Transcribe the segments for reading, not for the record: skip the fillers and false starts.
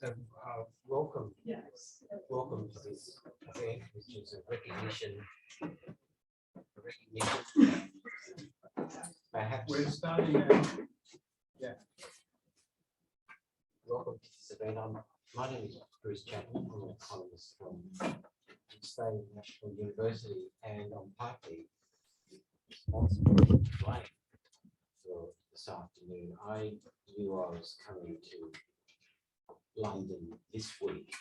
So welcome to this event, which is a recognition. Perhaps We're starting now. Yeah. Welcome to this event. My name is Bruce Chapman. I'm an economist from Australian National University, and I'm partly responsible for flight for this afternoon. I knew I was coming to London this week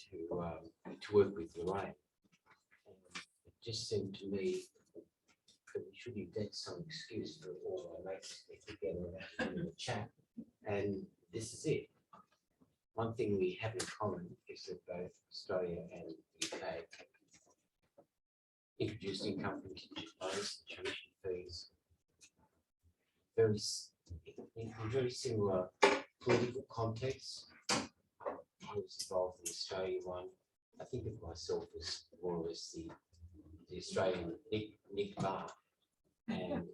to work with Lorraine. And it just seemed to me that we should invent some excuse for all our mates to get together and have a chat. And this is it. One thing we have in common is that both Australia and the UK introduced income contingent loans and tuition fees in very similar political contexts. I was involved in the Australian one. I think of myself as more or less the Australian Nick Barr, and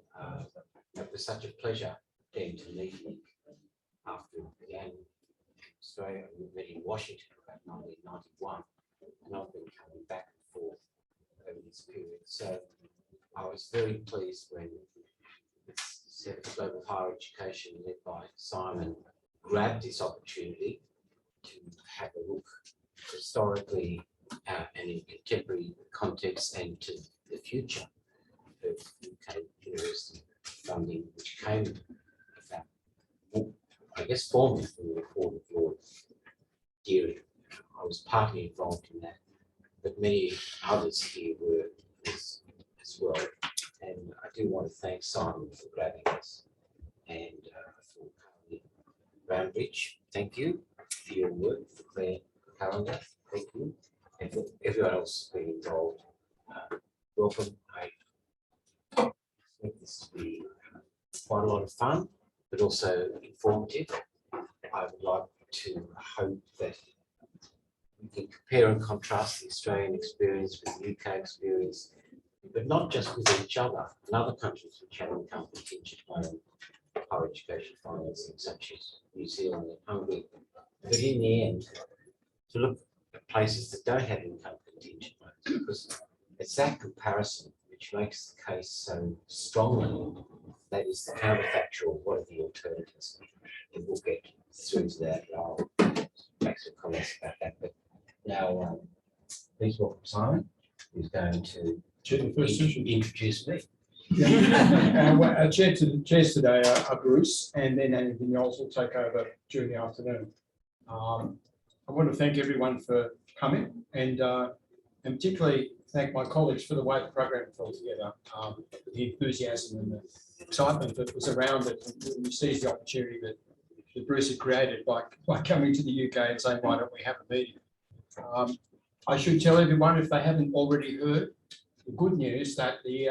it was such a pleasure then to meet Nick after it began in Australia. We met in Washington about 1991, and I've been coming back and forth over this period. So I was very pleased when the Centre for Global Higher Education, led by Simon, grabbed this opportunity to have a look historically and in contemporary context and to the future of UK university funding, which came about, I guess, formed from the report of Lord Dearden. I was partly involved in that, but many others here were as well. And I do want to thank Simon for grabbing us, and for Roundbridge, thank you for your work, for Claire, Callender, thank you, and for everyone else being involved. Welcome. I expect this to be quite a lot of fun, but also informative. I would like to hope that we can compare and contrast the Australian experience with the UK experience, but not just with each other and other countries which have income contingent loan higher education financing, such as New Zealand and Hungary, but in the end, to look at places that don't have income contingent loans, because it's that comparison which makes the case so strongly. That is the counterfactual. What are the alternatives? And we'll get through to that. And I'll make some comments about that. But now, please welcome Simon, who's going to introduce me. Our chairs today are Bruce, and then Anna Vignoles will take over during the afternoon. I want to thank everyone for coming, and particularly thank my colleagues for the way the program fell together, the enthusiasm and the excitement that was around it, and we seized the opportunity that Bruce had created by coming to the UK and saying, why don't we have a meeting? I should tell everyone, if they haven't already heard, the good news that the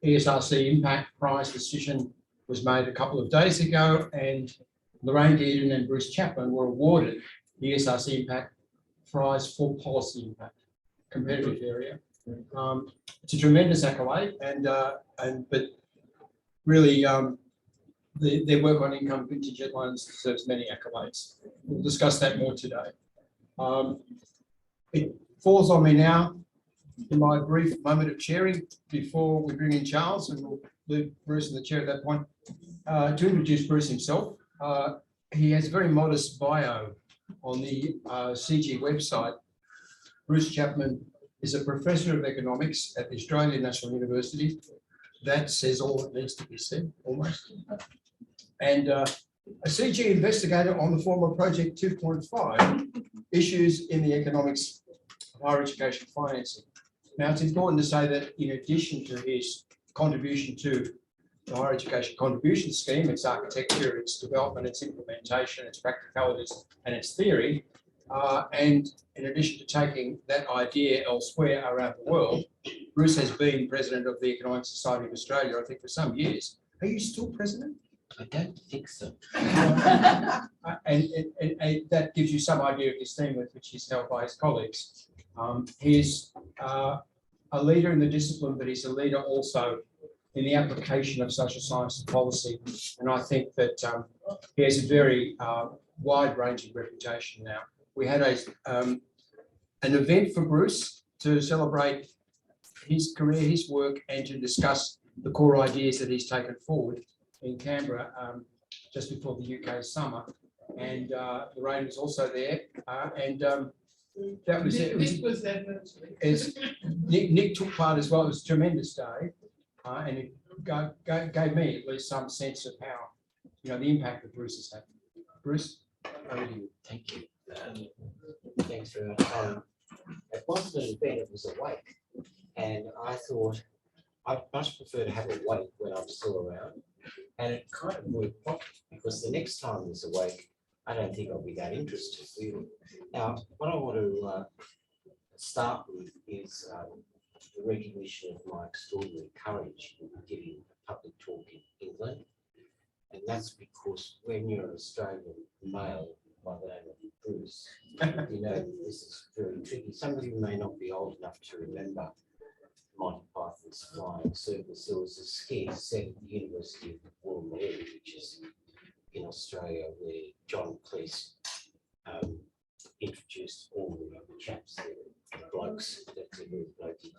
ESRC impact prize decision was made a couple of days ago, and Lorraine Dearden and Bruce Chapman were awarded the ESRC impact prize for policy impact, competitive area. It's a tremendous accolade, but really their work on income contingent loans deserves many accolades. We'll discuss that more today. It falls on me now, in my brief moment of chairing, before we bring in Charles, and we'll leave Bruce in the chair at that point, to introduce Bruce himself. He has a very modest bio on the CGHE website. Bruce Chapman is a professor of economics at the Australian National University. That says all that needs to be said, almost. And a CGHE investigator on the former Project 2.5, issues in the economics of higher education financing. Now, it's important to say that in addition to his contribution to the higher education contribution scheme, its architecture, its development, its implementation, its practicalities, and its theory, and in addition to taking that idea elsewhere around the world, Bruce has been president of the Economic Society of Australia, I think, for some years. Are you still president? I don't think so. And that gives you some idea of the esteem with which he's held by his colleagues. He's a leader in the discipline, but he's a leader also in the application of social science and policy. And I think that he has a very wide-ranging reputation now. We had an event for Bruce to celebrate his career, his work, and to discuss the core ideas that he's taken forward in Canberra just before the UK summer. And Lorraine was also there, that was it. Nick was there virtually. Nick took part as well. It was a tremendous day, and it gave me at least some sense of how, the impact that Bruce has had. Bruce, over to you. Thank you. Thanks very much. It wasn't an event, it was a wake. And I thought I'd much prefer to have a wake when I'm still around. And it kind of worked properly, because the next time there's a wake, I don't think I'll be that interested really. Now, what I want to start with is the recognition of my extraordinary courage in giving a public talk in England. And that's because when you're an Australian male by the name of Bruce, you know this is very tricky. Some of you may not be old enough to remember Monty Python's Flying Circus. There was a skit set at the University of Wollongong, which is in Australia, where John Cleese introduced all the chaps there, the blokes. That's a very blokey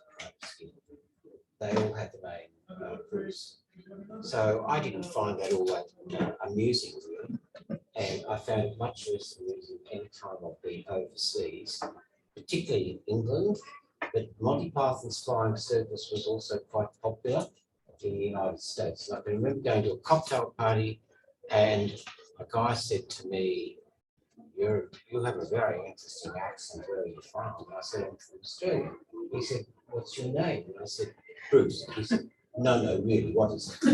skit. They all had the name Bruce. So I didn't find that all that amusing, really. And I found it much less amusing any time I've been overseas, particularly in England. But Monty Python's Flying Circus was also quite popular in the United States. And I can remember going to a cocktail party, and a guy said to me, you have a very interesting accent, where are you from? And I said, I'm from Australia. He said, what's your name? And I said, Bruce. He said, no, really, what is it?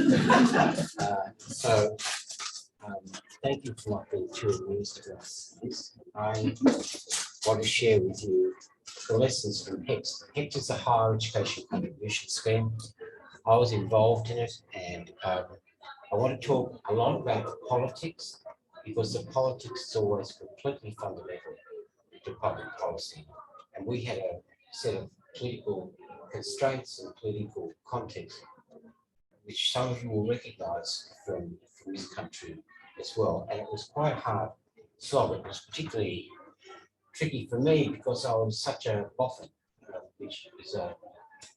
Thank you for not being too amused about this. I want to share with you the lessons from HECS. HECS is a higher education contribution scheme. I was involved in it, and I want to talk a lot about the politics, because the politics is always completely fundamental to public policy. And we had a set of political constraints and political context, which some of you will recognise from this country as well. And it was quite hard slog. It was particularly tricky for me because I was such a boffin, which is a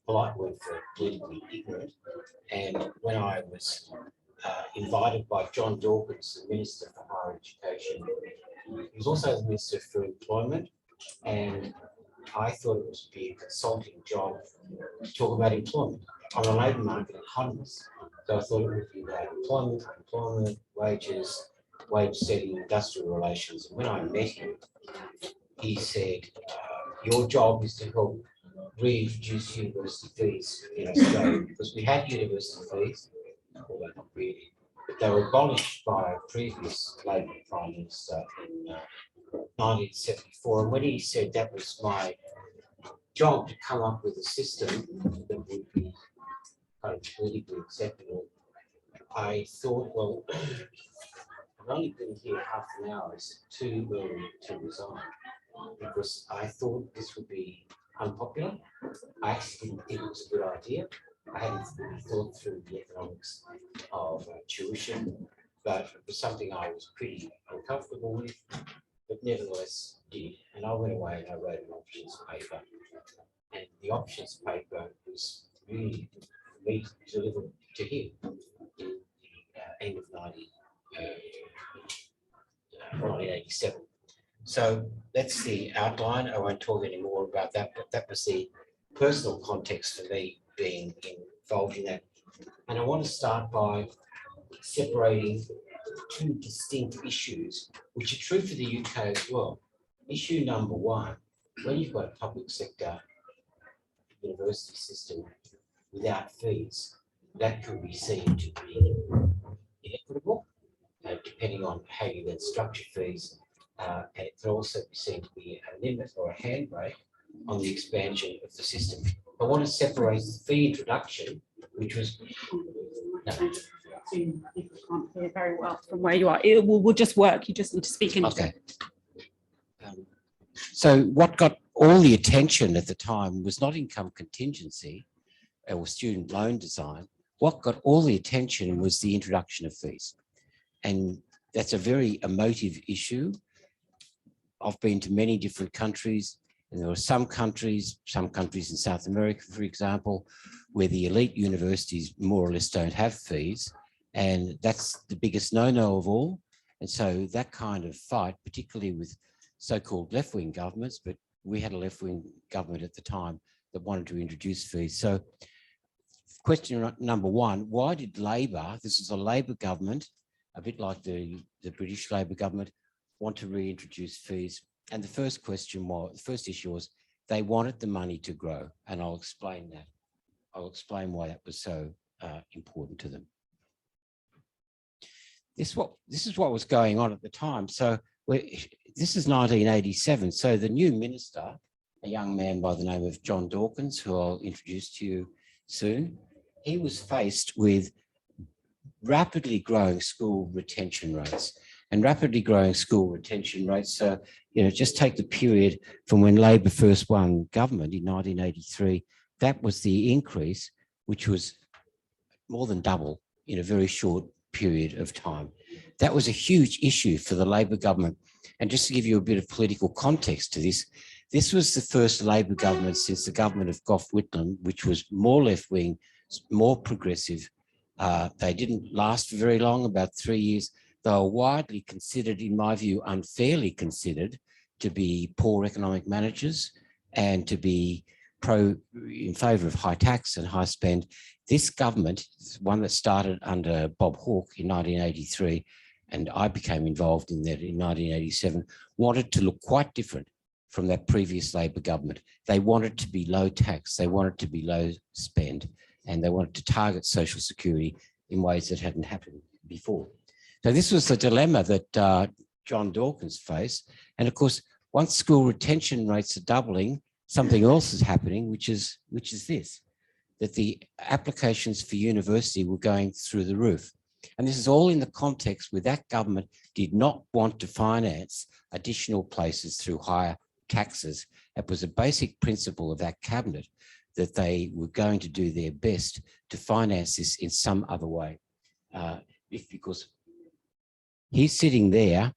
polite word for politically ignorant. And when I was invited by John Dawkins, the Minister for Higher Education, he was also the Minister for Employment, and I thought it would be a consulting job to talk about employment. I'm a labour market economist, so I thought it would be about employment, unemployment, wages, wage setting, industrial relations. And when I met him, he said, your job is to help reintroduce university fees in Australia, because we had university fees, although not really, but they were abolished by a previous Labor Prime Minister in 1974. And when he said that was my job to come up with a system that would be kind of politically acceptable, I thought, well, I've only been here half an hour. It's too early to resign, because I thought this would be unpopular. I actually didn't think it was a good idea. I hadn't really thought through the economics of tuition, but it was something I was pretty uncomfortable with, but nevertheless did. And I went away and I wrote an options paper. And the options paper was really for me to deliver to him in the end of 1987. So that's the outline. I won't talk any more about that, but that was the personal context for me being involved in that. And I want to start by separating two distinct issues, which are true for the UK as well. Issue number one, when you've got a public sector university system without fees, that can be seen to be inequitable, depending on how you then structure fees. And it can also be seen to be a limit or a handbrake on the expansion of the system. I want to separate the fee introduction, which was... No. I think we can't hear very well from where you are. It will just work. You just need to speak into Okay. it. So what got all the attention at the time was not income contingency or student loan design. What got all the attention was the introduction of fees. And that's a very emotive issue. I've been to many different countries, and there are some countries in South America, for example, where the elite universities more or less don't have fees, and that's the biggest no-no of all. And so that kind of fight, particularly with so-called left-wing governments, but we had a left-wing government at the time that wanted to introduce fees. So question number one, why did Labor, this is a Labor government, a bit like the British Labor government, want to reintroduce fees? And the first question was, the first issue was they wanted the money to grow. And I'll explain that. I'll explain why that was so important to them. This is what was going on at the time. So this is 1987. So the new minister, a young man by the name of John Dawkins, who I'll introduce to you soon, he was faced with rapidly growing school retention rates. And rapidly growing school retention rates, so, just take the period from when Labor first won government in 1983, that was the increase, which was more than double in a very short period of time. That was a huge issue for the Labor government. And just to give you a bit of political context to this, this was the first Labor government since the government of Gough Whitlam, which was more left-wing, more progressive. They didn't last for very long, about 3 years. They were widely considered, in my view, unfairly considered to be poor economic managers and to be in favour of high tax and high spend. This government, one that started under Bob Hawke in 1983, and I became involved in that in 1987, wanted to look quite different from that previous Labor government. They wanted to be low tax, they wanted to be low spend, and they wanted to target social security in ways that hadn't happened before. So this was the dilemma that John Dawkins faced. And of course, once school retention rates are doubling, something else is happening, which is this, that the applications for university were going through the roof. And this is all in the context where that government did not want to finance additional places through higher taxes. It was a basic principle of that cabinet that they were going to do their best to finance this in some other way. Because he's sitting there,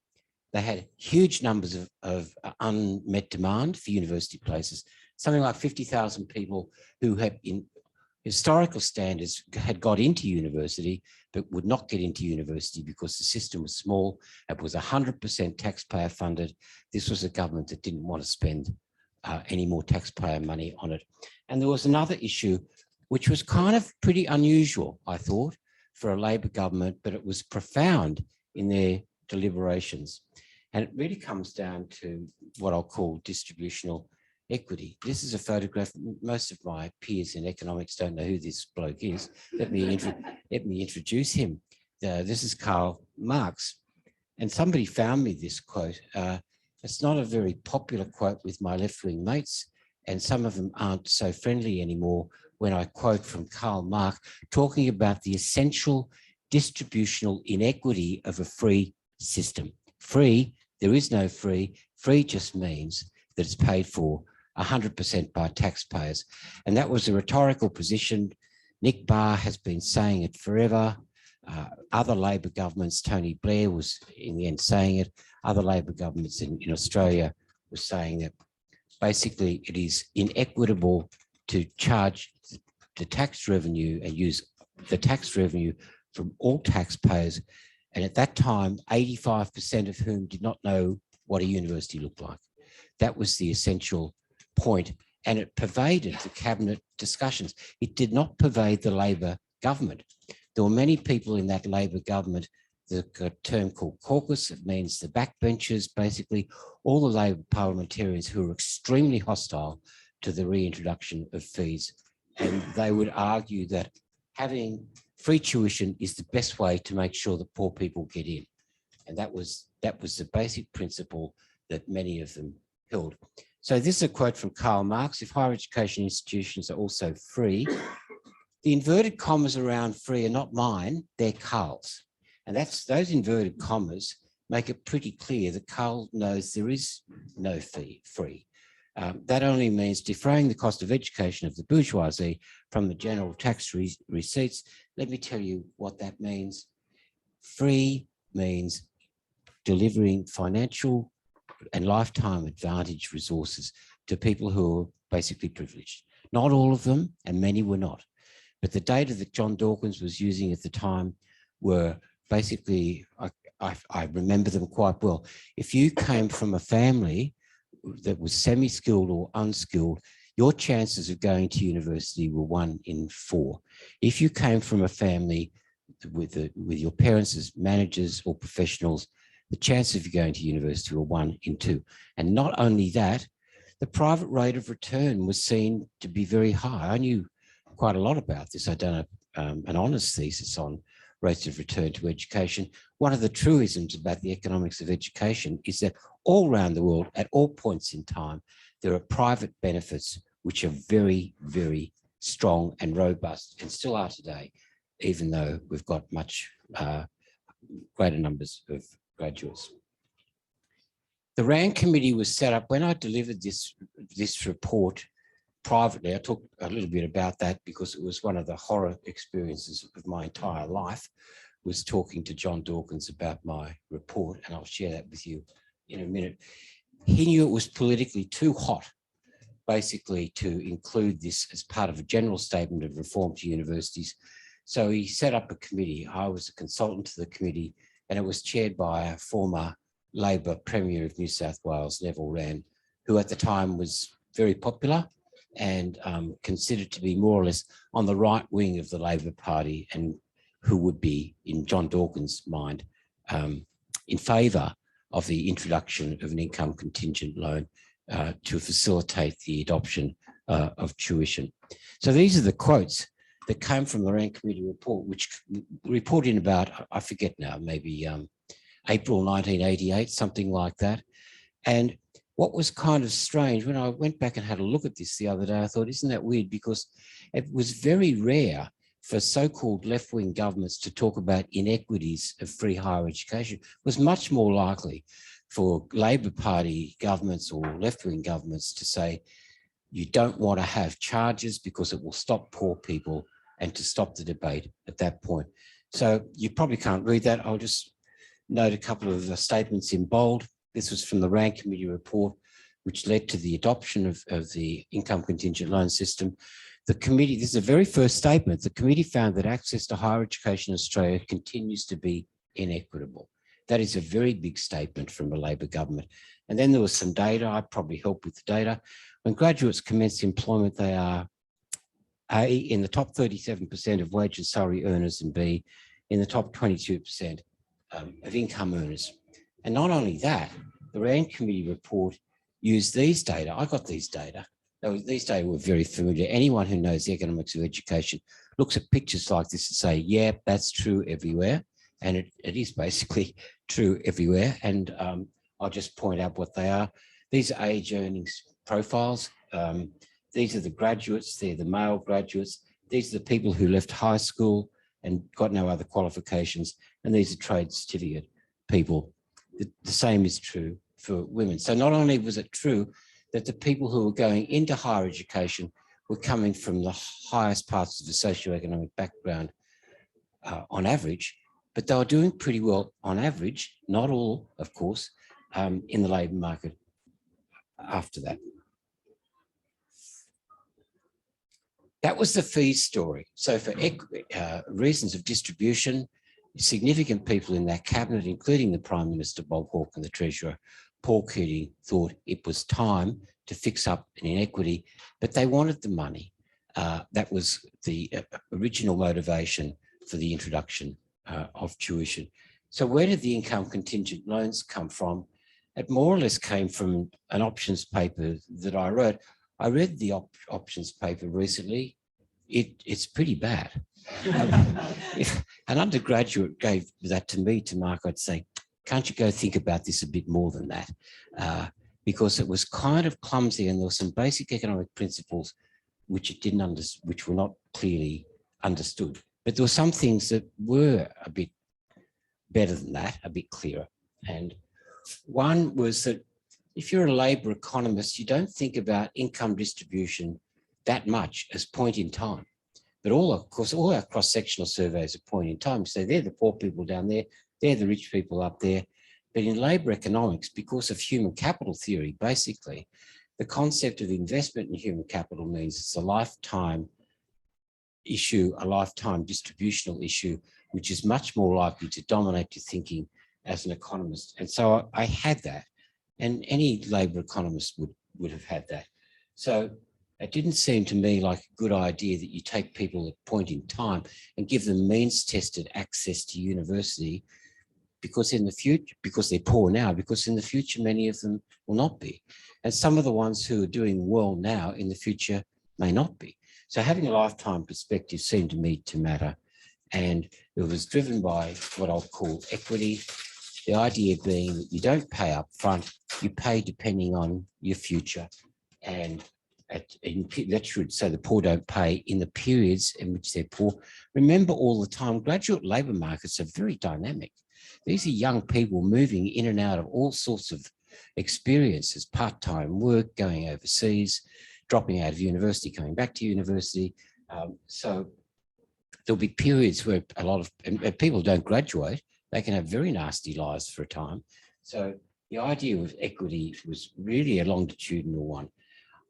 they had huge numbers of unmet demand for university places, something like 50,000 people who had, in historical standards, had got into university, but would not get into university because the system was small. It was 100% taxpayer funded. This was a government that didn't want to spend any more taxpayer money on it. And there was another issue, which was kind of pretty unusual, I thought, for a Labor government, but it was profound in their deliberations. And it really comes down to what I'll call distributional equity. This is a photograph. Most of my peers in economics don't know who this bloke is. Let me introduce him. This is Karl Marx. And somebody found me this quote. It's not a very popular quote with my left-wing mates, and some of them aren't so friendly anymore when I quote from Karl Marx talking about the essential distributional inequity of a free system. Free, there is no free. Free just means that it's paid for 100% by taxpayers. And that was a rhetorical position. Nick Barr has been saying it forever. Other Labor governments, Tony Blair was in the end saying it. Other Labor governments in Australia were saying that basically it is inequitable to charge the tax revenue and use the tax revenue from all taxpayers. And at that time, 85% of whom did not know what a university looked like. That was the essential point, and it pervaded the cabinet discussions. It did not pervade the Labor government. There were many people in that Labor government, the term called caucus, it means the backbenchers, basically all the Labor parliamentarians who were extremely hostile to the reintroduction of fees. And they would argue that having free tuition is the best way to make sure that poor people get in. And that was the basic principle that many of them held. So this is a quote from Karl Marx: if higher education institutions are also free, the inverted commas around free are not mine, they're Karl's. And those inverted commas make it pretty clear that Karl knows there is no fee free. That only means defraying the cost of education of the bourgeoisie from the general tax receipts. Let me tell you what that means. Free means delivering financial and lifetime advantage resources to people who are basically privileged. Not all of them, and many were not. But the data that John Dawkins was using at the time were basically, I remember them quite well. If you came from a family that was semi-skilled or unskilled, your chances of going to university were 1 in 4. If you came from a family with your parents as managers or professionals, the chances of you going to university were 1 in 2. And not only that, the private rate of return was seen to be very high. I knew quite a lot about this. I'd done an honours thesis on rates of return to education. One of the truisms about the economics of education is that all around the world, at all points in time, there are private benefits which are very, very strong and robust, and still are today, even though we've got much greater numbers of graduates. The RAND committee was set up when I delivered this report privately. I talked a little bit about that because it was one of the horror experiences of my entire life, was talking to John Dawkins about my report, and I'll share that with you in a minute. He knew it was politically too hot, basically, to include this as part of a general statement of reform to universities. So he set up a committee. I was a consultant to the committee, and it was chaired by a former Labor Premier of New South Wales, Neville Wran, who at the time was very popular and considered to be more or less on the right wing of the Labor Party, and who would be, in John Dawkins' mind, in favour of the introduction of an income contingent loan to facilitate the adoption of tuition. So these are the quotes that came from the RAND Committee report, which reported in about, I forget now, maybe April 1988, something like that. And what was kind of strange, when I went back and had a look at this the other day, I thought, isn't that weird? Because it was very rare for so-called left-wing governments to talk about inequities of free higher education. It was much more likely for Labor Party governments or left-wing governments to say, you don't want to have charges because it will stop poor people, and to stop the debate at that point. So you probably can't read that. I'll just note a couple of statements in bold. This was from the RAND Committee report, which led to the adoption of the income contingent loan system. The committee, this is the very first statement, the committee found that access to higher education in Australia continues to be inequitable. That is a very big statement from a Labor government. And then there was some data. I probably helped with the data. When graduates commence employment, they are A, in the top 37% of wage and salary earners, and B, in the top 22% of income earners. And not only that, the RAND Committee report used these data. I got these data. These data were very familiar. Anyone who knows the economics of education looks at pictures like this and say, yeah, that's true everywhere. And it is basically true everywhere. And I'll just point out what they are. These are age earnings profiles. These are the graduates. They're the male graduates. These are the people who left high school and got no other qualifications. And these are trade certificate people. The same is true for women. So not only was it true that the people who were going into higher education were coming from the highest parts of the socioeconomic background on average, but they were doing pretty well on average, not all, of course, in the labour market after that. That was the fees story. So for reasons of distribution, significant people in that cabinet, including the Prime Minister, Bob Hawke, and the Treasurer, Paul Keating, thought it was time to fix up an inequity, but they wanted the money. That was the original motivation for the introduction of tuition. So where did the income contingent loans come from? It more or less came from an options paper that I wrote. I read the options paper recently. It's pretty bad. If an undergraduate gave that to me to mark, I'd say, can't you go think about this a bit more than that? Because it was kind of clumsy, and there were some basic economic principles which which were not clearly understood. But there were some things that were a bit better than that, a bit clearer. And one was that if you're a Labor economist, you don't think about income distribution that much as point in time. But of course, all our cross-sectional surveys are point in time. So they're the poor people down there, they're the rich people up there. But in labour economics, because of human capital theory, basically, the concept of investment in human capital means it's a lifetime issue, a lifetime distributional issue, which is much more likely to dominate your thinking as an economist. And so I had that, and any labour economist would have had that. So it didn't seem to me like a good idea that you take people at a point in time and give them means-tested access to university, because in the future, because they're poor now, because in the future, many of them will not be. And some of the ones who are doing well now in the future may not be. So having a lifetime perspective seemed to me to matter. And it was driven by what I'll call equity. The idea being that you don't pay up front, you pay depending on your future. And that should, so the poor don't pay in the periods in which they're poor. Remember all the time, graduate labour markets are very dynamic. These are young people moving in and out of all sorts of experiences, part-time work, going overseas, dropping out of university, coming back to university. So there'll be periods where a lot of people don't graduate. They can have very nasty lives for a time. So the idea of equity was really a longitudinal one.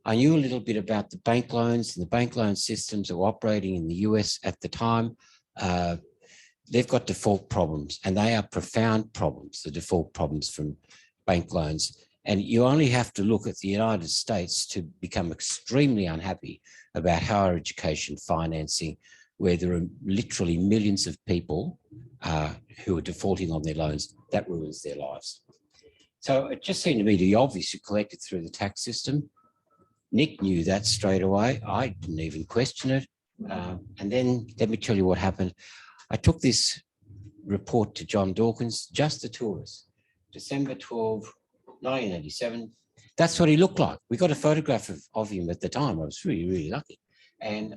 I knew a little bit about the bank loans, and the bank loan systems that were operating in the US at the time. They've got default problems, and they are profound problems, the default problems from bank loans. And you only have to look at the United States to become extremely unhappy about higher education financing, where there are literally millions of people who are defaulting on their loans. That ruins their lives. So it just seemed to me the obvious, you collect it through the tax system. Nick knew that straight away. I didn't even question it. And then let me tell you what happened. I took this report to John Dawkins, just the two of us, December 12, 1987. That's what he looked like. We got a photograph of him at the time. I was really, really lucky. And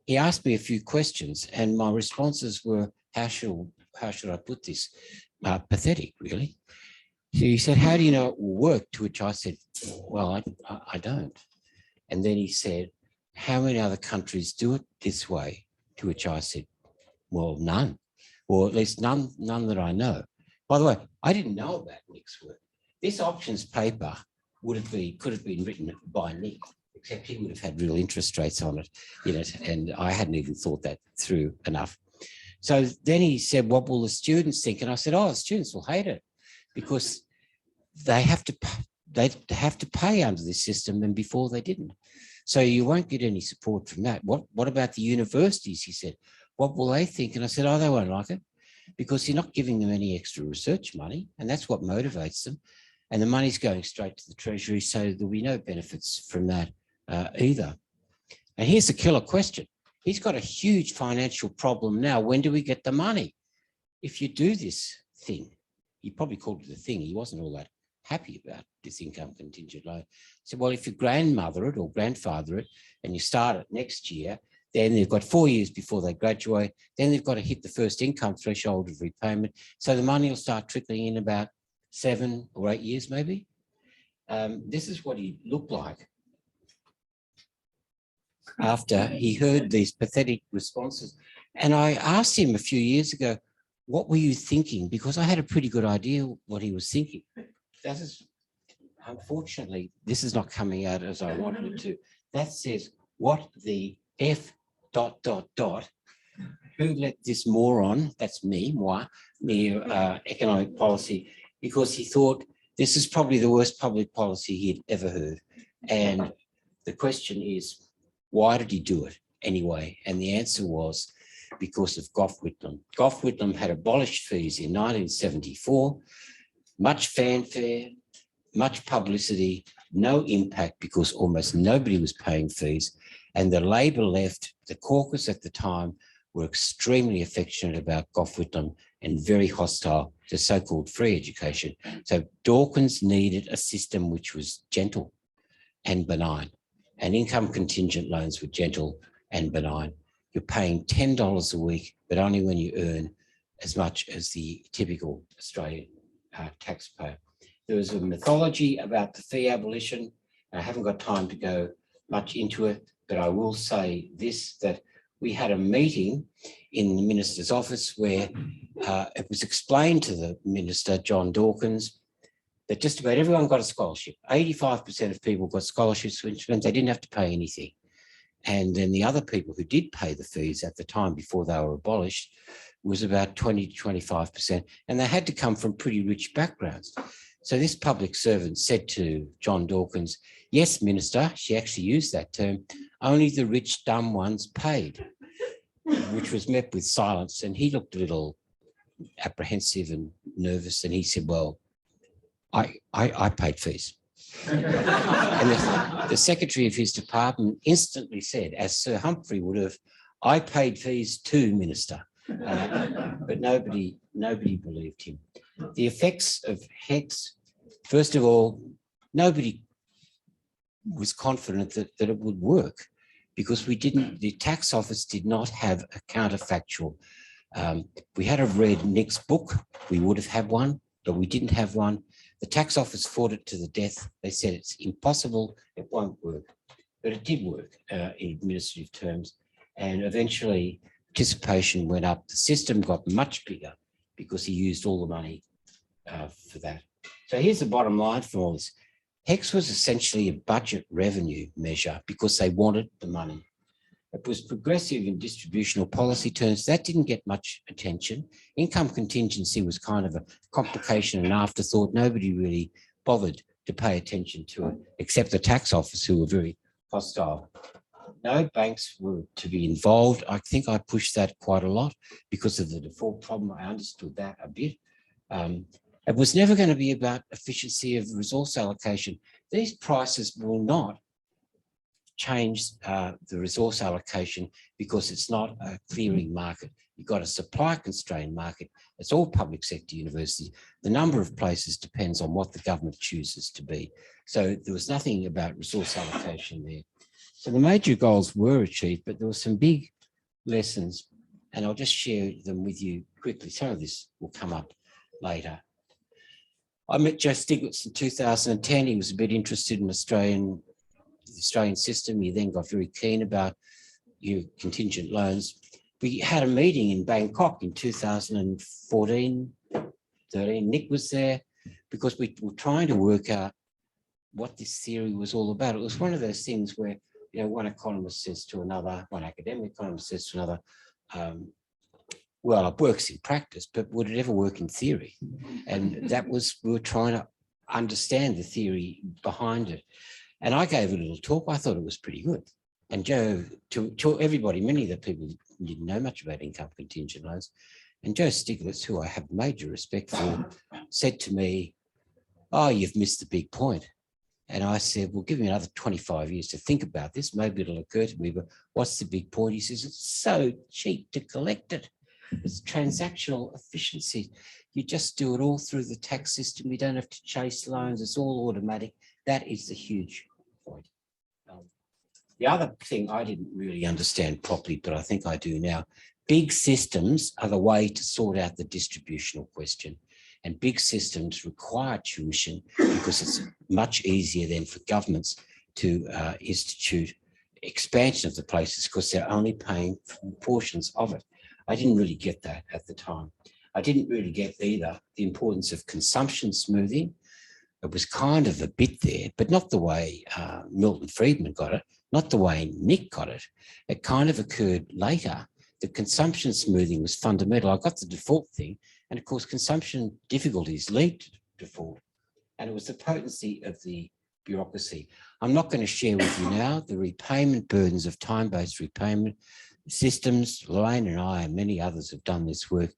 he asked me a few questions, and my responses were, how should I put this? Pathetic, really. So he said, how do you know it will work? To which I said, well, I don't. And then he said, how many other countries do it this way? To which I said, well, none, or at least none that I know. By the way, I didn't know about Nick's work. This options paper could have been written by Nick, except he would have had real interest rates on it, and I hadn't even thought that through enough. So then he said, what will the students think? And I said, oh, the students will hate it, because they have to pay under this system, and before they didn't. So you won't get any support from that. What about the universities? He said, what will they think? And I said, oh, they won't like it, because you're not giving them any extra research money, and that's what motivates them. And the money's going straight to the Treasury, so there'll be no benefits from that either. And here's the killer question. He's got a huge financial problem now. When do we get the money? If you do this thing, he probably called it a thing. He wasn't all that happy about this income contingent loan. So, well, if you grandmother it or grandfather it and you start it next year, then they've got 4 years before they graduate. Then they've got to hit the first income threshold of repayment. So the money will start trickling in about 7 or 8 years, maybe. This is what he looked like after he heard these pathetic responses. And I asked him a few years ago, what were you thinking? Because I had a pretty good idea what he was thinking. That is, unfortunately, this is not coming out as I wanted it to. That says, what the F ... Who let this moron, that's me, moi, economic policy, because he thought this is probably the worst public policy he'd ever heard. And the question is, why did he do it anyway? And the answer was because of Gough Whitlam. Gough Whitlam had abolished fees in 1974, much fanfare, much publicity, no impact because almost nobody was paying fees. And the Labor left, the caucus at the time, were extremely affectionate about Gough Whitlam and very hostile to so-called free education. So Dawkins needed a system which was gentle and benign, and income contingent loans were gentle and benign. You're paying $10 a week, but only when you earn as much as the typical Australian taxpayer. There was a mythology about the fee abolition. I haven't got time to go much into it, but I will say this, that we had a meeting in the minister's office where it was explained to the minister, John Dawkins, that just about everyone got a scholarship. 85% of people got scholarships, which meant they didn't have to pay anything. And then the other people who did pay the fees at the time before they were abolished was about 20 to 25%, and they had to come from pretty rich backgrounds. So this public servant said to John Dawkins, yes, Minister, she actually used that term, only the rich dumb ones paid, which was met with silence. And he looked a little apprehensive and nervous, and he said, well, I paid fees. And the secretary of his department instantly said, as Sir Humphrey would have, I paid fees too, Minister. But nobody believed him. The effects of HECS, first of all, nobody was confident that it would work, because the tax office did not have a counterfactual. We had have read Nick's book, we would have had one, but we didn't have one. The tax office fought it to the death. They said it's impossible, it won't work. But it did work in administrative terms. And eventually participation went up. The system got much bigger because he used all the money for that. So here's the bottom line for all this. HECS was essentially a budget revenue measure because they wanted the money. It was progressive in distributional policy terms. That didn't get much attention. Income contingency was kind of a complication and afterthought. Nobody really bothered to pay attention to it, except the tax office, who were very hostile. No banks were to be involved. I think I pushed that quite a lot because of the default problem. I understood that a bit. It was never going to be about efficiency of resource allocation. These prices will not change the resource allocation because it's not a clearing market. You've got a supply constrained market. It's all public sector universities. The number of places depends on what the government chooses to be. So there was nothing about resource allocation there. So the major goals were achieved, but there were some big lessons, and I'll just share them with you quickly. Some of this will come up later. I met Joe Stiglitz in 2010. He was a bit interested in the Australian system. He then got very keen about contingent loans. We had a meeting in Bangkok in 2014, 13. Nick was there because we were trying to work out what this theory was all about. It was one of those things where, you know, one economist says to another, one academic economist says to another, well, it works in practice, but would it ever work in theory? And that was, we were trying to understand the theory behind it. And I gave a little talk. I thought it was pretty good. And Joe, to everybody, many of the people didn't know much about income contingent loans. And Joe Stiglitz, who I have major respect for, said to me, oh, you've missed the big point. And I said, well, give me another 25 years to think about this. Maybe it'll occur to me, but what's the big point? He says, it's so cheap to collect it. It's transactional efficiency. You just do it all through the tax system. You don't have to chase loans. It's all automatic. That is the huge point. The other thing I didn't really understand properly, but I think I do now, big systems are the way to sort out the distributional question. And big systems require tuition because it's much easier then for governments to institute expansion of the places because they're only paying for portions of it. I didn't really get that at the time. I didn't really get either the importance of consumption smoothing. It was kind of a bit there, but not the way Milton Friedman got it, not the way Nick got it. It kind of occurred later. The consumption smoothing was fundamental. I got the default thing, and of course, consumption difficulties lead to default. And it was the potency of the bureaucracy. I'm not going to share with you now the repayment burdens of time-based repayment systems. Lorraine and I and many others have done this work.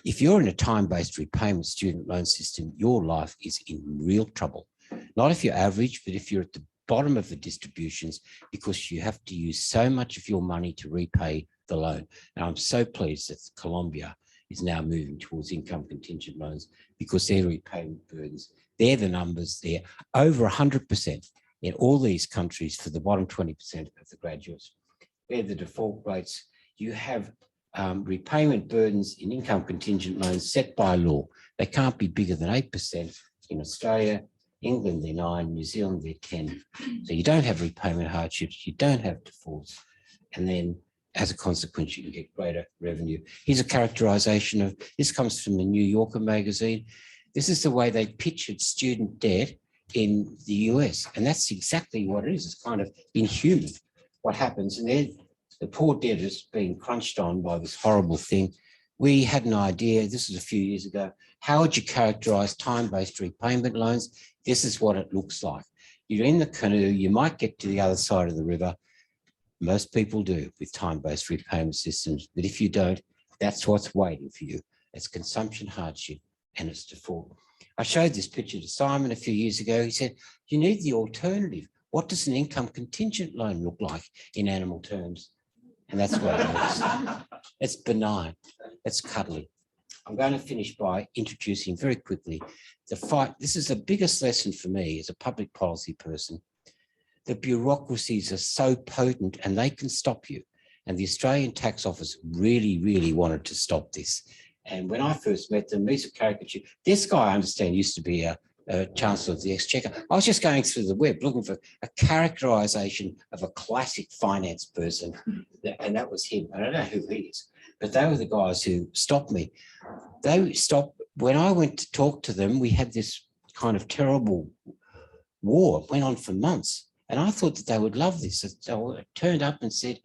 If you're in a time-based repayment student loan system, your life is in real trouble. Not if you're average, but if you're at the bottom of the distributions, because you have to use so much of your money to repay the loan. Now, I'm so pleased that Colombia is now moving towards income contingent loans because their repayment burdens, they're the numbers there, over 100% in all these countries for the bottom 20% of the graduates. They're the default rates. You have repayment burdens in income contingent loans set by law. They can't be bigger than 8% in Australia. England, they're 9, New Zealand, they're 10. So you don't have repayment hardships, you don't have defaults. And then as a consequence, you can get greater revenue. Here's a characterization of, this comes from the New Yorker magazine. This is the way they pictured student debt in the US. And that's exactly what it is. It's kind of inhuman what happens. And then the poor debtors being crunched on by this horrible thing. We had an idea, this was a few years ago, how would you characterize time-based repayment loans? This is what it looks like. You're in the canoe, you might get to the other side of the river. Most people do with time-based repayment systems, but if you don't, that's what's waiting for you. It's consumption hardship and it's default. I showed this picture to Simon a few years ago. He said, you need the alternative. What does an income contingent loan look like in animal terms? And that's what it looks like. It's benign, it's cuddly. I'm going to finish by introducing very quickly the fight. This is the biggest lesson for me as a public policy person. The bureaucracies are so potent and they can stop you. And the Australian Tax Office really, really wanted to stop this. And when I first met them, these are caricature. This guy, I understand, used to be a Chancellor of the Exchequer. I was just going through the web looking for a characterization of a classic finance person, and that was him. I don't know who he is, but they were the guys who stopped me. They stopped, when I went to talk to them, we had this kind of terrible war. It went on for months. And I thought that they would love this. So I turned up and said,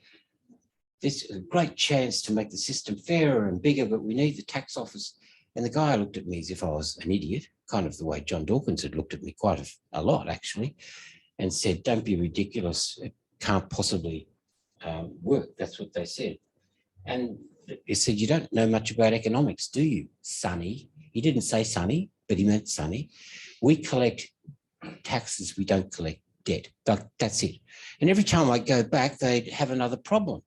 this is a great chance to make the system fairer and bigger, but we need the tax office. And the guy looked at me as if I was an idiot, kind of the way John Dawkins had looked at me quite a lot, actually, and said, don't be ridiculous. It can't possibly work. That's what they said. And he said, you don't know much about economics, do you, Sonny? He didn't say Sonny, but he meant Sonny. We collect taxes, we don't collect debt. That's it. And every time I go back, they'd have another problem.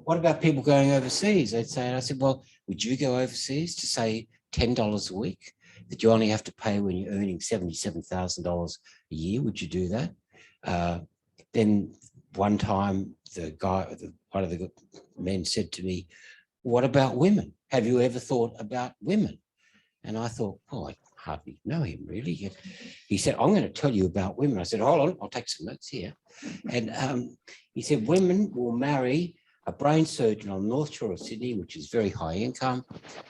What about people going overseas? They'd say, and I said, well, would you go overseas to say $10 a week that you only have to pay when you're earning $77,000 a year? Would you do that? Then one time the guy, one of the men said to me, what about women? Have you ever thought about women? And I thought, oh, I hardly know him really. He said, I'm going to tell you about women. I said, hold on, I'll take some notes here. And he said, women will marry a brain surgeon on the North Shore of Sydney, which is very high income,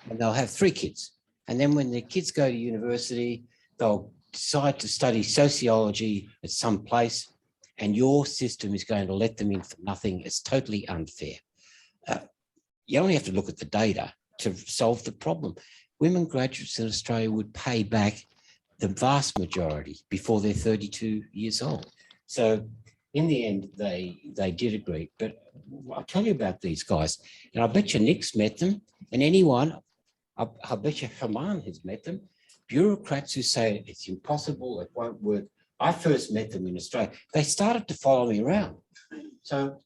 and they'll have 3 kids. And then when the kids go to university, they'll decide to study sociology at some place, and your system is going to let them in for nothing. It's totally unfair. You only have to look at the data to solve the problem. Women graduates in Australia would pay back the vast majority before they're 32 years old. So in the end, they did agree. But I'll tell you about these guys. And I bet you Nick's met them, and anyone, I bet you Hillman has met them. Bureaucrats who say it's impossible, it won't work. I first met them in Australia. They started to follow me around. So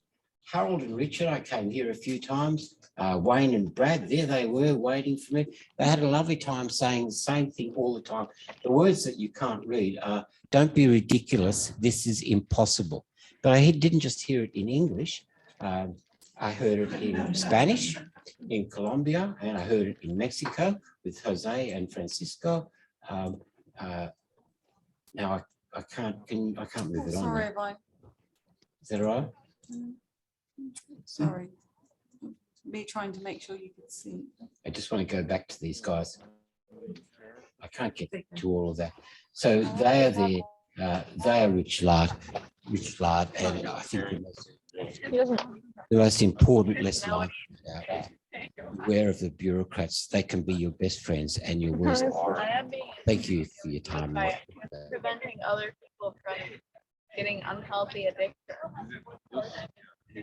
Harold and Richard, I came here a few times. Wayne and Brad, there they were waiting for me. They had a lovely time saying the same thing all the time. The words that you can't read are, don't be ridiculous, this is impossible. But I didn't just hear it in English. I heard it in Spanish, in Colombia, and I heard it in Mexico with Jose and Francisco. Now I can't move it on. Sorry, Mike. Is that all right? Sorry. Me trying to make sure you could see. I just want to go back to these guys. I can't get to all of that. So they are there. They are Rich Lard, and I think the most important lesson I've got is aware of the bureaucrats. They can be your best friends and your worst. Thank you for your time. By preventing other people from getting unhealthy addiction.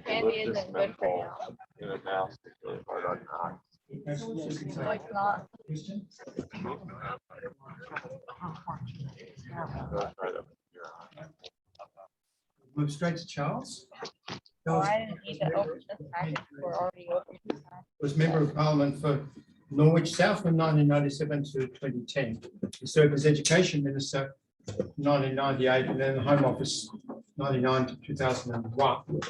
Candy isn't good for you. No, it's not. Move straight to Charles. Oh, Charles I didn't need to open this package. We're already open. was Member of Parliament for Norwich South from 1997 to 2010. He served as Education Minister 1998 and then the Home Office 1999 to 2001.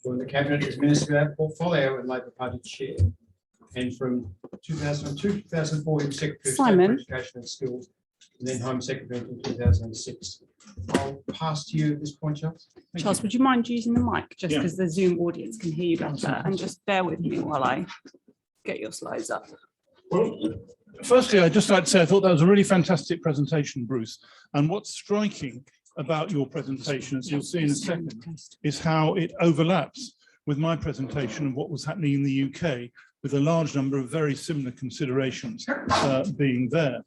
From the Cabinet as Minister of Portfolio and Labor Party Chair. And from 2002 to 2004, he was Secretary of State for Simon. Education and Skills, and then Home Secretary in 2006. I'll pass to you at this point, Charles. Thank Charles, you. would you mind using the mic just Yeah. because the Zoom audience can hear you better? Absolutely. And just bear with me while I get your slides up. Well, firstly, I'd just like to say I thought that was a really fantastic presentation, Bruce. And what's striking about your presentation, as you'll see in a second, is how it overlaps with my presentation of what was happening in the UK, with a large number of very similar considerations being there.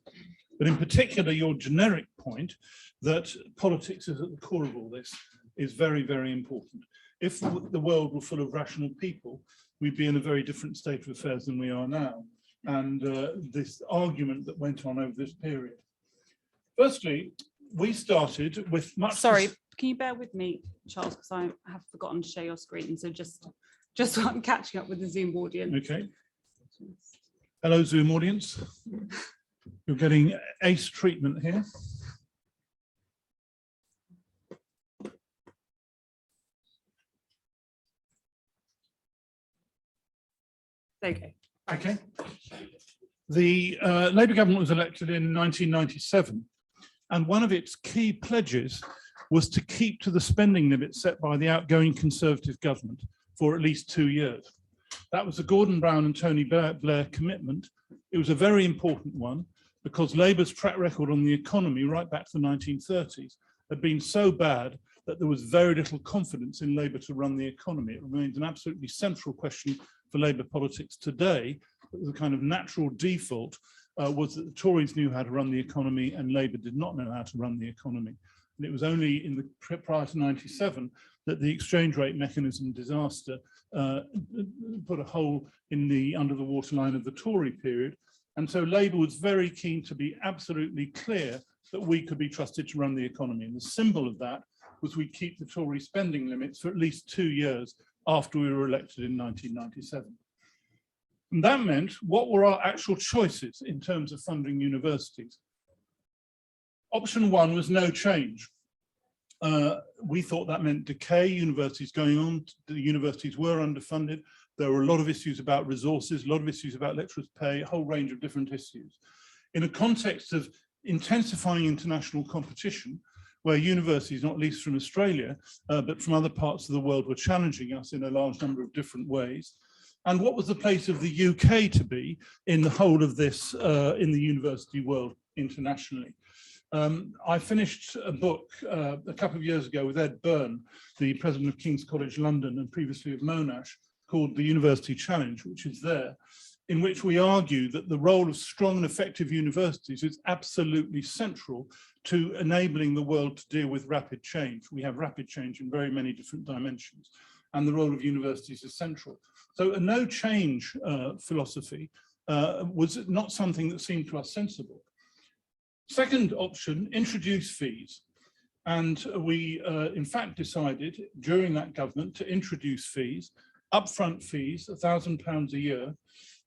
But in particular, your generic point that politics is at the core of all this is very, very important. If the world were full of rational people, we'd be in a very different state of affairs than we are now. And this argument that went on over this period. Firstly, we started with much. Sorry, can you bear with me, Charles, because I have forgotten to share your screen. So just so I'm catching up with the Zoom audience. Okay. Hello, Zoom audience. You're getting ace treatment here. Okay. Okay. The Labour government was elected in 1997, and one of its key pledges was to keep to the spending limit set by the outgoing Conservative government for at least 2 years. That was the Gordon Brown and Tony Blair commitment. It was a very important one because Labour's track record on the economy right back to the 1930s had been so bad that there was very little confidence in Labour to run the economy. It remains an absolutely central question for Labour politics today. The kind of natural default was that the Tories knew how to run the economy and Labour did not know how to run the economy. And it was only in the prior to 97 that the exchange rate mechanism disaster put a hole in the under the waterline of the Tory period. And so Labour was very keen to be absolutely clear that we could be trusted to run the economy. And the symbol of that was we keep the Tory spending limits for at least 2 years after we were elected in 1997. And that meant, what were our actual choices in terms of funding universities? Option one was no change. We thought that meant decay, universities going on, the universities were underfunded. There were a lot of issues about resources, a lot of issues about lecturers' pay, a whole range of different issues. In a context of intensifying international competition, where universities, not least from Australia, but from other parts of the world, were challenging us in a large number of different ways. And what was the place of the UK to be in the whole of this, in the university world internationally? I finished a book a couple of years ago with Ed Byrne, the president of King's College London and previously of Monash, called The University Challenge, which is there, in which we argue that the role of strong and effective universities is absolutely central to enabling the world to deal with rapid change. We have rapid change in very many different dimensions, and the role of universities is central. So a no change philosophy was not something that seemed to us sensible. Second option, introduce fees. And we in fact decided during that government to introduce fees, upfront fees, £1,000 a year.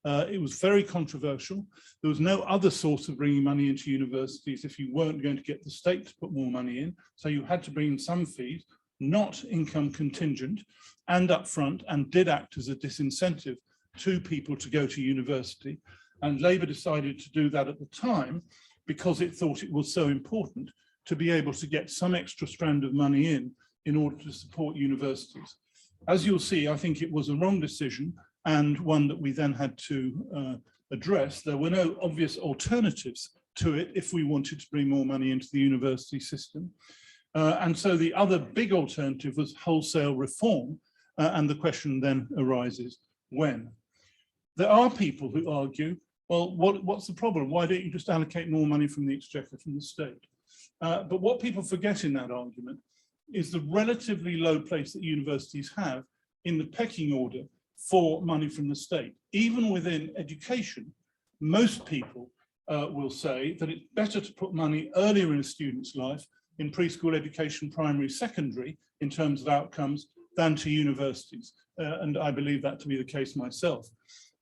It was very controversial. There was no other source of bringing money into universities if you weren't going to get the state to put more money in. So you had to bring in some fees, not income contingent, and upfront, and did act as a disincentive to people to go to university. And Labour decided to do that at the time because it thought it was so important to be able to get some extra strand of money in order to support universities. As you'll see, I think it was a wrong decision and one that we then had to address. There were no obvious alternatives to it if we wanted to bring more money into the university system. And so the other big alternative was wholesale reform. And the question then arises, when? There are people who argue, well, what's the problem? Why don't you just allocate more money from the exchequer, from the state? But what people forget in that argument is the relatively low place that universities have in the pecking order for money from the state. Even within education, most people will say that it's better to put money earlier in a student's life, in preschool education, primary, secondary, in terms of outcomes, than to universities. And I believe that to be the case myself.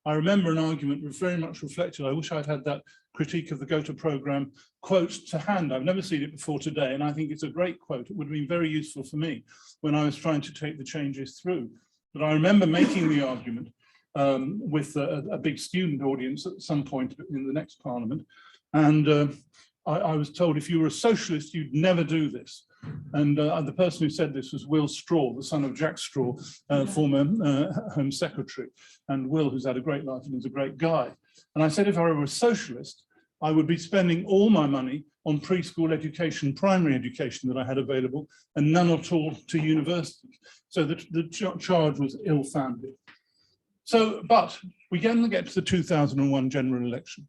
I remember an argument which very much reflected, I wish I'd had that critique of the GOTA programme quote to hand. I've never seen it before today, and I think it's a great quote. It would have been very useful for me when I was trying to take the changes through. But I remember making the argument with a big student audience at some point in the next parliament. And I was told if you were a socialist, you'd never do this. And the person who said this was Will Straw, the son of Jack Straw, former Home Secretary. And Will, who's had a great life and is a great guy. And I said, if I were a socialist, I would be spending all my money on preschool education, primary education that I had available, and none at all to universities. So the charge was ill-founded. So, but we get to the 2001 general election.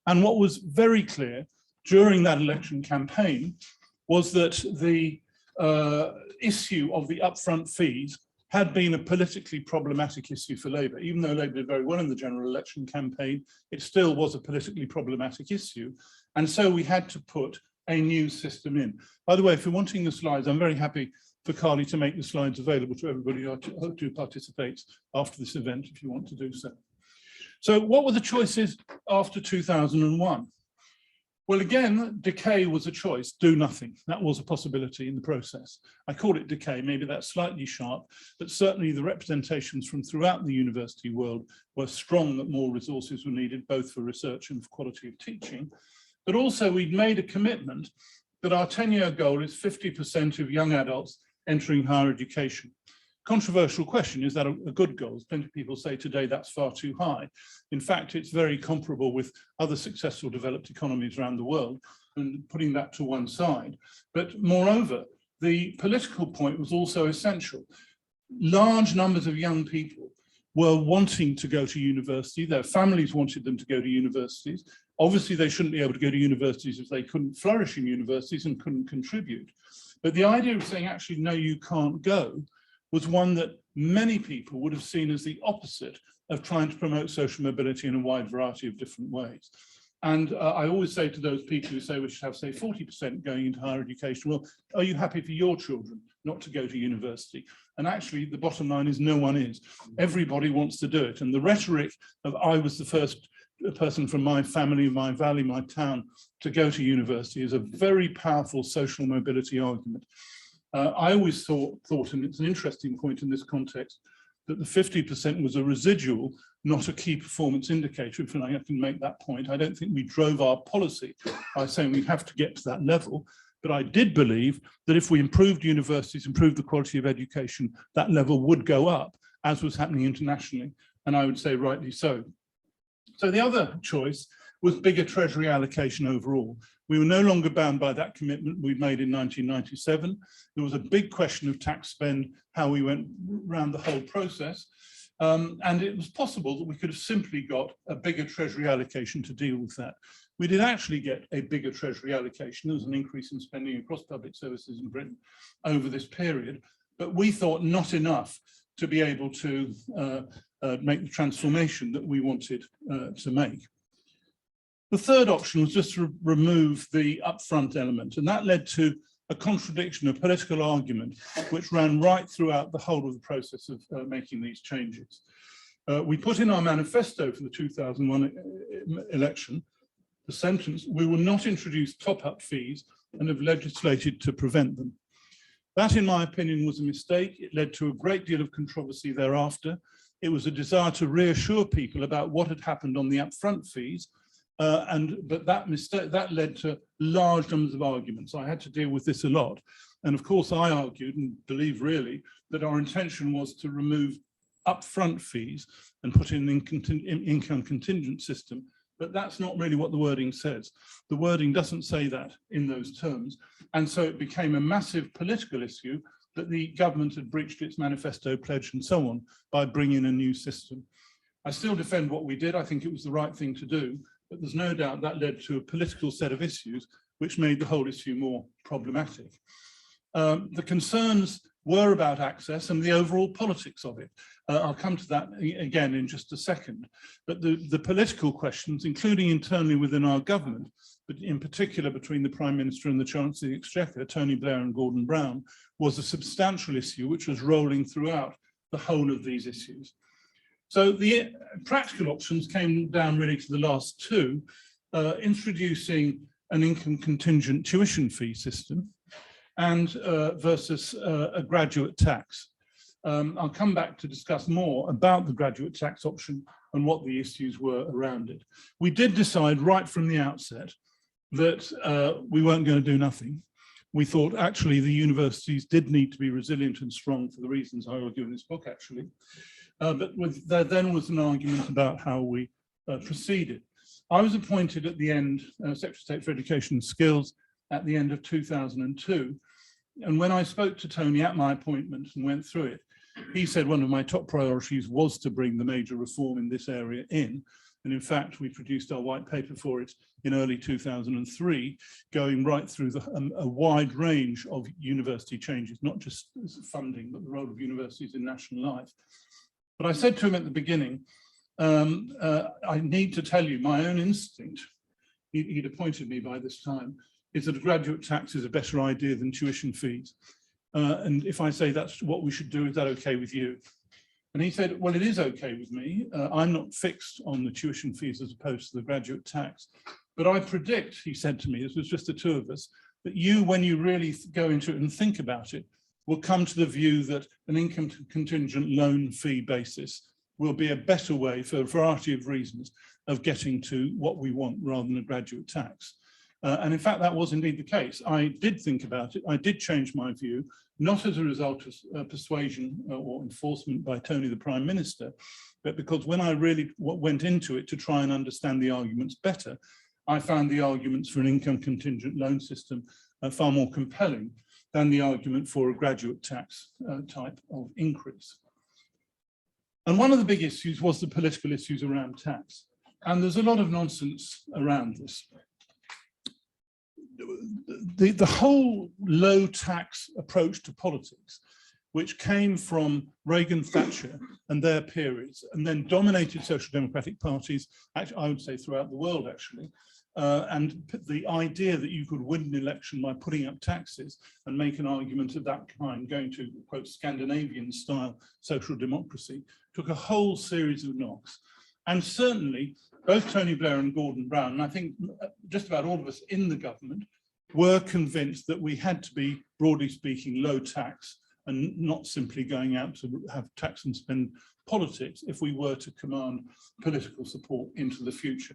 And what was very clear during that election campaign was that the issue of the upfront fees had been a politically problematic issue for Labour. Even though Labour did very well in the general election campaign, it still was a politically problematic issue. And so we had to put a new system in. By the way, if you're wanting the slides, I'm very happy for Carly to make the slides available to everybody who participates after this event, if you want to do so. So what were the choices after 2001? Well, again, decay was a choice, do nothing. That was a possibility in the process. I call it decay, maybe that's slightly sharp, but certainly the representations from throughout the university world were strong that more resources were needed, both for research and for quality of teaching. But also we'd made a commitment that our 10-year goal is 50% of young adults entering higher education. Controversial question, is that a good goal? Plenty of people say today that's far too high. In fact, it's very comparable with other successful developed economies around the world, and putting that to one side. But moreover, the political point was also essential. Large numbers of young people were wanting to go to university. Their families wanted them to go to universities. Obviously, they shouldn't be able to go to universities if they couldn't flourish in universities and couldn't contribute. But the idea of saying, actually, no, you can't go, was one that many people would have seen as the opposite of trying to promote social mobility in a wide variety of different ways. And I always say to those people who say we should have, say, 40% going into higher education, well, are you happy for your children not to go to university? And actually, the bottom line is no one is. Everybody wants to do it. And the rhetoric of I was the first person from my family, my valley, my town to go to university is a very powerful social mobility argument. I always thought, and it's an interesting point in this context, that the 50% was a residual, not a key performance indicator. If I can make that point, I don't think we drove our policy by saying we have to get to that level. But I did believe that if we improved universities, improved the quality of education, that level would go up, as was happening internationally. And I would say rightly so. So the other choice was bigger treasury allocation overall. We were no longer bound by that commitment we made in 1997. There was a big question of tax spend, how we went around the whole process. And it was possible that we could have simply got a bigger treasury allocation to deal with that. We did actually get a bigger treasury allocation. There was an increase in spending across public services in Britain over this period, but we thought not enough to be able to make the transformation that we wanted to make. The third option was just to remove the upfront element, and that led to a contradiction, a political argument, which ran right throughout the whole of the process of making these changes. We put in our manifesto for the 2001 election the sentence, "We will not introduce top-up fees and have legislated to prevent them." That, in my opinion, was a mistake. It led to a great deal of controversy thereafter. It was a desire to reassure people about what had happened on the upfront fees, but that led to large numbers of arguments. I had to deal with this a lot. And of course, I argued and believe really that our intention was to remove upfront fees and put in an income contingent system. But that's not really what the wording says. The wording doesn't say that in those terms. And so it became a massive political issue that the government had breached its manifesto pledge and so on by bringing a new system. I still defend what we did. I think it was the right thing to do. But there's no doubt that led to a political set of issues which made the whole issue more problematic. The concerns were about access and the overall politics of it. I'll come to that again in just a second. But the political questions, including internally within our government, but in particular between the Prime Minister and the Chancellor of the Exchequer, Tony Blair and Gordon Brown, was a substantial issue which was rolling throughout the whole of these issues. So the practical options came down really to the last two, introducing an income contingent tuition fee system and versus a graduate tax. I'll come back to discuss more about the graduate tax option and what the issues were around it. We did decide right from the outset that we weren't going to do nothing. We thought actually the universities did need to be resilient and strong for the reasons I argue in this book, actually. But there then was an argument about how we proceeded. I was appointed at the end, Secretary of State for Education and Skills, at the end of 2002. And when I spoke to Tony at my appointment and went through it, he said one of my top priorities was to bring the major reform in this area in. And in fact, we produced our white paper for it in early 2003, going right through a wide range of university changes, not just funding, but the role of universities in national life. But I said to him at the beginning, I need to tell you my own instinct, he'd appointed me by this time, is that a graduate tax is a better idea than tuition fees. And if I say that's what we should do, is that okay with you? And he said, well, it is okay with me. I'm not fixed on the tuition fees as opposed to the graduate tax. But I predict, he said to me, this was just the two of us, that you, when you really go into it and think about it, will come to the view that an income contingent loan fee basis will be a better way, for a variety of reasons, of getting to what we want rather than a graduate tax. And in fact, that was indeed the case. I did think about it. I did change my view, not as a result of persuasion or enforcement by Tony, the Prime Minister, but because when I really went into it to try and understand the arguments better, I found the arguments for an income contingent loan system far more compelling than the argument for a graduate tax type of increase. And one of the big issues was the political issues around tax. And there's a lot of nonsense around this. The whole low tax approach to politics, which came from Reagan, Thatcher and their periods, and then dominated social democratic parties, actually, I would say throughout the world, actually, and the idea that you could win an election by putting up taxes and make an argument of that kind, going to, quote, Scandinavian style social democracy, took a whole series of knocks. And certainly, both Tony Blair and Gordon Brown, and I think just about all of us in the government, were convinced that we had to be, broadly speaking, low tax and not simply going out to have tax and spend politics if we were to command political support into the future.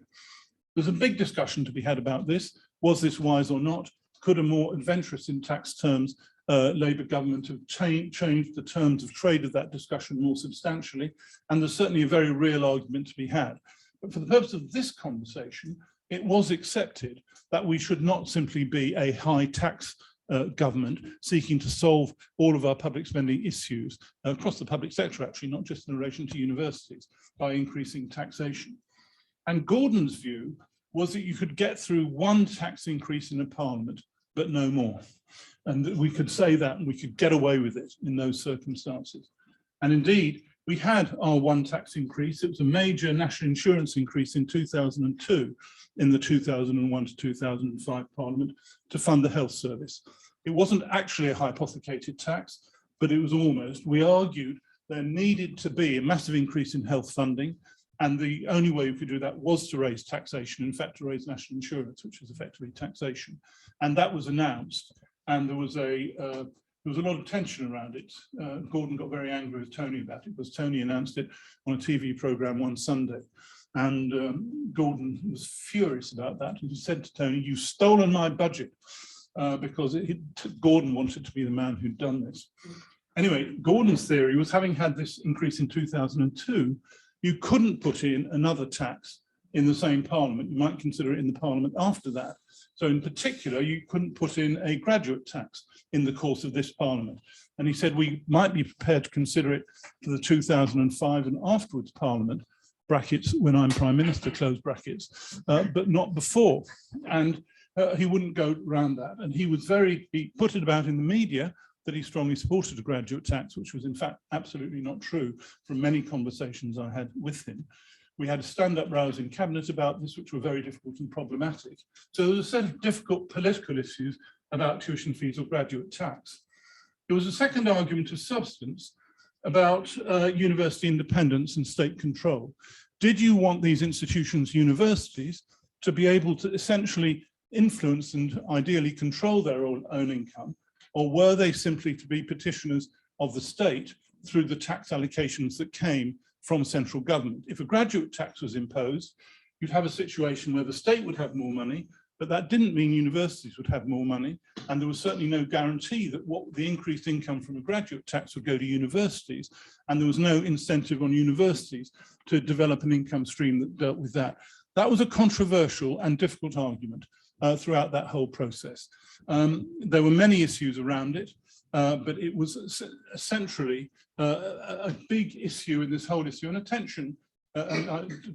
There's a big discussion to be had about this. Was this wise or not? Could a more adventurous in tax terms Labour government have changed the terms of trade of that discussion more substantially? And there's certainly a very real argument to be had. But for the purpose of this conversation, it was accepted that we should not simply be a high tax government seeking to solve all of our public spending issues across the public sector, actually, not just in relation to universities, by increasing taxation. And Gordon's view was that you could get through one tax increase in a parliament, but no more. And that we could say that and we could get away with it in those circumstances. And indeed, we had our one tax increase. It was a major national insurance increase in 2002 in the 2001 to 2005 Parliament to fund the health service. It wasn't actually a hypothecated tax, but it was almost. We argued there needed to be a massive increase in health funding, and the only way we could do that was to raise taxation, in fact, to raise national insurance, which is effectively taxation. And that was announced, and there was a lot of tension around it. Gordon got very angry with Tony about it because Tony announced it on a TV programme one Sunday. And Gordon was furious about that. And he said to Tony, "You've stolen my budget," because Gordon wanted to be the man who'd done this. Anyway, Gordon's theory was, having had this increase in 2002, you couldn't put in another tax in the same parliament. You might consider it in the parliament after that. So in particular, you couldn't put in a graduate tax in the course of this parliament. And he said we might be prepared to consider it for the 2005 and afterwards parliament, brackets, when I'm Prime Minister, close brackets, but not before. And he wouldn't go around that. And he put it about in the media that he strongly supported a graduate tax, which was in fact absolutely not true from many conversations I had with him. We had a stand-up rows in Cabinet about this, which were very difficult and problematic. So there was a set of difficult political issues about tuition fees or graduate tax. There was a second argument of substance about university independence and state control. Did you want these institutions, universities, to be able to essentially influence and ideally control their own income, or were they simply to be petitioners of the state through the tax allocations that came from central government? If a graduate tax was imposed, you'd have a situation where the state would have more money, But that didn't mean universities would have more money, and there was certainly no guarantee that what the increased income from a graduate tax would go to universities, and there was no incentive on universities to develop an income stream that dealt with that. That was a controversial and difficult argument throughout that whole process. There were many issues around it, but it was essentially a big issue in this whole issue, and a tension,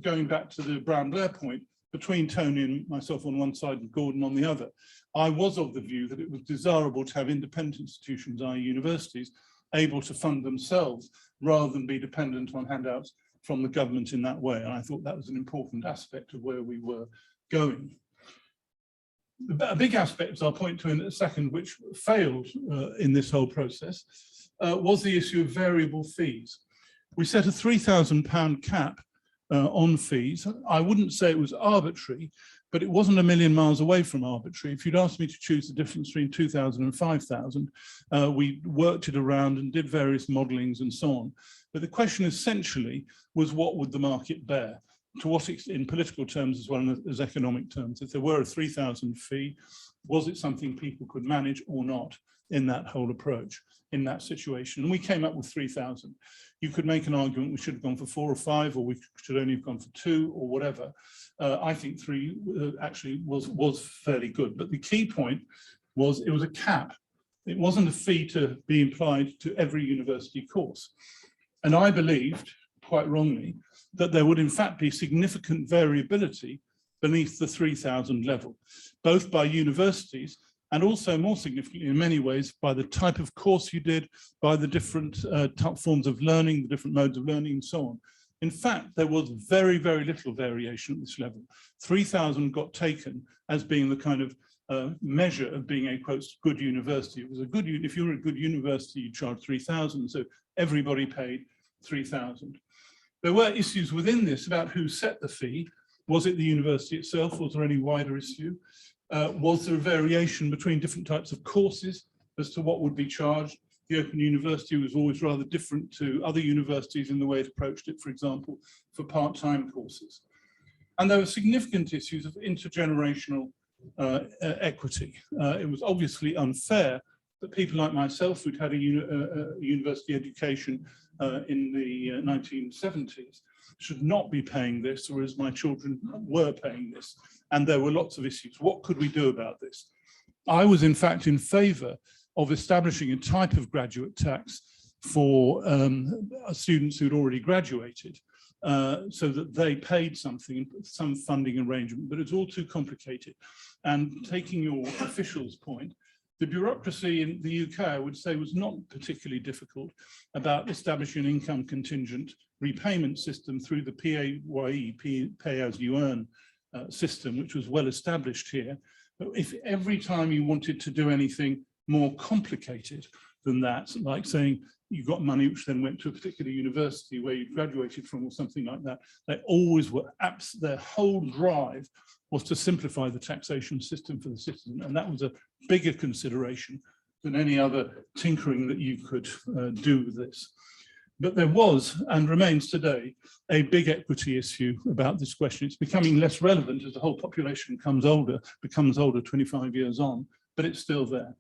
going back to the Brown-Blair point, between Tony and myself on one side and Gordon on the other. I was of the view that it was desirable to have independent institutions, i.e. universities, able to fund themselves rather than be dependent on handouts from the government in that way. And I thought that was an important aspect of where we were going. A big aspect, as I'll point to in a second, which failed in this whole process, was the issue of variable fees. We set a £3,000 cap on fees. I wouldn't say it was arbitrary, but it wasn't a million miles away from arbitrary. If you'd asked me to choose the difference between 2,000 and 5,000, we worked it around and did various modelings and so on. But the question essentially was, what would the market bear? To what extent, in political terms as well as economic terms, if there were a 3,000 fee, was it something people could manage or not in that whole approach, in that situation? And we came up with 3,000. You could make an argument we should have gone for 4 or 5, or we should only have gone for 2 or whatever. I think 3 actually was fairly good. But the key point was it was a cap. It wasn't a fee to be applied to every university course. And I believed, quite wrongly, that there would in fact be significant variability beneath the 3,000 level, both by universities and also, more significantly in many ways, by the type of course you did, by the different forms of learning, the different modes of learning and so on. In fact, there was very, very little variation at this level. 3,000 got taken as being the kind of measure of being a, quote, good university. It was a good, if you were a good university, you charged 3,000, so everybody paid 3,000. There were issues within this about who set the fee. Was it the university itself? Was there any wider issue? Was there a variation between different types of courses as to what would be charged? The Open University was always rather different to other universities in the way it approached it, for example, for part-time courses. And there were significant issues of intergenerational equity. It was obviously unfair that people like myself, who'd had a university education in the 1970s, should not be paying this, whereas my children were paying this. And there were lots of issues. What could we do about this? I was, in fact, in favour of establishing a type of graduate tax for students who'd already graduated, so that they paid something, some funding arrangement, but it's all too complicated. And taking your official's point, the bureaucracy in the UK, I would say, was not particularly difficult about establishing an income contingent repayment system through the PAYE, pay as you earn system, which was well established here. But if every time you wanted to do anything more complicated than that, like saying you got money which then went to a particular university where you graduated from or something like that, they always were, their whole drive was to simplify the taxation system for the citizen. And that was a bigger consideration than any other tinkering that you could do with this. But there was, and remains today, a big equity issue about this question. It's becoming less relevant as the whole population becomes older 25 years on, but it's still there.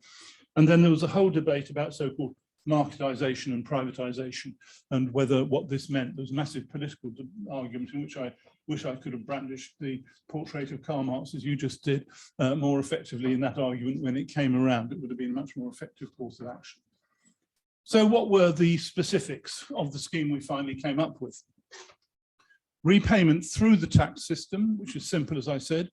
And then there was a whole debate about so-called marketisation and privatisation, and whether what this meant. There was a massive political argument in which I wish I could have brandished the portrait of Karl Marx, as you just did, more effectively in that argument when it came around. It would have been a much more effective course of action. So what were the specifics of the scheme we finally came up with? Repayment through the tax system, which is simple, as I said.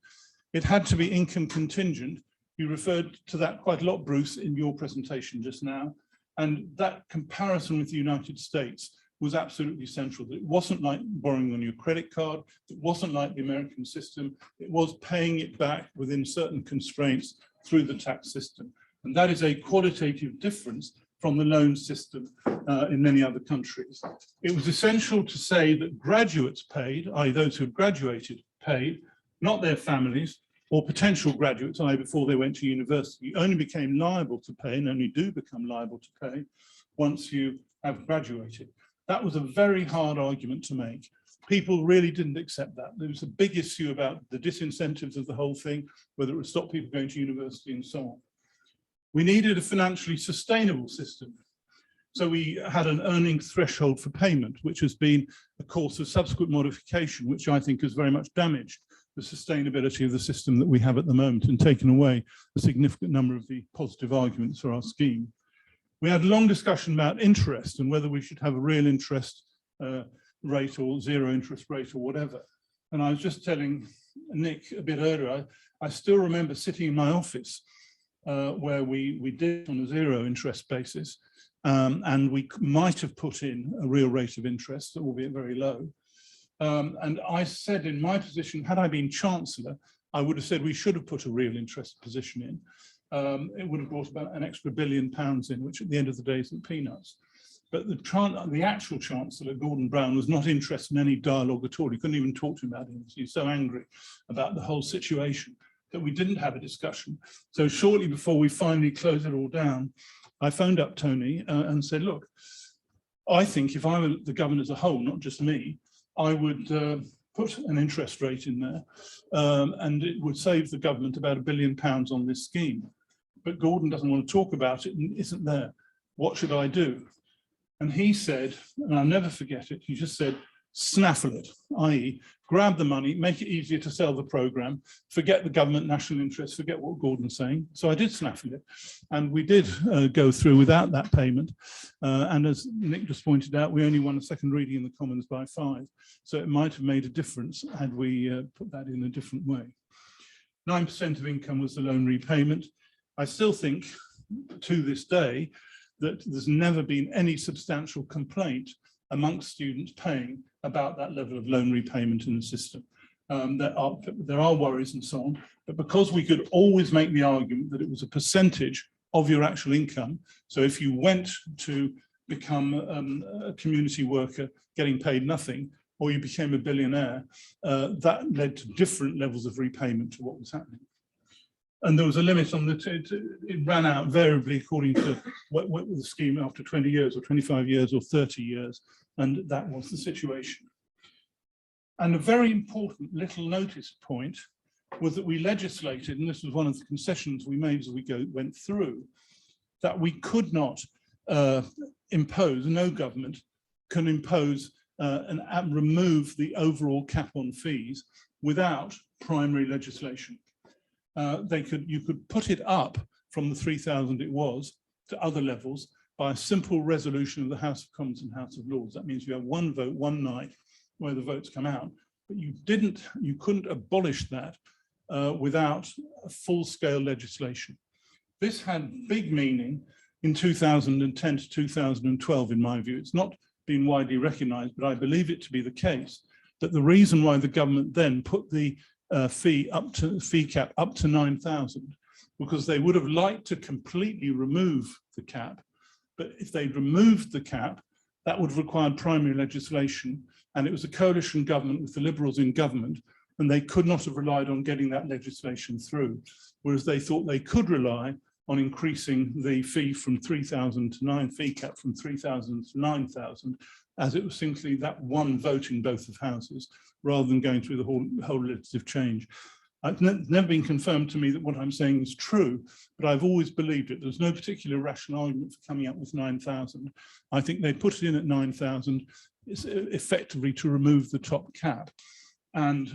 It had to be income contingent. You referred to that quite a lot, Bruce, in your presentation just now. And that comparison with the United States was absolutely central. It wasn't like borrowing on your credit card. It wasn't like the American system. It was paying it back within certain constraints through the tax system. And that is a qualitative difference from the loan system in many other countries. It was essential to say that graduates paid, i.e. those who had graduated, paid, not their families, or potential graduates, i.e. before they went to university, only became liable to pay, and only do become liable to pay, once you have graduated. That was a very hard argument to make. people really didn't accept that. There was a big issue about the disincentives of the whole thing, whether it would stop people going to university and so on. We needed a financially sustainable system. So we had an earning threshold for payment, which has been a course of subsequent modification, which I think has very much damaged the sustainability of the system that we have at the moment and taken away a significant number of the positive arguments for our scheme. We had a long discussion about interest and whether we should have a real interest rate or zero interest rate or whatever. And I was just telling Nick a bit earlier, I still remember sitting in my office where we did on a zero interest basis, and we might have put in a real rate of interest, albeit very low. And I said in my position, had I been Chancellor, I would have said we should have put a real interest position in. It would have brought about an extra £1 billion in, which at the end of the day isn't peanuts. But the actual Chancellor, Gordon Brown, was not interested in any dialogue at all. He couldn't even talk to him about it. He was so angry about the whole situation that we didn't have a discussion. So shortly before we finally closed it all down, I phoned up Tony and said, look, I think if I were the government as a whole, not just me, I would put an interest rate in there and it would save the government about £1 billion on this scheme. But Gordon doesn't want to talk about it and isn't there. What should I do? And he said, and I'll never forget it, he just said, snaffle it, i.e. grab the money, make it easier to sell the programme, forget the government national interest, forget what Gordon's saying. So I did snaffle it. And we did go through without that payment. And as Nick just pointed out, we only won a second reading in the Commons by 5. So it might have made a difference had we put that in a different way. 9% of income was the loan repayment. I still think to this day that there's never been any substantial complaint amongst students paying about that level of loan repayment in the system. There are worries and so on, but because we could always make the argument that it was a percentage of your actual income, so if you went to become a community worker getting paid nothing, or you became a billionaire, that led to different levels of repayment to what was happening. And there was a limit on it ran out variably according to what was the scheme after 20 years or 25 years or 30 years. And that was the situation. And a very important little notice point was that we legislated, and this was one of the concessions we made as we went through, that we could not impose, no government can impose and remove the overall cap on fees without primary legislation. You could put it up from the 3,000 it was to other levels by a simple resolution of the House of Commons and House of Lords. That means you have one vote, one night where the votes come out, but you couldn't abolish that without a full-scale legislation. This had big meaning in 2010 to 2012, in my view. It's not been widely recognised, but I believe it to be the case that the reason why the government then put the fee cap up to 9,000, because they would have liked to completely remove the cap, but if they'd removed the cap, that would have required primary legislation, and it was a coalition government with the Liberals in government, and they could not have relied on getting that legislation through, whereas they thought they could rely on increasing the fee from 3,000 to 9, fee cap from 3,000 to 9,000, as it was simply that one vote in both of houses, rather than going through the whole legislative change. It's never been confirmed to me that what I'm saying is true, but I've always believed it. There's no particular rational argument for coming up with 9,000. I think they put it in at 9,000 effectively to remove the top cap. And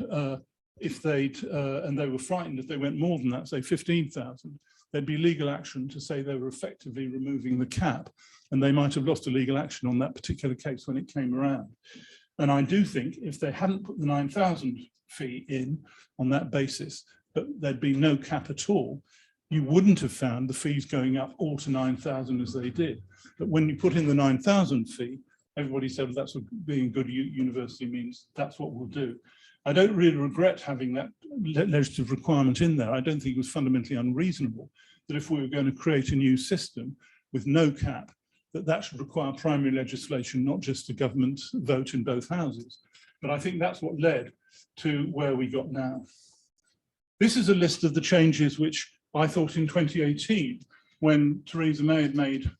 if and they were frightened if they went more than that, say 15,000, there'd be legal action to say they were effectively removing the cap, and they might have lost a legal action on that particular case when it came around. And I do think if they hadn't put the 9,000 fee in on that basis, but there'd be no cap at all, you wouldn't have found the fees going up all to 9,000 as they did. But when you put in the 9,000 fee, everybody said, well, that's what being a good university means, that's what we'll do. I don't really regret having that legislative requirement in there. I don't think it was fundamentally unreasonable that if we were going to create a new system with no cap, that should require primary legislation, not just a government vote in both houses. But I think that's what led to where we got now. This is a list of the changes which I thought in 2018, when Theresa May had made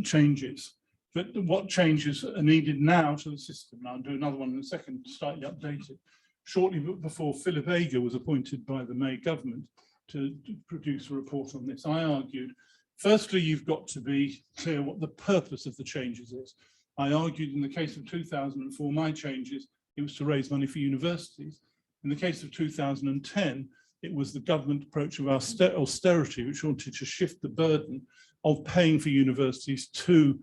changes, But what changes are needed now to the system? And I'll do another one in a second, slightly updated. Shortly before Philip Ager was appointed by the May government to produce a report on this, I argued, firstly, you've got to be clear what the purpose of the changes is. I argued in the case of 2004, my changes, it was to raise money for universities. In the case of 2010, it was the government approach of austerity, which wanted to shift the burden of paying for universities to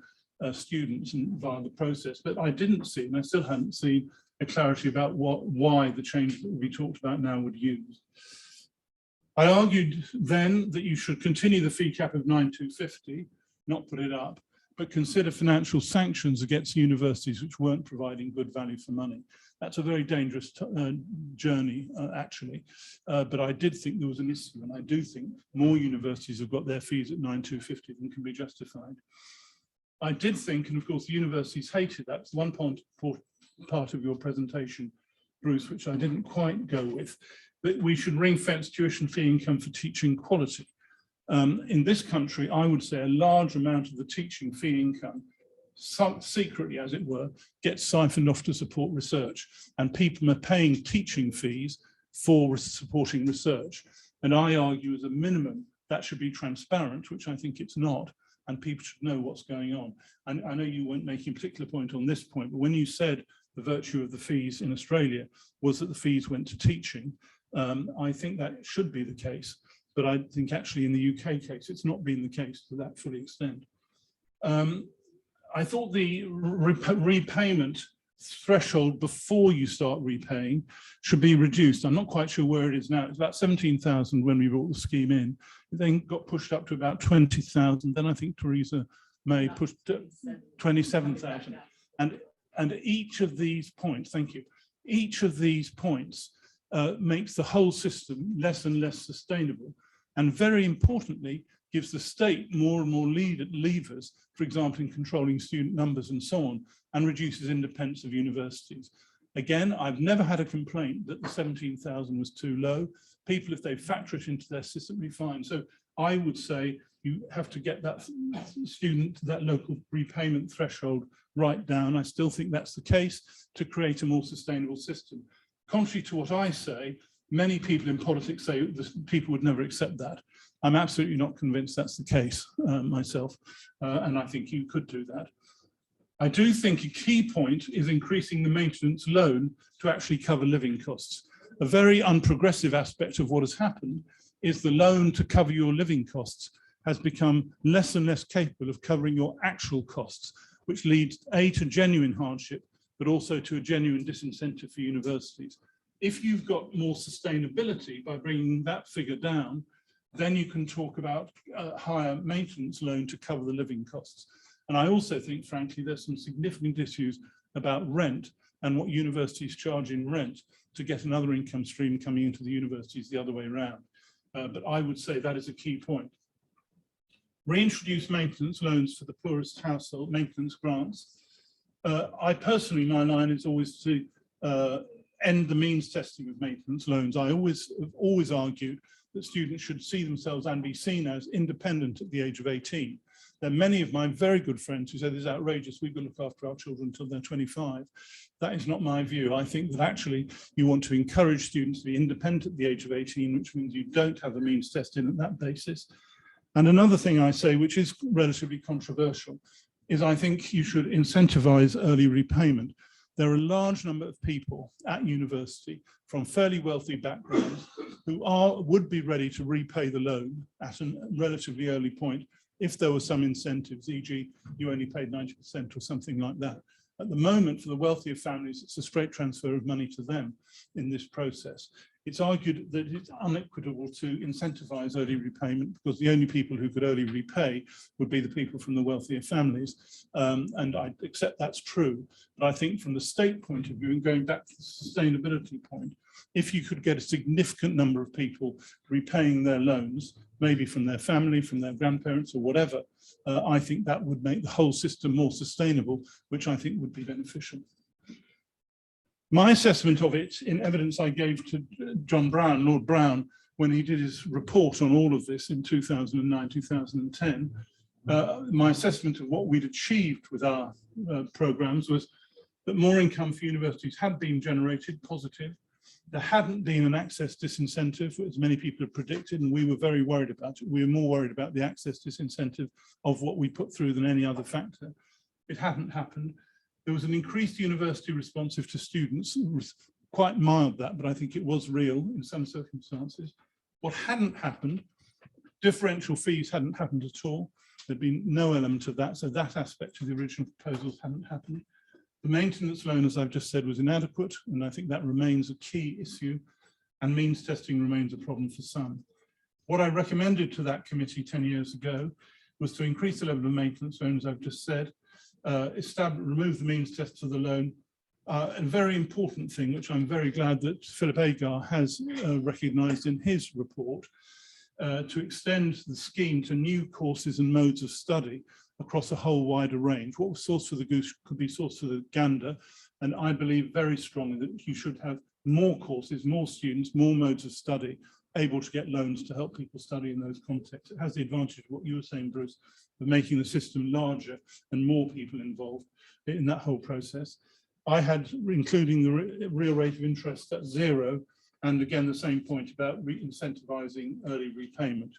students and via the process. But I didn't see, and I still haven't seen, a clarity about why the change that will be talked about now would use. I argued then that you should continue the fee cap of 9,250, not put it up, but consider financial sanctions against universities which weren't providing good value for money. That's a very dangerous journey, actually, but I did think there was an issue, and I do think more universities have got their fees at 9,250 than can be justified. I did think, and of course the universities hated that, it's one part of your presentation, Bruce, which I didn't quite go with, that we should ring-fence tuition fee income for teaching quality. In this country, I would say a large amount of the teaching fee income, secretly as it were, gets siphoned off to support research, and people are paying teaching fees for supporting research. And I argue as a minimum that should be transparent, which I think it's not, and people should know what's going on. And I know you weren't making a particular point on this point, but when you said the virtue of the fees in Australia was that the fees went to teaching, I think that should be the case. But I think actually in the UK case, it's not been the case to that full extent. I thought the repayment threshold before you start repaying should be reduced. I'm not quite sure where it is now. It's about 17,000 when we brought the scheme in. It then got pushed up to about 20,000. Then I think Theresa May pushed 27,000. And each of these points, thank you, each of these points makes the whole system less and less sustainable, and very importantly, gives the state more and more levers, for example, in controlling student numbers and so on, and reduces independence of universities. Again, I've never had a complaint that the 17,000 was too low. People, if they factor it into their system, will be fine. So I would say you have to get that student, that local repayment threshold right down. I still think that's the case to create a more sustainable system. Contrary to what I say, many people in politics say that people would never accept that. I'm absolutely not convinced that's the case myself, and I think you could do that. I do think a key point is increasing the maintenance loan to actually cover living costs. A very unprogressive aspect of what has happened is the loan to cover your living costs has become less and less capable of covering your actual costs, which leads to genuine hardship, but also to a genuine disincentive for universities. If you've got more sustainability by bringing that figure down, then you can talk about a higher maintenance loan to cover the living costs. And I also think, frankly, there's some significant issues about rent and what universities charge in rent to get another income stream coming into the universities the other way around. But I would say that is a key point. Reintroduce maintenance loans for the poorest household, maintenance grants. I personally, my line is always to end the means testing of maintenance loans. I have always argued that students should see themselves and be seen as independent at the age of 18. There are many of my very good friends who say this is outrageous, we've got to look after our children until they're 25. That is not my view. I think that actually you want to encourage students to be independent at the age of 18, which means you don't have a means test in at that basis. And another thing I say, which is relatively controversial, is I think you should incentivize early repayment. There are a large number of people at university from fairly wealthy backgrounds who would be ready to repay the loan at a relatively early point if there were some incentives, e.g. you only paid 90% or something like that. At the moment, for the wealthier families, it's a straight transfer of money to them in this process. It's argued that it's unequitable to incentivize early repayment because the only people who could early repay would be the people from the wealthier families. And I accept that's true. But I think from the state point of view, and going back to the sustainability point, if you could get a significant number of people repaying their loans, maybe from their family, from their grandparents or whatever, I think that would make the whole system more sustainable, which I think would be beneficial. My assessment of it in evidence I gave to John Brown, Lord Brown, when he did his report on all of this in 2009, 2010, my assessment of what we'd achieved with our programs was that more income for universities had been generated, positive. There hadn't been an access disincentive, as many people have predicted, and we were very worried about it. We were more worried about the access disincentive of what we put through than any other factor. It hadn't happened. There was an increased university responsive to students. It was quite mild, that, but I think it was real in some circumstances. What hadn't happened, differential fees hadn't happened at all. There'd been no element of that, so that aspect of the original proposals hadn't happened. The maintenance loan, as I've just said, was inadequate, and I think that remains a key issue, and means testing remains a problem for some. What I recommended to that committee 10 years ago was to increase the level of maintenance loan, as I've just said, remove the means test for the loan. A very important thing, which I'm very glad that Philip Agar has recognised in his report, to extend the scheme to new courses and modes of study across a whole wider range. What was sourced for the goose could be sourced for the gander, and I believe very strongly that you should have more courses, more students, more modes of study able to get loans to help people study in those contexts. It has the advantage of what you were saying, Bruce, of making the system larger and more people involved in that whole process. I had, including the real rate of interest at 0, and again, the same point about incentivizing early repayment.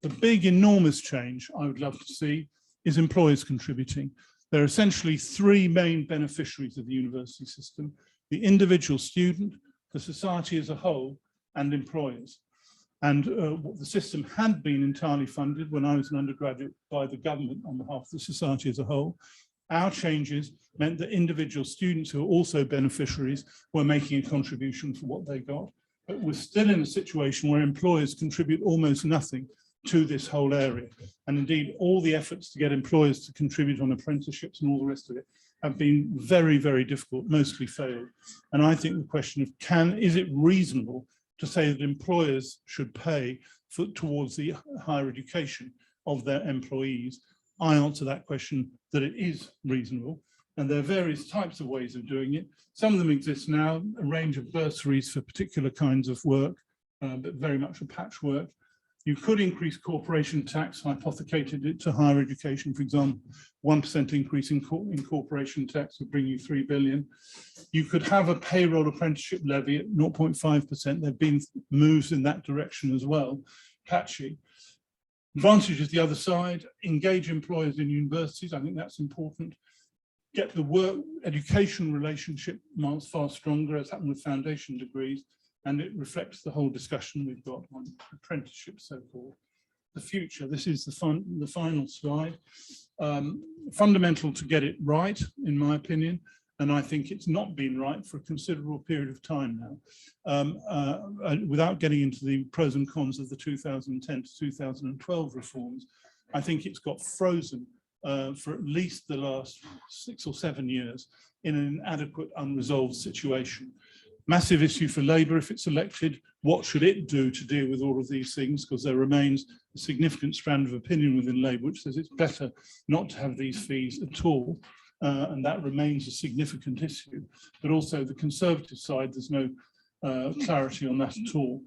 The big, enormous change I would love to see is employers contributing. There are essentially 3 main beneficiaries of the university system: the individual student, the society as a whole, and employers. And the system had been entirely funded when I was an undergraduate by the government on behalf of the society as a whole. Our changes meant that individual students who are also beneficiaries were making a contribution for what they got, but we're still in a situation where employers contribute almost nothing to this whole area. And indeed, all the efforts to get employers to contribute on apprenticeships and all the rest of it have been very, very difficult, mostly failed. And I think the question of is it reasonable to say that employers should pay towards the higher education of their employees? I answer that question that it is reasonable, and there are various types of ways of doing it. Some of them exist now, a range of bursaries for particular kinds of work, but very much a patchwork. You could increase corporation tax, hypothecated it to higher education, for example. 1% increase in corporation tax would bring you 3 billion. You could have a payroll apprenticeship levy at 0.5%. There have been moves in that direction as well, patchy. Advantage is the other side: engage employers in universities. I think that's important. Get the work education relationship far stronger, as happened with foundation degrees, and it reflects the whole discussion we've got on apprenticeship, so-called. The future, this is the final slide. Fundamental to get it right, in my opinion, and I think it's not been right for a considerable period of time now. Without getting into the pros and cons of the 2010 to 2012 reforms, I think it's got frozen for at least the last 6 or 7 years in an inadequate, unresolved situation. Massive issue for Labour if it's elected. What should it do to deal with all of these things? Because there remains a significant strand of opinion within Labour which says it's better not to have these fees at all. And that remains a significant issue. But also the Conservative side, there's no clarity on that at all.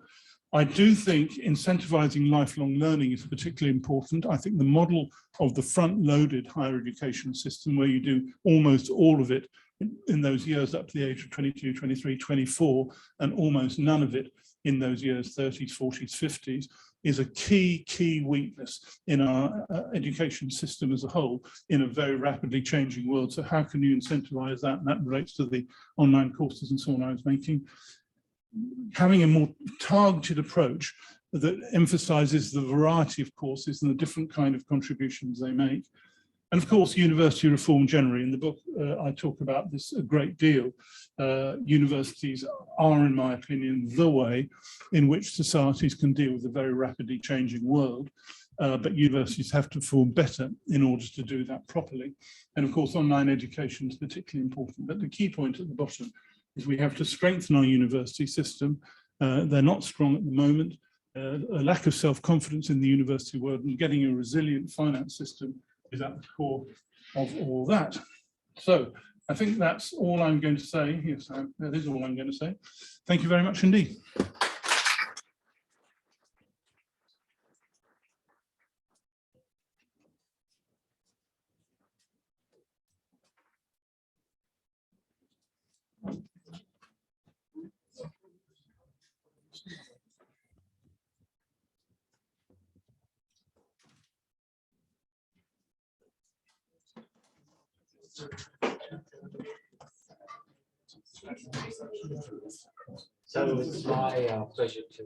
I do think incentivising lifelong learning is particularly important. I think the model of the front-loaded higher education system, where you do almost all of it in those years up to the age of 22, 23, 24, and almost none of it in those years 30s, 40s, 50s, is a key weakness in our education system as a whole in a very rapidly changing world. So how can you incentivise that? And that relates to the online courses and so on I was making. Having a more targeted approach that emphasises the variety of courses and the different kind of contributions they make. And of course, university reform generally. In the book, I talk about this a great deal. Universities are, in my opinion, the way in which societies can deal with a very rapidly changing world. But universities have to perform better in order to do that properly. And of course, online education is particularly important. But the key point at the bottom is we have to strengthen our university system. They're not strong at the moment. A lack of self-confidence in the university world, and getting a resilient finance system is at the core of all that. So I think that's all I'm going to say. Yes, that is all I'm going to say. Thank you very much indeed. So it's my pleasure to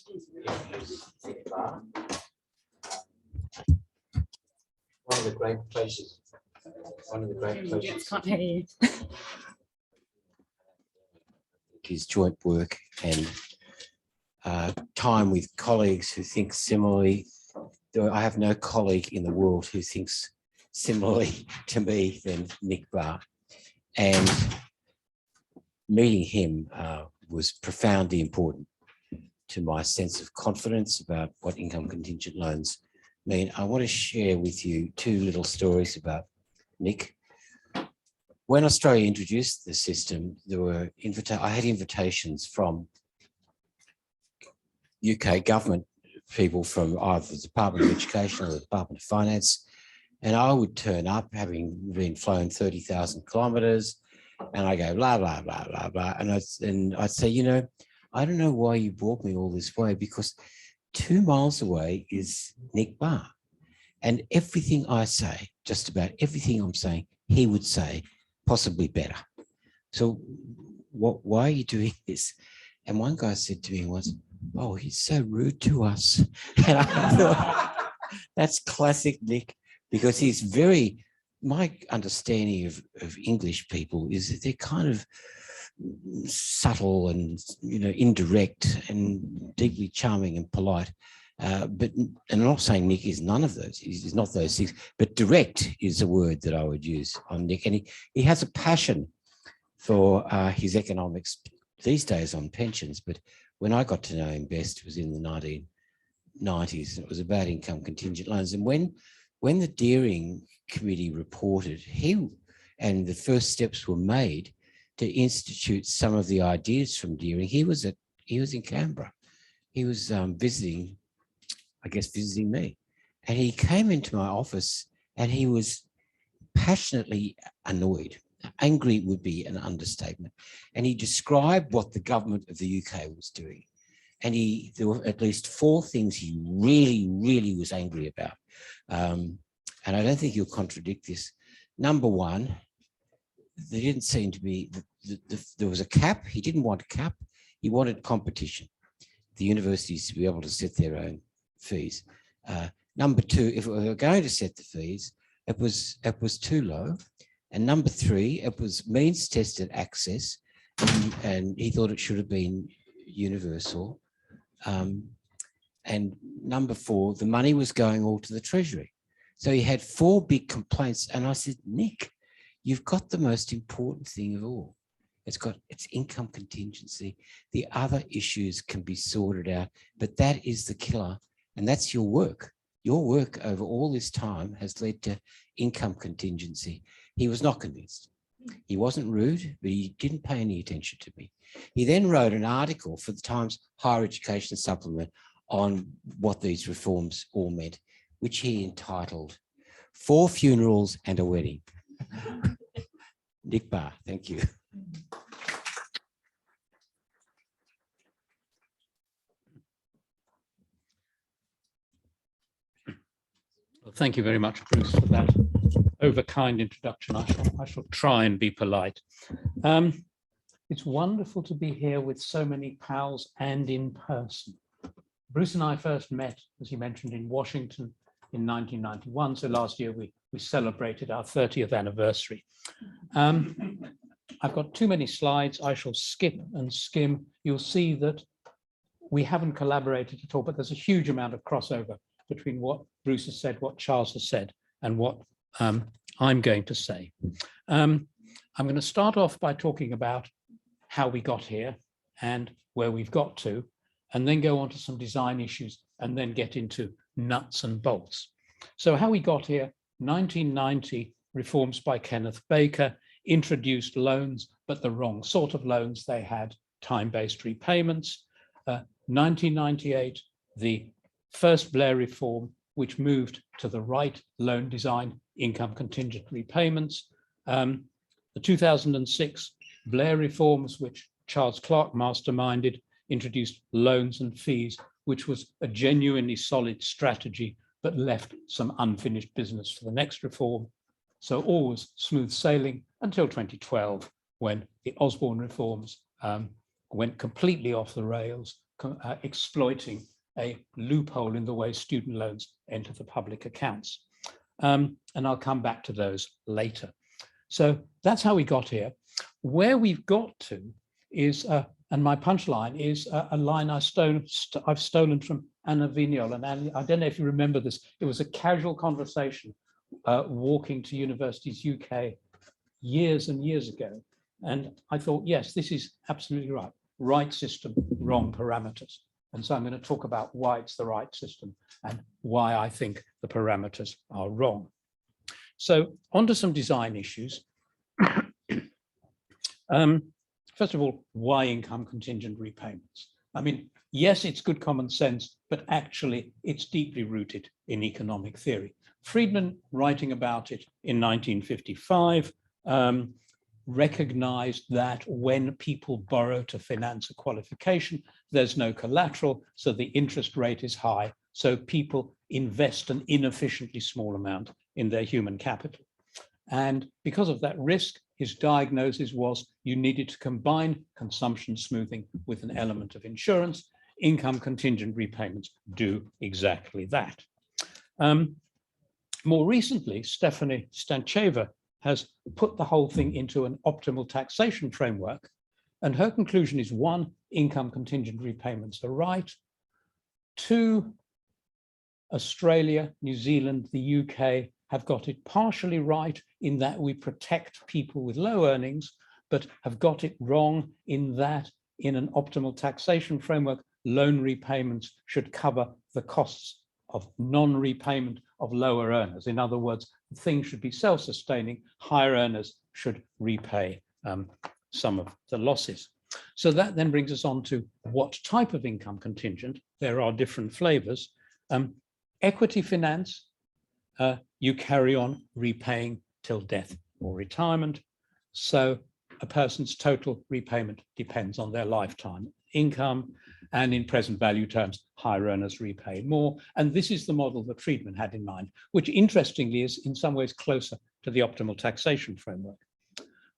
introduce Nick Barr. One of the great pleasures. Can't hear you. His joint work and time with colleagues who think similarly. Though I have no colleague in the world who thinks similarly to me than Nick Barr. And meeting him was profoundly important to my sense of confidence about what income contingent loans mean. I want to share with you two little stories about Nick. When Australia introduced the system, there were I had invitations from UK government people from either the Department of Education or the Department of Finance, and I would turn up having been flown 30,000 kilometres, and I go blah blah blah blah blah, and I'd say, you know, I don't know why you brought me all this way, because 2 miles away is Nick Barr, and everything I say, just about everything I'm saying, he would say, possibly better. So why are you doing this? And one guy said to me once, oh, he's so rude to us. And I thought, that's classic Nick, because he's very, my understanding of English people is that they're kind of subtle and, you know, indirect and deeply charming and polite. But, and I'm not saying Nick is none of those, he's not those things, but direct is a word that I would use on Nick. And he has a passion for his economics these days on pensions, but when I got to know him best was in the 1990s, and it was about income contingent loans. And when the Deering committee reported, and the first steps were made to institute some of the ideas from Deering, he was in Canberra. He was visiting me, and he came into my office and he was passionately annoyed. Angry would be an understatement. And he described what the government of the UK was doing. And there were at least 4 things he really, really was angry about. And I don't think he'll contradict this. Number one, there didn't seem to be, there was a cap. He didn't want a cap. He wanted competition. The universities to be able to set their own fees. Number 2, if we were going to set the fees, it was too low. And number 3, it was means tested access, and he thought it should have been universal. And number 4, the money was going all to the Treasury. So he had 4 big complaints. And I said, Nick, you've got the most important thing of all. It's income contingency. The other issues can be sorted out, but that is the killer. And that's your work. Your work over all this time has led to income contingency. He was not convinced. He wasn't rude, but he didn't pay any attention to me. He then wrote an article for the Times Higher Education Supplement on what these reforms all meant, which he entitled 4 Funerals and a Wedding. Nick Barr, thank you. Well, thank you very much, Bruce, for that overkind introduction. I shall try and be polite. It's wonderful to be here with so many pals and in person. Bruce and I first met, as he mentioned, in Washington in 1991. So last year we celebrated our 30th anniversary. I've got too many slides. I shall skip and skim. You'll see that we haven't collaborated at all, but there's a huge amount of crossover between what Bruce has said, what Charles has said, and what I'm going to say. I'm going to start off by talking about how we got here and where we've got to, and then go on to some design issues, and then get into nuts and bolts. So how we got here, 1990, reforms by Kenneth Baker introduced loans, but the wrong sort of loans. They had time-based repayments. 1998, the first Blair reform, which moved to the right loan design, income contingent repayments. The 2006 Blair reforms, which Charles Clarke masterminded, introduced loans and fees, which was a genuinely solid strategy, but left some unfinished business for the next reform. So all was smooth sailing until 2012, when the Osborne reforms went completely off the rails, exploiting a loophole in the way student loans enter the public accounts. And I'll come back to those later. So that's how we got here. Where we've got to is, and my punchline is a line I've stolen from Anna Vignoles. And Anna, I don't know if you remember this, it was a casual conversation walking to Universities UK years and years ago. And I thought, yes, this is absolutely right. Right system, wrong parameters. And so I'm going to talk about why it's the right system and why I think the parameters are wrong. So onto some design issues. First of all, why income contingent repayments? I mean, yes, it's good common sense, but actually it's deeply rooted in economic theory. Friedman, writing about it in 1955, recognized that when people borrow to finance a qualification, there's no collateral, so the interest rate is high. So people invest an inefficiently small amount in their human capital. And because of that risk, his diagnosis was you needed to combine consumption smoothing with an element of insurance. Income contingent repayments do exactly that. More recently, Stephanie Stancheva has put the whole thing into an optimal taxation framework. And her conclusion is: one, income contingent repayments are right. Two, Australia, New Zealand, the UK have got it partially right in that we protect people with low earnings, but have got it wrong in that in an optimal taxation framework, loan repayments should cover the costs of non-repayment of lower earners. In other words, things should be self-sustaining, higher earners should repay some of the losses. So that then brings us on to what type of income contingent. There are different flavors. Equity finance, you carry on repaying till death or retirement. So a person's total repayment depends on their lifetime income, and in present value terms, higher earners repay more. And this is the model that Friedman had in mind, which interestingly is in some ways closer to the optimal taxation framework.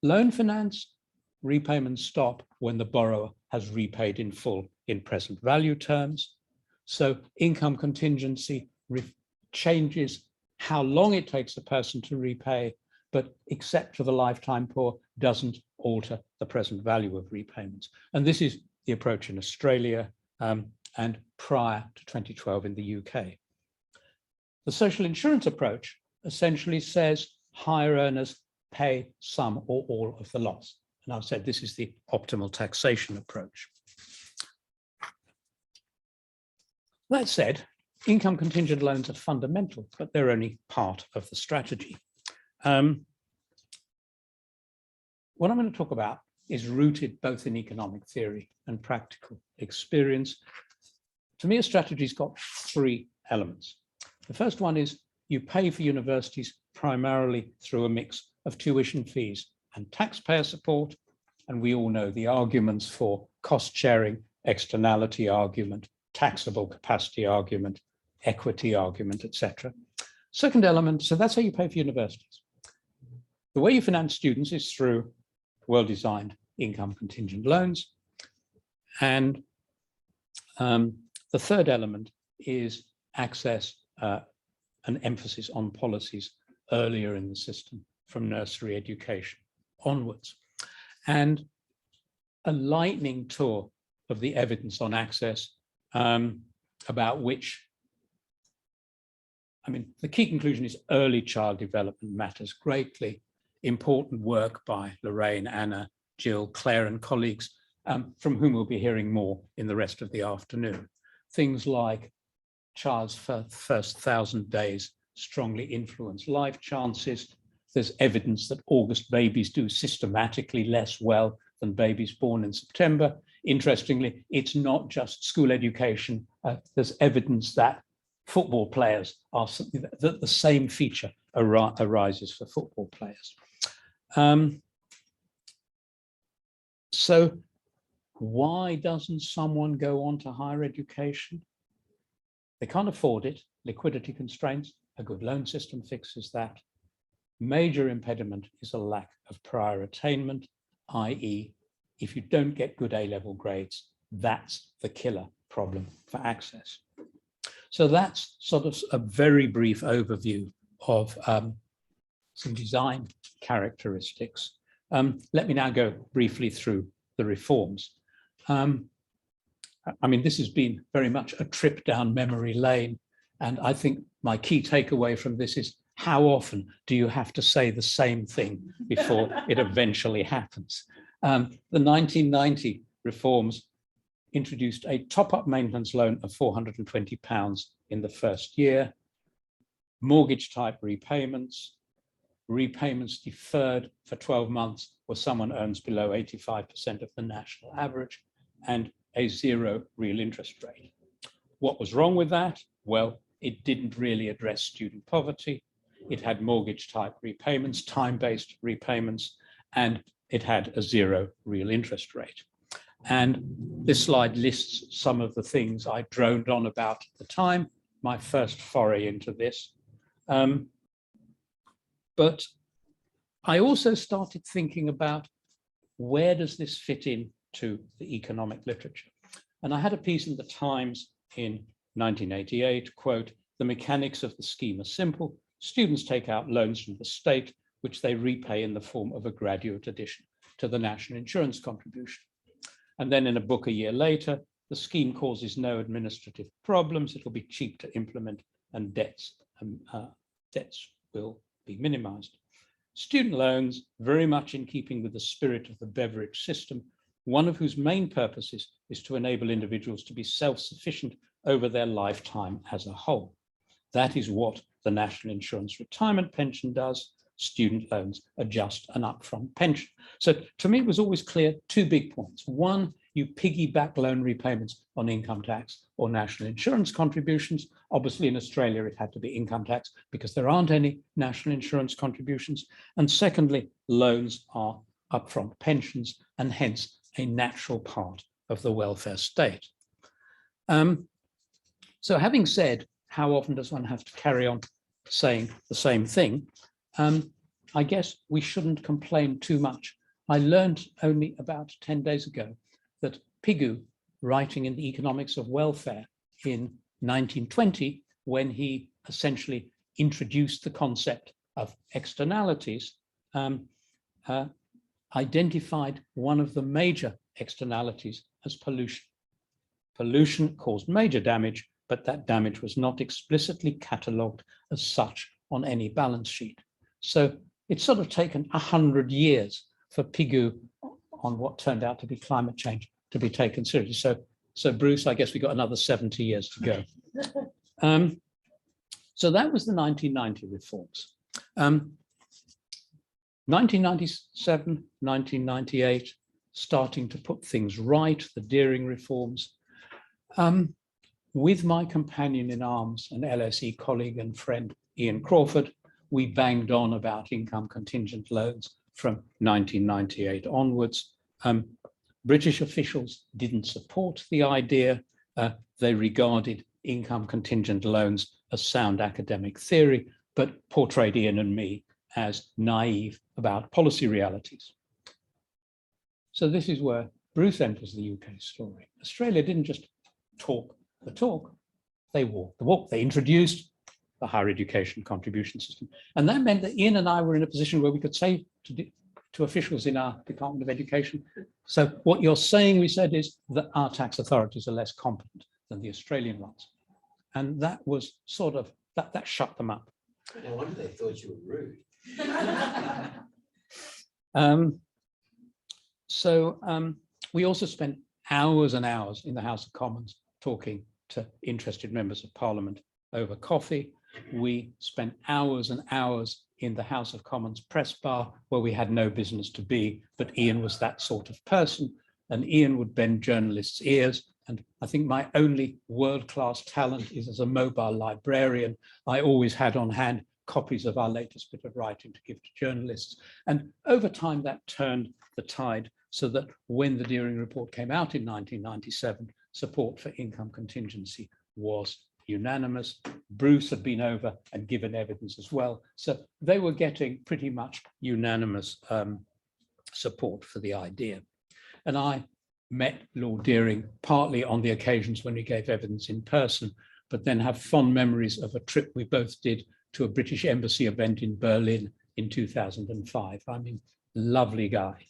Loan finance, repayments stop when the borrower has repaid in full in present value terms. So income contingency changes how long it takes a person to repay, but except for the lifetime poor, doesn't alter the present value of repayments. And this is the approach in Australia and prior to 2012 in the UK. The social insurance approach essentially says higher earners pay some or all of the loss. And I've said this is the optimal taxation approach. That said, income contingent loans are fundamental, but they're only part of the strategy. What I'm going to talk about is rooted both in economic theory and practical experience. To me, a strategy's got three elements. The first one is you pay for universities primarily through a mix of tuition fees and taxpayer support. And we all know the arguments for cost sharing, externality argument, taxable capacity argument, equity argument, etc. Second element, so that's how you pay for universities. The way you finance students is through well-designed income contingent loans. And the third element is access, an emphasis on policies earlier in the system from nursery education onwards. And a lightning tour of the evidence on access about which, I mean, the key conclusion is early child development matters greatly. Important work by Lorraine, Anna, Gill, Claire and colleagues, from whom we'll be hearing more in the rest of the afternoon. Things like child's first 1,000 days strongly influence life chances. There's evidence that August babies do systematically less well than babies born in September. Interestingly, it's not just school education. There's evidence that football players are, that the same feature arises for football players. So why doesn't someone go on to higher education? They can't afford it. Liquidity constraints, a good loan system fixes that. major impediment is a lack of prior attainment, i.e. if you don't get good A-level grades, that's the killer problem for access. So that's sort of a very brief overview of some design characteristics. Let me now go briefly through the reforms. I mean, this has been very much a trip down memory lane, and I think my key takeaway from this is how often do you have to say the same thing before it eventually happens? The 1990 reforms introduced a top-up maintenance loan of £420 in the first year, mortgage-type repayments, repayments deferred for 12 months where someone earns below 85% of the national average, and a 0 real interest rate. What was wrong with that? Well, it didn't really address student poverty. It had mortgage-type repayments, time-based repayments, and it had a 0 real interest rate. And this slide lists some of the things I droned on about at the time, my first foray into this. But I also started thinking about where does this fit in to the economic literature? And I had a piece in the Times in 1988, quote, "The mechanics of the scheme are simple. Students take out loans from the state, which they repay in the form of a graduate addition to the national insurance contribution." And then in a book a year later, "The scheme causes no administrative problems. It'll be cheap to implement and debts will be minimized." Student loans, very much in keeping with the spirit of the Beveridge system, one of whose main purposes is to enable individuals to be self-sufficient over their lifetime as a whole. That is what the National Insurance Retirement Pension does. Student loans are just an upfront pension. So to me, it was always clear, two big points. One, you piggyback loan repayments on income tax or national insurance contributions. Obviously, in Australia, it had to be income tax because there aren't any national insurance contributions. And secondly, loans are upfront pensions and hence a natural part of the welfare state. So having said, how often does one have to carry on saying the same thing? I guess we shouldn't complain too much. I learned only about 10 days ago that Pigou, writing in the Economics of Welfare in 1920, when he essentially introduced the concept of externalities, identified one of the major externalities as pollution. Pollution caused major damage, but that damage was not explicitly catalogued as such on any balance sheet. So it's sort of taken 100 years for Pigou on what turned out to be climate change to be taken seriously. So Bruce, I guess we got another 70 years to go. So that was the 1990 reforms. 1997, 1998, starting to put things right, the Dearing reforms. With my companion in arms and LSE colleague and friend, Ian Crawford, we banged on about income contingent loans from 1998 onwards. British officials didn't support the idea. They regarded income contingent loans as sound academic theory, but portrayed Ian and me as naive about policy realities. So this is where Bruce enters the UK story. Australia didn't just talk the talk, they walked the walk. They introduced the higher education contribution system. And that meant that Ian and I were in a position where we could say to officials in our Department of Education, so what you're saying, we said, is that our tax authorities are less competent than the Australian ones. And that was sort of, that shut them up. No wonder they thought you were rude. We also spent hours and hours in the House of Commons talking to interested members of Parliament over coffee. We spent hours and hours in the House of Commons press bar where we had no business to be, but Ian was that sort of person, and Ian would bend journalists' ears. And I think my only world-class talent is as a mobile librarian. I always had on hand copies of our latest bit of writing to give to journalists. And over time, that turned the tide so that when the Dearing report came out in 1997, support for income contingency was unanimous. Bruce had been over and given evidence as well. So they were getting pretty much unanimous support for the idea. And I met Lord Deering partly on the occasions when he gave evidence in person, but then have fond memories of a trip we both did to a British Embassy event in Berlin in 2005. I mean, lovely guy.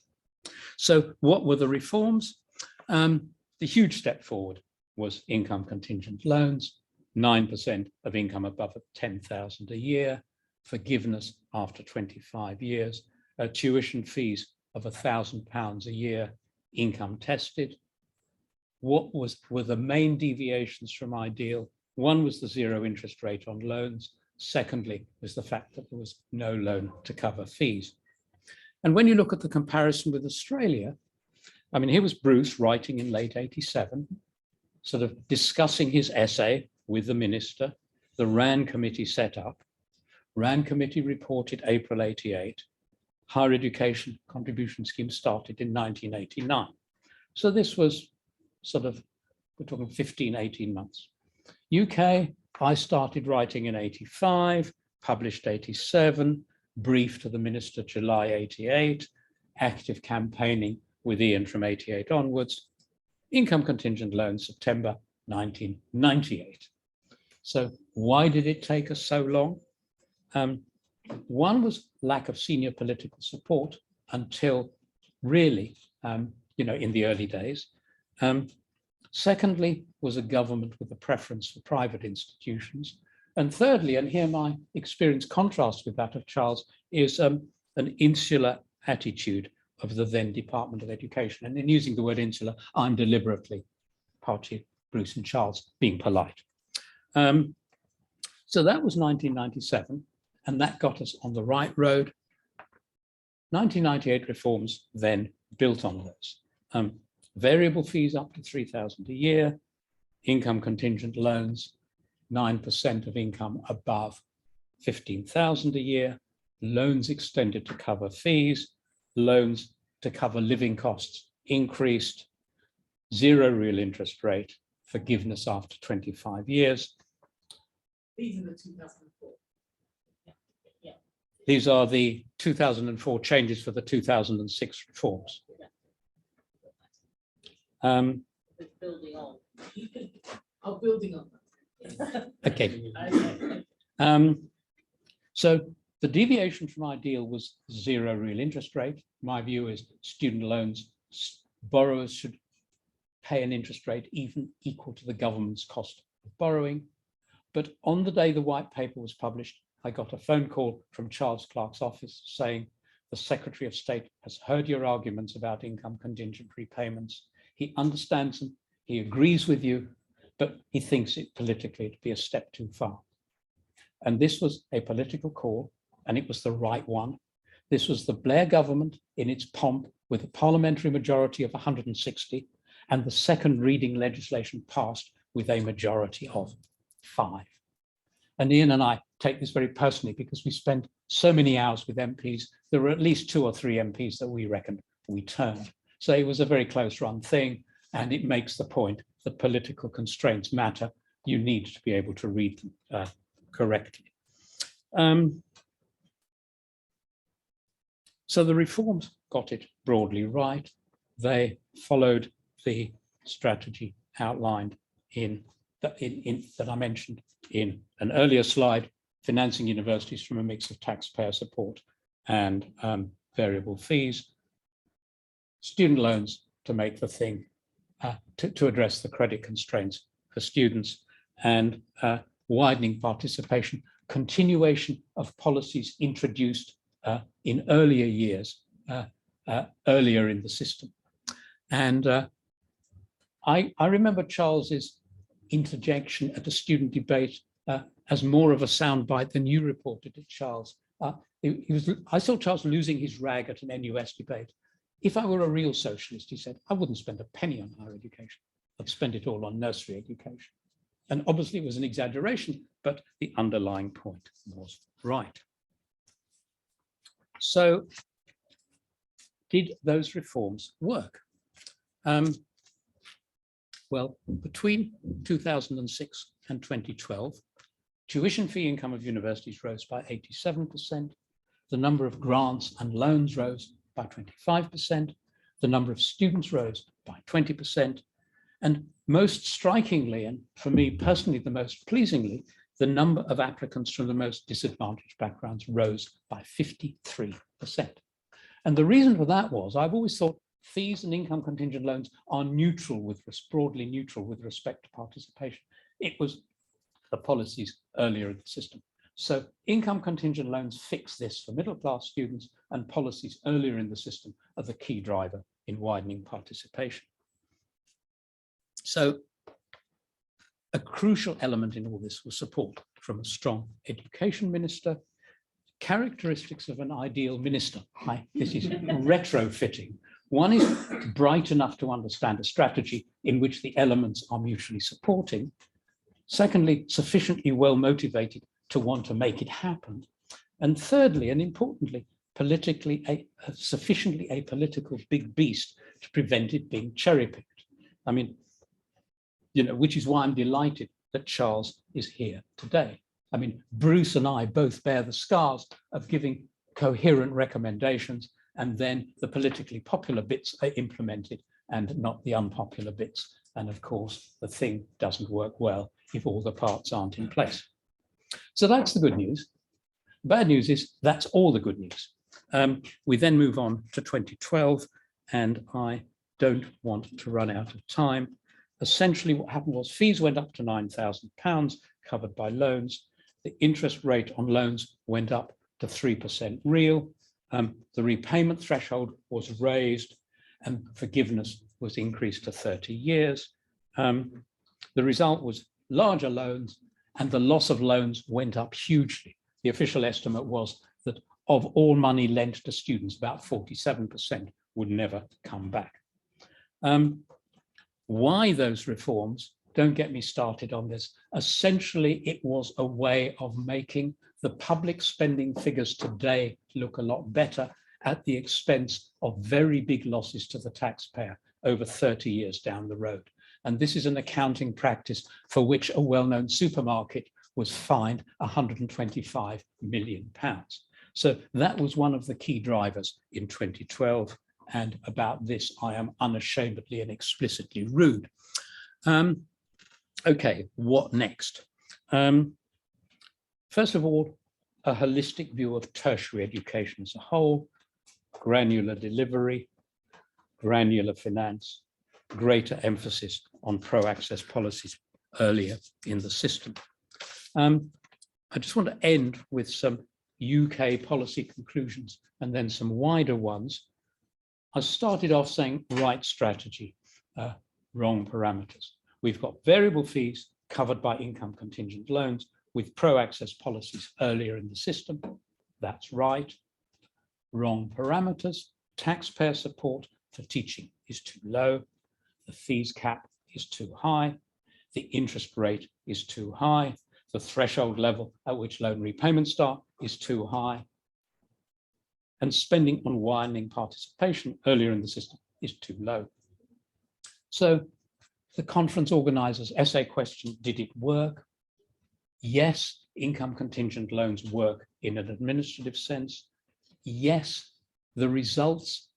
So what were the reforms? The huge step forward was income contingent loans, 9% of income above 10,000 a year, forgiveness after 25 years, tuition fees of £1,000 a year, income tested. What were the main deviations from ideal? One was the zero interest rate on loans. Secondly, was the fact that there was no loan to cover fees. And when you look at the comparison with Australia, I mean, here was Bruce writing in late 87, sort of discussing his essay with the minister. The RAN committee set up. RAN committee reported April 88. Higher education contribution scheme started in 1989. So this was sort of, we're talking 15, 18 months. UK, I started writing in 85, published 87, brief to the minister July 88, active campaigning with Ian from 88 onwards, income contingent loans September 1998. So why did it take us so long? One was lack of senior political support until really, in the early days. Secondly, was a government with a preference for private institutions. And thirdly, and here my experience contrasts with that of Charles, is an insular attitude of the then Department of Education. And in using the word insular, I'm deliberately, partly Bruce and Charles, being polite. So that was 1997, and that got us on the right road. 1998 reforms then built on those. Variable fees up to 3,000 a year, income contingent loans, 9% of income above 15,000 a year, loans extended to cover fees, loans to cover living costs increased, zero real interest rate, forgiveness after 25 years. These are the 2004. Yeah. These are the 2004 changes for the 2006 reforms. It's building on. Oh, building on. Okay. Okay. So the deviation from ideal was zero real interest rate. My view is student loans, borrowers should pay an interest rate even equal to the government's cost of borrowing. But on the day the white paper was published, I got a phone call from Charles Clarke's office saying, the Secretary of State has heard your arguments about income contingent repayments. He understands them, he agrees with you, but he thinks it politically to be a step too far. And this was a political call, and it was the right one. This was the Blair government in its pomp with a parliamentary majority of 160, and the second reading legislation passed with a majority of 5. And Ian and I take this very personally because we spent so many hours with MPs. There were at least 2 or 3 MPs that we reckoned we turned. So it was a very close run thing, and it makes the point that political constraints matter. You need to be able to read them correctly. So the reforms got it broadly right. They followed the strategy outlined that I mentioned in an earlier slide, financing universities from a mix of taxpayer support and variable fees, student loans to make the thing, to address the credit constraints for students, and widening participation, continuation of policies introduced in earlier years, earlier in the system. And I remember Charles's interjection at a student debate as more of a soundbite than you reported it, Charles. I saw Charles losing his rag at an NUS debate. If I were a real socialist, he said, I wouldn't spend a penny on higher education. I'd spend it all on nursery education. And obviously it was an exaggeration, but the underlying point was right. So did those reforms work? Well, between 2006 and 2012, tuition fee income of universities rose by 87%. The number of grants and loans rose by 25%. The number of students rose by 20%. And most strikingly, and for me personally, the most pleasingly, the number of applicants from the most disadvantaged backgrounds rose by 53%. And the reason for that was, I've always thought fees and income contingent loans are neutral broadly neutral with respect to participation. It was the policies earlier in the system. So income contingent loans fix this for middle class students, and policies earlier in the system are the key driver in widening participation. So a crucial element in all this was support from a strong education minister. Characteristics of an ideal minister. This is retrofitting. One is bright enough to understand a strategy in which the elements are mutually supporting. Secondly, sufficiently well motivated to want to make it happen. And thirdly, and importantly, sufficiently a political big beast to prevent it being cherry-picked. I mean, which is why I'm delighted that Charles is here today. I mean, Bruce and I both bear the scars of giving coherent recommendations, and then the politically popular bits are implemented and not the unpopular bits. And of course, the thing doesn't work well if all the parts aren't in place. So that's the good news. Bad news is that's all the good news. We then move on to 2012, and I don't want to run out of time. Essentially, what happened was fees went up to £9,000 covered by loans. The interest rate on loans went up to 3% real. The repayment threshold was raised, and forgiveness was increased to 30 years. The result was larger loans, and the loss of loans went up hugely. The official estimate was that of all money lent to students, about 47% would never come back. Why those reforms? Don't get me started on this. Essentially, it was a way of making the public spending figures today look a lot better at the expense of very big losses to the taxpayer over 30 years down the road. And this is an accounting practice for which a well-known supermarket was fined £125 million. So that was one of the key drivers in 2012. And about this, I am unashamedly and explicitly rude. Okay, what next? First of all, a holistic view of tertiary education as a whole, granular delivery, granular finance, greater emphasis on pro-access policies earlier in the system. I just want to end with some UK policy conclusions and then some wider ones. I started off saying right strategy, wrong parameters. We've got variable fees covered by income contingent loans with pro-access policies earlier in the system. That's right. Wrong parameters. Taxpayer support for teaching is too low. The fees cap is too high. The interest rate is too high. The threshold level at which loan repayments start is too high. And spending on widening participation earlier in the system is too low. So the conference organizers' essay question, did it work? Yes, income contingent loans work in an administrative sense. Yes, the results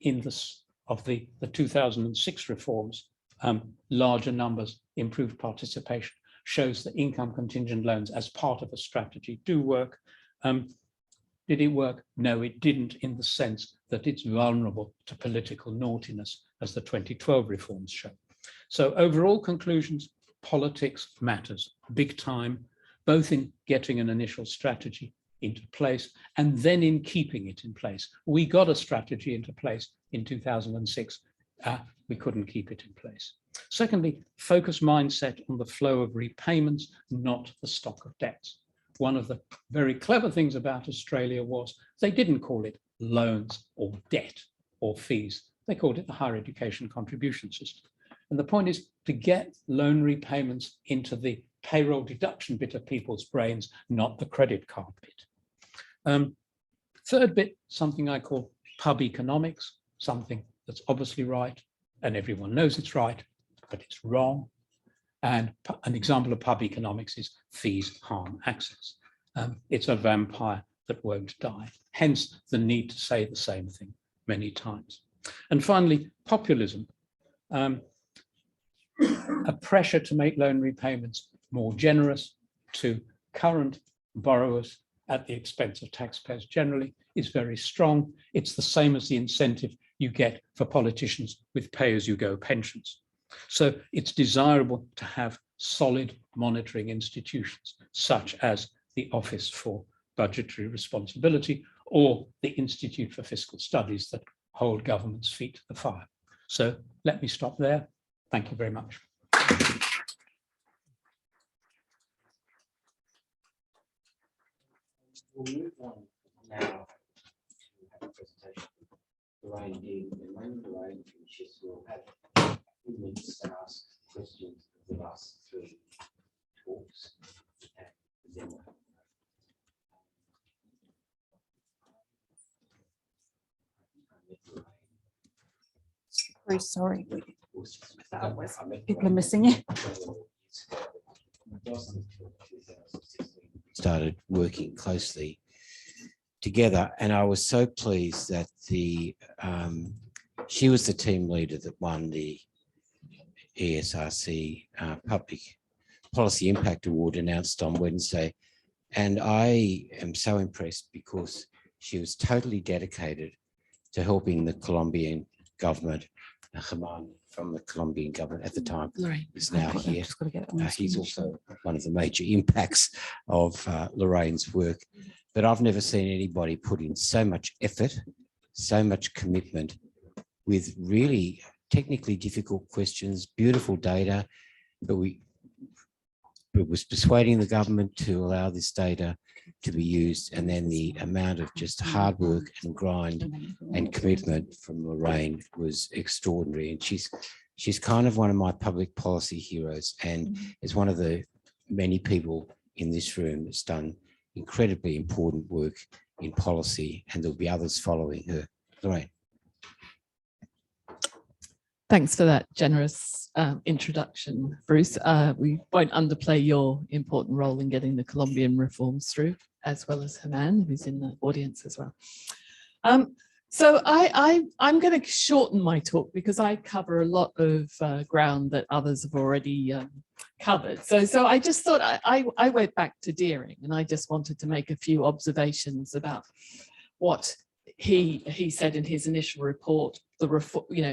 in this of the 2006 reforms, larger numbers, improved participation, shows that income contingent loans as part of a strategy do work. Did it work? No, it didn't, in the sense that it's vulnerable to political naughtiness, as the 2012 reforms show. So overall conclusions, politics matters big time, both in getting an initial strategy into place and then in keeping it in place. We got a strategy into place in 2006. We couldn't keep it in place. Secondly, focus mindset on the flow of repayments, not the stock of debts. One of the very clever things about Australia was they didn't call it loans or debt or fees. They called it the higher education contribution system. And the point is to get loan repayments into the payroll deduction bit of people's brains, not the credit card bit. Third bit, something I call pub economics, something that's obviously right and everyone knows it's right, but it's wrong. And an example of pub economics is fees harm access. It's a vampire that won't die. Hence the need to say the same thing many times. And finally, populism. A pressure to make loan repayments more generous to current borrowers at the expense of taxpayers generally is very strong. It's the same as the incentive you get for politicians with pay-as-you-go pensions. So it's desirable to have solid monitoring institutions, such as the Office for Budgetary Responsibility or the Institute for Fiscal Studies that hold government's feet to the fire. So let me stop there. Thank you very much. We'll move on now to have a presentation with Lorraine Dearden, and when Lorraine finishes, we'll have a few minutes to ask questions of the last three talks. And then we'll Very sorry. have- People are missing you. Started working closely together, and I was so pleased that she was the team leader that won the ESRC Public Policy Impact Award announced on Wednesday. And I am so impressed because she was totally dedicated to helping the Colombian government. Chapman from the Colombian government at the time is now here. He's also one of the major impacts of Lorraine's work. But I've never seen anybody put in so much effort, so much commitment with really technically difficult questions, beautiful data, but it was persuading the government to allow this data to be used, and then the amount of just hard work and grind and commitment from Lorraine was extraordinary. And she's kind of one of my public policy heroes, and is one of the many people in this room that's done incredibly important work in policy, and there'll be others following her. Lorraine. Thanks for that generous introduction, Bruce. We won't underplay your important role in getting the Colombian reforms through, as well as Hillman, who's in the audience as well. So I'm going to shorten my talk because I cover a lot of ground that others have already covered. So I just thought I went back to Deering, and I just wanted to make a few observations about what he said in his initial report,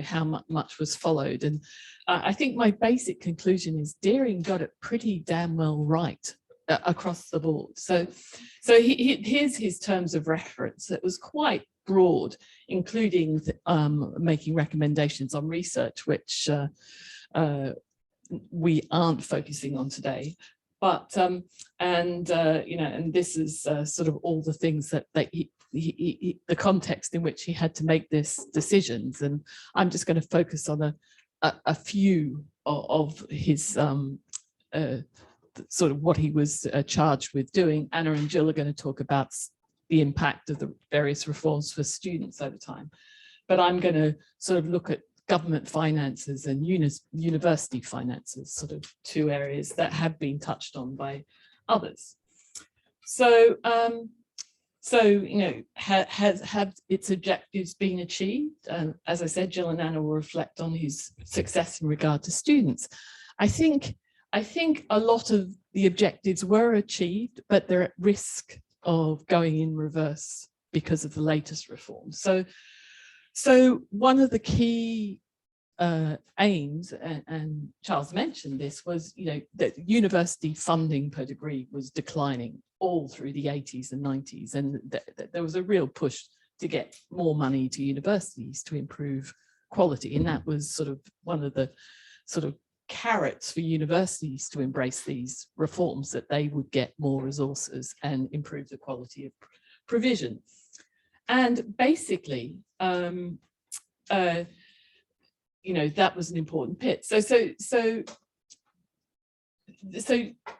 how much was followed. And I think my basic conclusion is Deering got it pretty damn well right across the board. So here's his terms of reference. It was quite broad, including making recommendations on research, which we aren't focusing on today. But and this is sort of all the things that the context in which he had to make this decisions. And I'm just going to focus on a few of his sort of what he was charged with doing. Anna and Gill are going to talk about the impact of the various reforms for students over time. But I'm going to sort of look at government finances and university finances, sort of two areas that have been touched on by others. So, have its objectives been achieved? As I said, Gill and Anna will reflect on his success in regard to students. I think a lot of the objectives were achieved, but they're at risk of going in reverse because of the latest reforms. So one of the key aims, and Charles mentioned this, was that university funding per degree was declining all through the 80s and 90s, and there was a real push to get more money to universities to improve quality, and that was sort of one of the sort of carrots for universities to embrace these reforms, that they would get more resources and improve the quality of provision. And basically, that was an important bit. So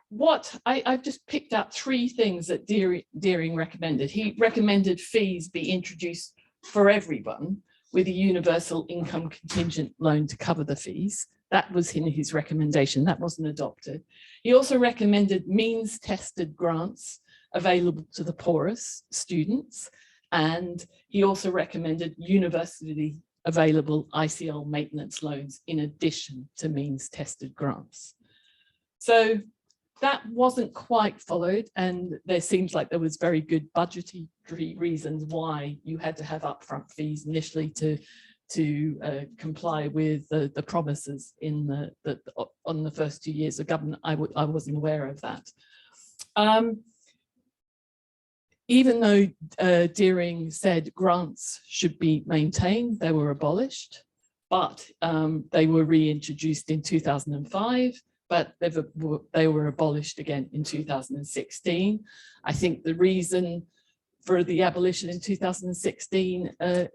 what I've just picked out three things that Deering recommended. He recommended fees be introduced for everyone with a universal income contingent loan to cover the fees. That was in his recommendation. That wasn't adopted. He also recommended means tested grants available to the poorest students. And he also recommended university available ICL maintenance loans in addition to means tested grants. So that wasn't quite followed, and there seems like there was very good budgetary reasons why you had to have upfront fees initially to comply with the promises in on the first 2 years of government. I wasn't aware of that. Even though Deering said grants should be maintained, they were abolished, but they were reintroduced in 2005, but they were abolished again in 2016. I think the reason for the abolition in 2016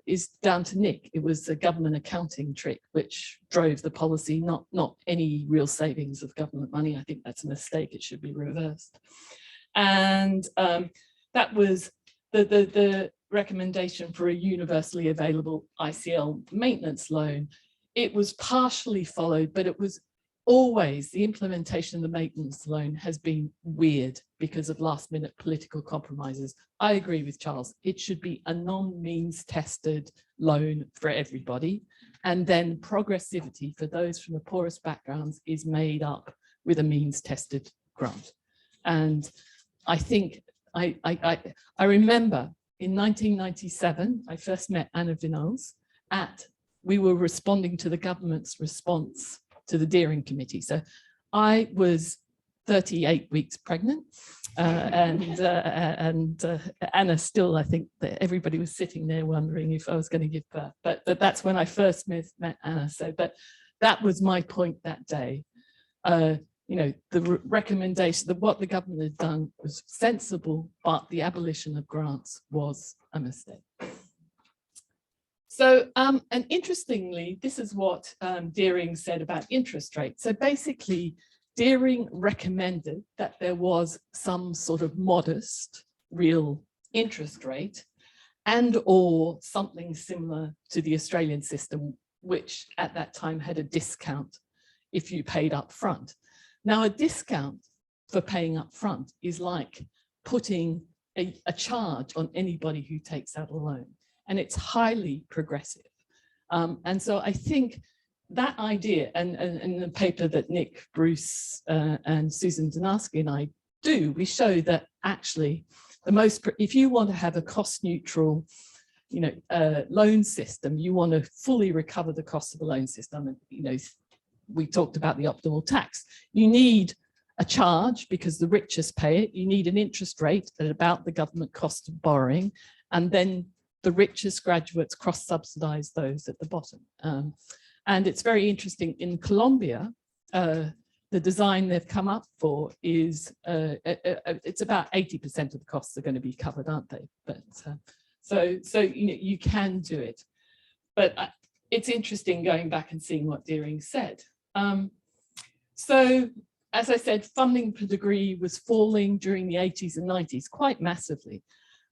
is down to Nick. It was a government accounting trick which drove the policy, not any real savings of government money. I think that's a mistake. It should be reversed. And that was the recommendation for a universally available ICL maintenance loan. It was partially followed, but it was always, the implementation of the maintenance loan has been weird because of last minute political compromises. I agree with Charles. It should be a non-means tested loan for everybody. And then progressivity for those from the poorest backgrounds is made up with a means tested grant. And I think I remember in 1997, I first met Anna Vignoles we were responding to the government's response to the Deering Committee. So I was 38 weeks pregnant and Anna still, I think that everybody was sitting there wondering if I was going to give birth, but that's when I first met Anna. So, but that was my point that day. You know, the recommendation that what the government had done was sensible, but the abolition of grants was a mistake. So, and interestingly, this is what Deering said about interest rates. So basically, Deering recommended that there was some sort of modest real interest rate and or something similar to the Australian system, which at that time had a discount if you paid up front. Now, a discount for paying up front is like putting a charge on anybody who takes out a loan, and it's highly progressive. And so I think that idea, and the paper that Nick, Bruce, and Susan Donarski and I do, we show that actually if you want to have a cost neutral, you know, loan system, you want to fully recover the cost of the loan system. And, you know, we talked about the optimal tax. You need a charge because the richest pay it. You need an interest rate at about the government cost of borrowing, and then the richest graduates cross-subsidize those at the bottom. And it's very interesting in Colombia, the design they've come up for is, it's about 80% of the costs are going to be covered, aren't they? But so you know, you can do it. But it's interesting going back and seeing what Deering said. So, as I said, funding per degree was falling during the 80s and 90s quite massively.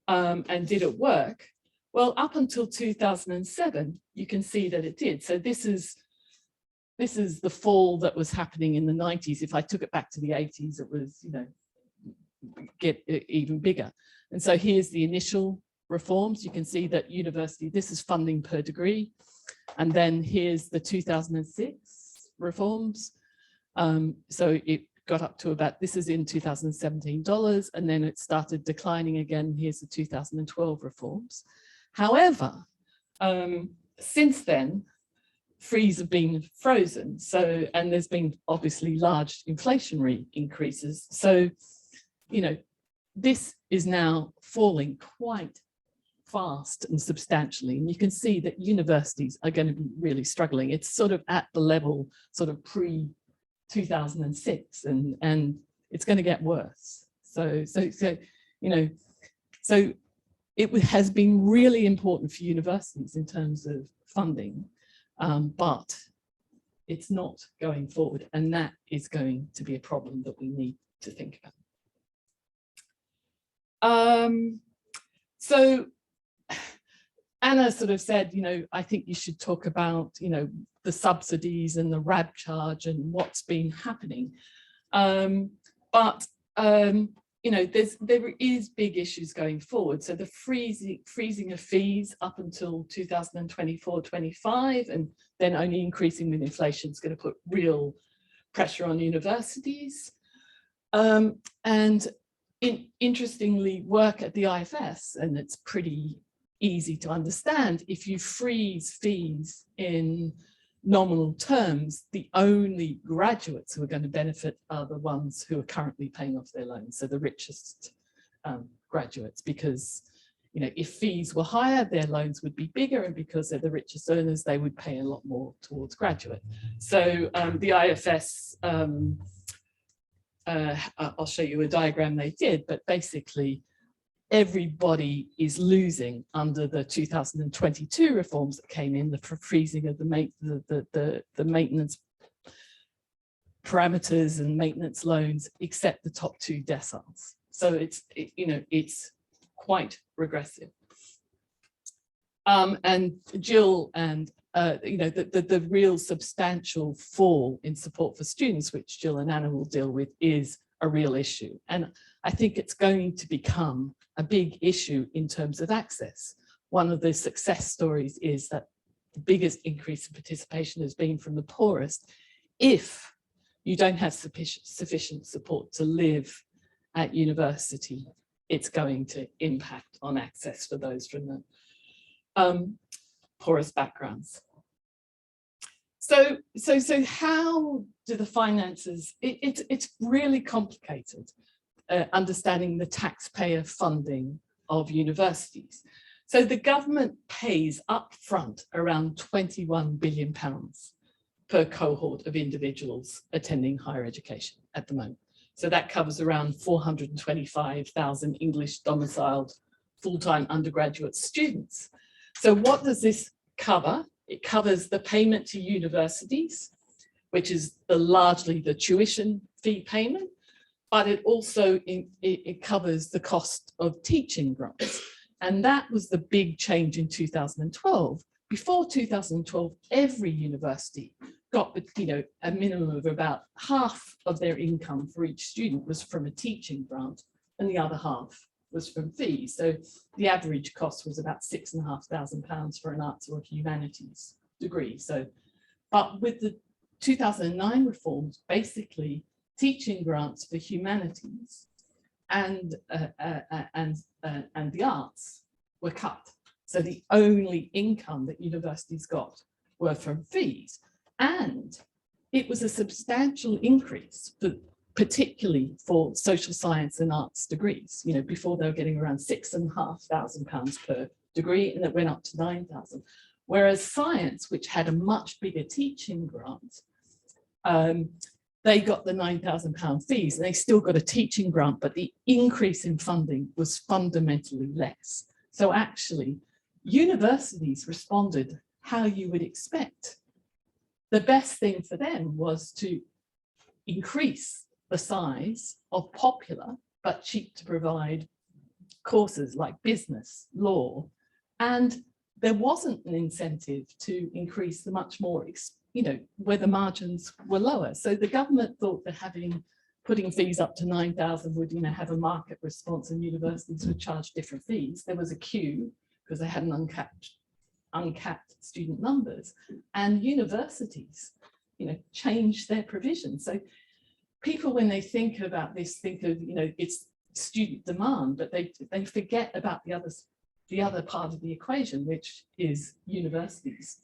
And did it work? Well, up until 2007, you can see that it did. So this is the fall that was happening in the 90s. If I took it back to the 80s, it was, you know, get even bigger. And so here's the initial reforms. You can see that university, this is funding per degree. And then here's the 2006 reforms. So it got up to about, this is in 2017 dollars, and then it started declining again. Here's the 2012 reforms. However, since then, fees have been frozen. So, and there's been obviously large inflationary increases. So, you know, this is now falling quite fast and substantially. And you can see that universities are going to be really struggling. It's sort of at the level sort of pre-2006, and it's going to get worse. So you know, so it has been really important for universities in terms of funding, but it's not going forward, and that is going to be a problem that we need to think about. So Anna sort of said, you know, I think you should talk about, you know, the subsidies and the RAB charge and what's been happening. You know, there is big issues going forward. So the freezing of fees up until 2024-25, and then only increasing with inflation is going to put real pressure on universities. Interestingly, work at the IFS, and it's pretty easy to understand, if you freeze fees in nominal terms, the only graduates who are going to benefit are the ones who are currently paying off their loans, so the richest graduates, because, you know, if fees were higher, their loans would be bigger, and because they're the richest earners, they would pay a lot more towards graduate. So the IFS, I'll show you a diagram they did, but basically everybody is losing under the 2022 reforms that came in, the freezing of the maintenance parameters and maintenance loans, except the top 2 deciles. So it's quite regressive. And Gill and the real substantial fall in support for students, which Gill and Anna will deal with, is a real issue. And I think it's going to become a big issue in terms of access. One of the success stories is that the biggest increase in participation has been from the poorest. If you don't have sufficient support to live at university, it's going to impact on access for those from the poorest backgrounds. So how do the finances, it's really complicated, understanding the taxpayer funding of universities. So the government pays upfront around £21 billion per cohort of individuals attending higher education at the moment. So that covers around 425,000 English domiciled full-time undergraduate students. So what does this cover? It covers the payment to universities, which is largely the tuition fee payment, but it also it covers the cost of teaching grants. And that was the big change in 2012. Before 2012, every university got, a minimum of about half of their income for each student was from a teaching grant, and the other half was from fees. So the average cost was about £6,500 for an arts or humanities degree. So, but with the 2009 reforms, basically teaching grants for humanities and the arts were cut. So the only income that universities got were from fees. And it was a substantial increase, particularly for social science and arts degrees. Before they were getting around £6,500 per degree, and it went up to 9,000. Whereas science, which had a much bigger teaching grant, they got the £9,000 fees, and they still got a teaching grant, but the increase in funding was fundamentally less. So actually, universities responded how you would expect. The best thing for them was to increase the size of popular but cheap to provide courses like business, law, and there wasn't an incentive to increase the much more, where the margins were lower. So the government thought that putting fees up to 9,000 would, have a market response, and universities would charge different fees. There was a queue because they had an uncapped student numbers, and universities, changed their provision. So people, when they think about this, think of, it's student demand, but they forget about the other part of the equation, which is universities.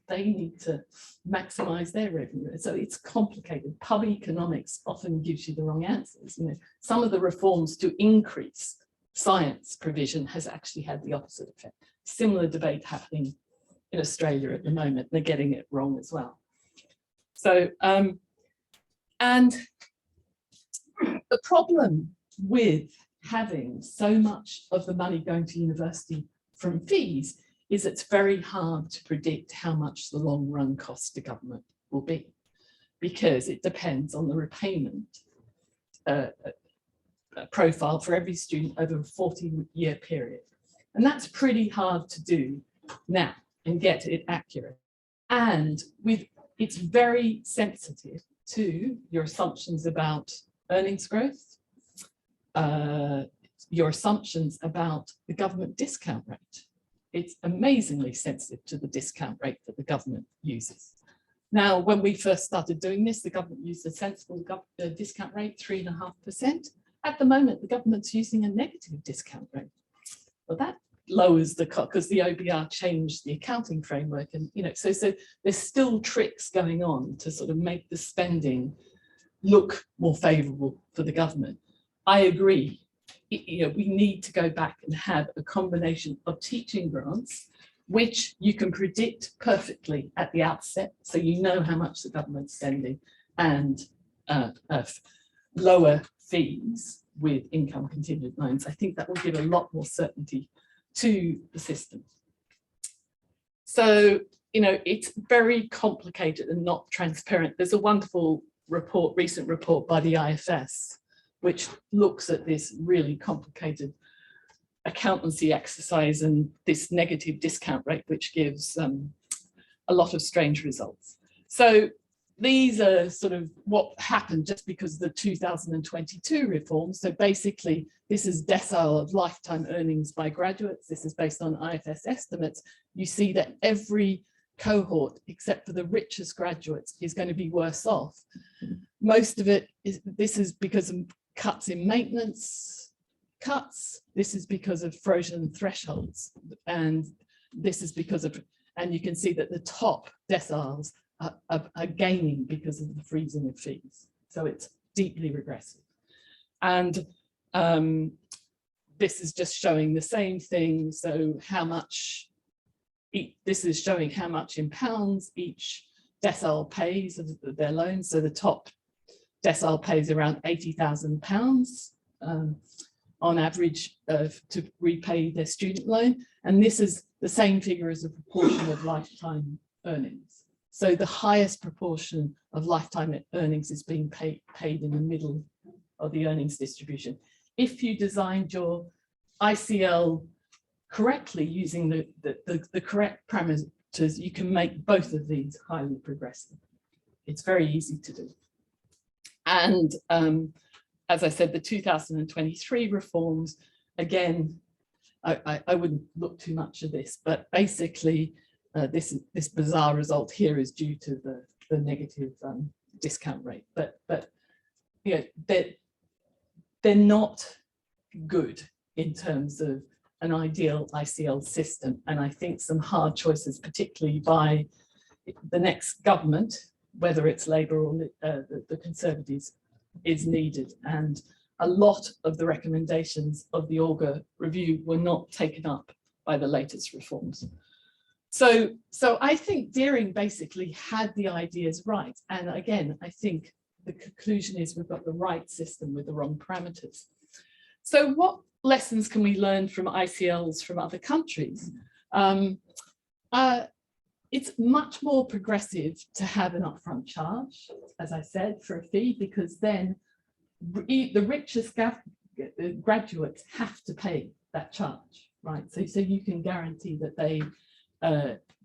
They need to maximize their revenue. So it's complicated. Pub economics often gives you the wrong answers. Some of the reforms to increase science provision has actually had the opposite effect. Similar debate happening in Australia at the moment. They're getting it wrong as well. So, and the problem with having so much of the money going to university from fees is it's very hard to predict how much the long run cost to government will be, because it depends on the repayment profile for every student over a 40-year period. And that's pretty hard to do now and get it accurate. And it's very sensitive to your assumptions about earnings growth, your assumptions about the government discount rate. It's amazingly sensitive to the discount rate that the government uses. Now, when we first started doing this, the government used a sensible discount rate, 3.5%. At the moment, the government's using a negative discount rate. Well, that lowers the cost because the OBR changed the accounting framework, and so there's still tricks going on to sort of make the spending look more favourable for the government. I agree. We need to go back and have a combination of teaching grants, which you can predict perfectly at the outset, so you know how much the government's spending, and lower fees with income contingent loans. I think that will give a lot more certainty to the system. So, it's very complicated and not transparent. There's a wonderful report, recent report by the IFS, which looks at this really complicated accountancy exercise and this negative discount rate, which gives a lot of strange results. So these are sort of what happened just because of the 2022 reform. So basically, this is decile of lifetime earnings by graduates. This is based on IFS estimates. You see that every cohort, except for the richest graduates, is going to be worse off. Most of it is, this is because of cuts in maintenance cuts. This is because of frozen thresholds. And this is because of, and you can see that the top deciles are gaining because of the freezing of fees. So it's deeply regressive. And this is just showing the same thing. So how much, this is showing how much in pounds each decile pays of their loans. So the top decile pays around £80,000 on average to repay their student loan. And this is the same figure as a proportion of lifetime earnings. So the highest proportion of lifetime earnings is being paid in the middle of the earnings distribution. If you designed your ICL correctly using the correct parameters, you can make both of these highly progressive. It's very easy to do. And as I said, the 2023 reforms, again, I wouldn't look too much at this, but basically this bizarre result here is due to the negative discount rate. But you know, they're not good in terms of an ideal ICL system. And I think some hard choices, particularly by the next government, whether it's Labour or the Conservatives, is needed. And a lot of the recommendations of the Auger review were not taken up by the latest reforms. So I think Deering basically had the ideas right. And again, I think the conclusion is we've got the right system with the wrong parameters. So what lessons can we learn from ICLs from other countries? It's much more progressive to have an upfront charge, as I said, for a fee, because then the richest graduates have to pay that charge, right? So you can guarantee that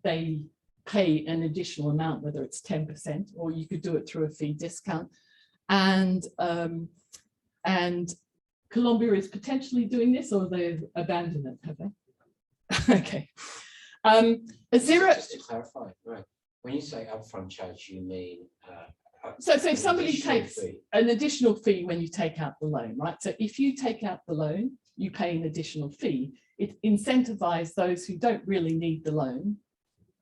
they pay an additional amount, whether it's 10%, or you could do it through a fee discount. And Columbia is potentially doing this, or they've abandoned it, have they? Okay. Just to clarify, right? When you say upfront charge, you mean so if somebody takes an additional fee when you take out the loan, right? So if you take out the loan, you pay an additional fee. It incentivizes those who don't really need the loan,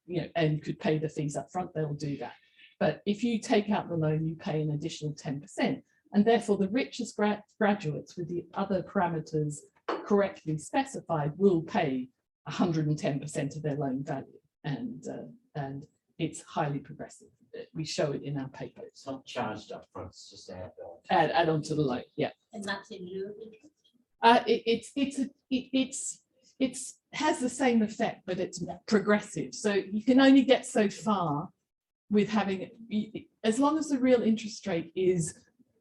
you know, and could pay the fees up front, they'll do that. But if you take out the loan, you pay an additional 10%. And therefore the richest graduates with the other parameters correctly specified will pay 110% of their loan value. And it's highly progressive. We show it in our paper. It's not charged up front, it's just add on to the loan, yeah. And that's in lieu of interest? It has the same effect, but it's progressive. So you can only get so far with having, as long as the real interest rate is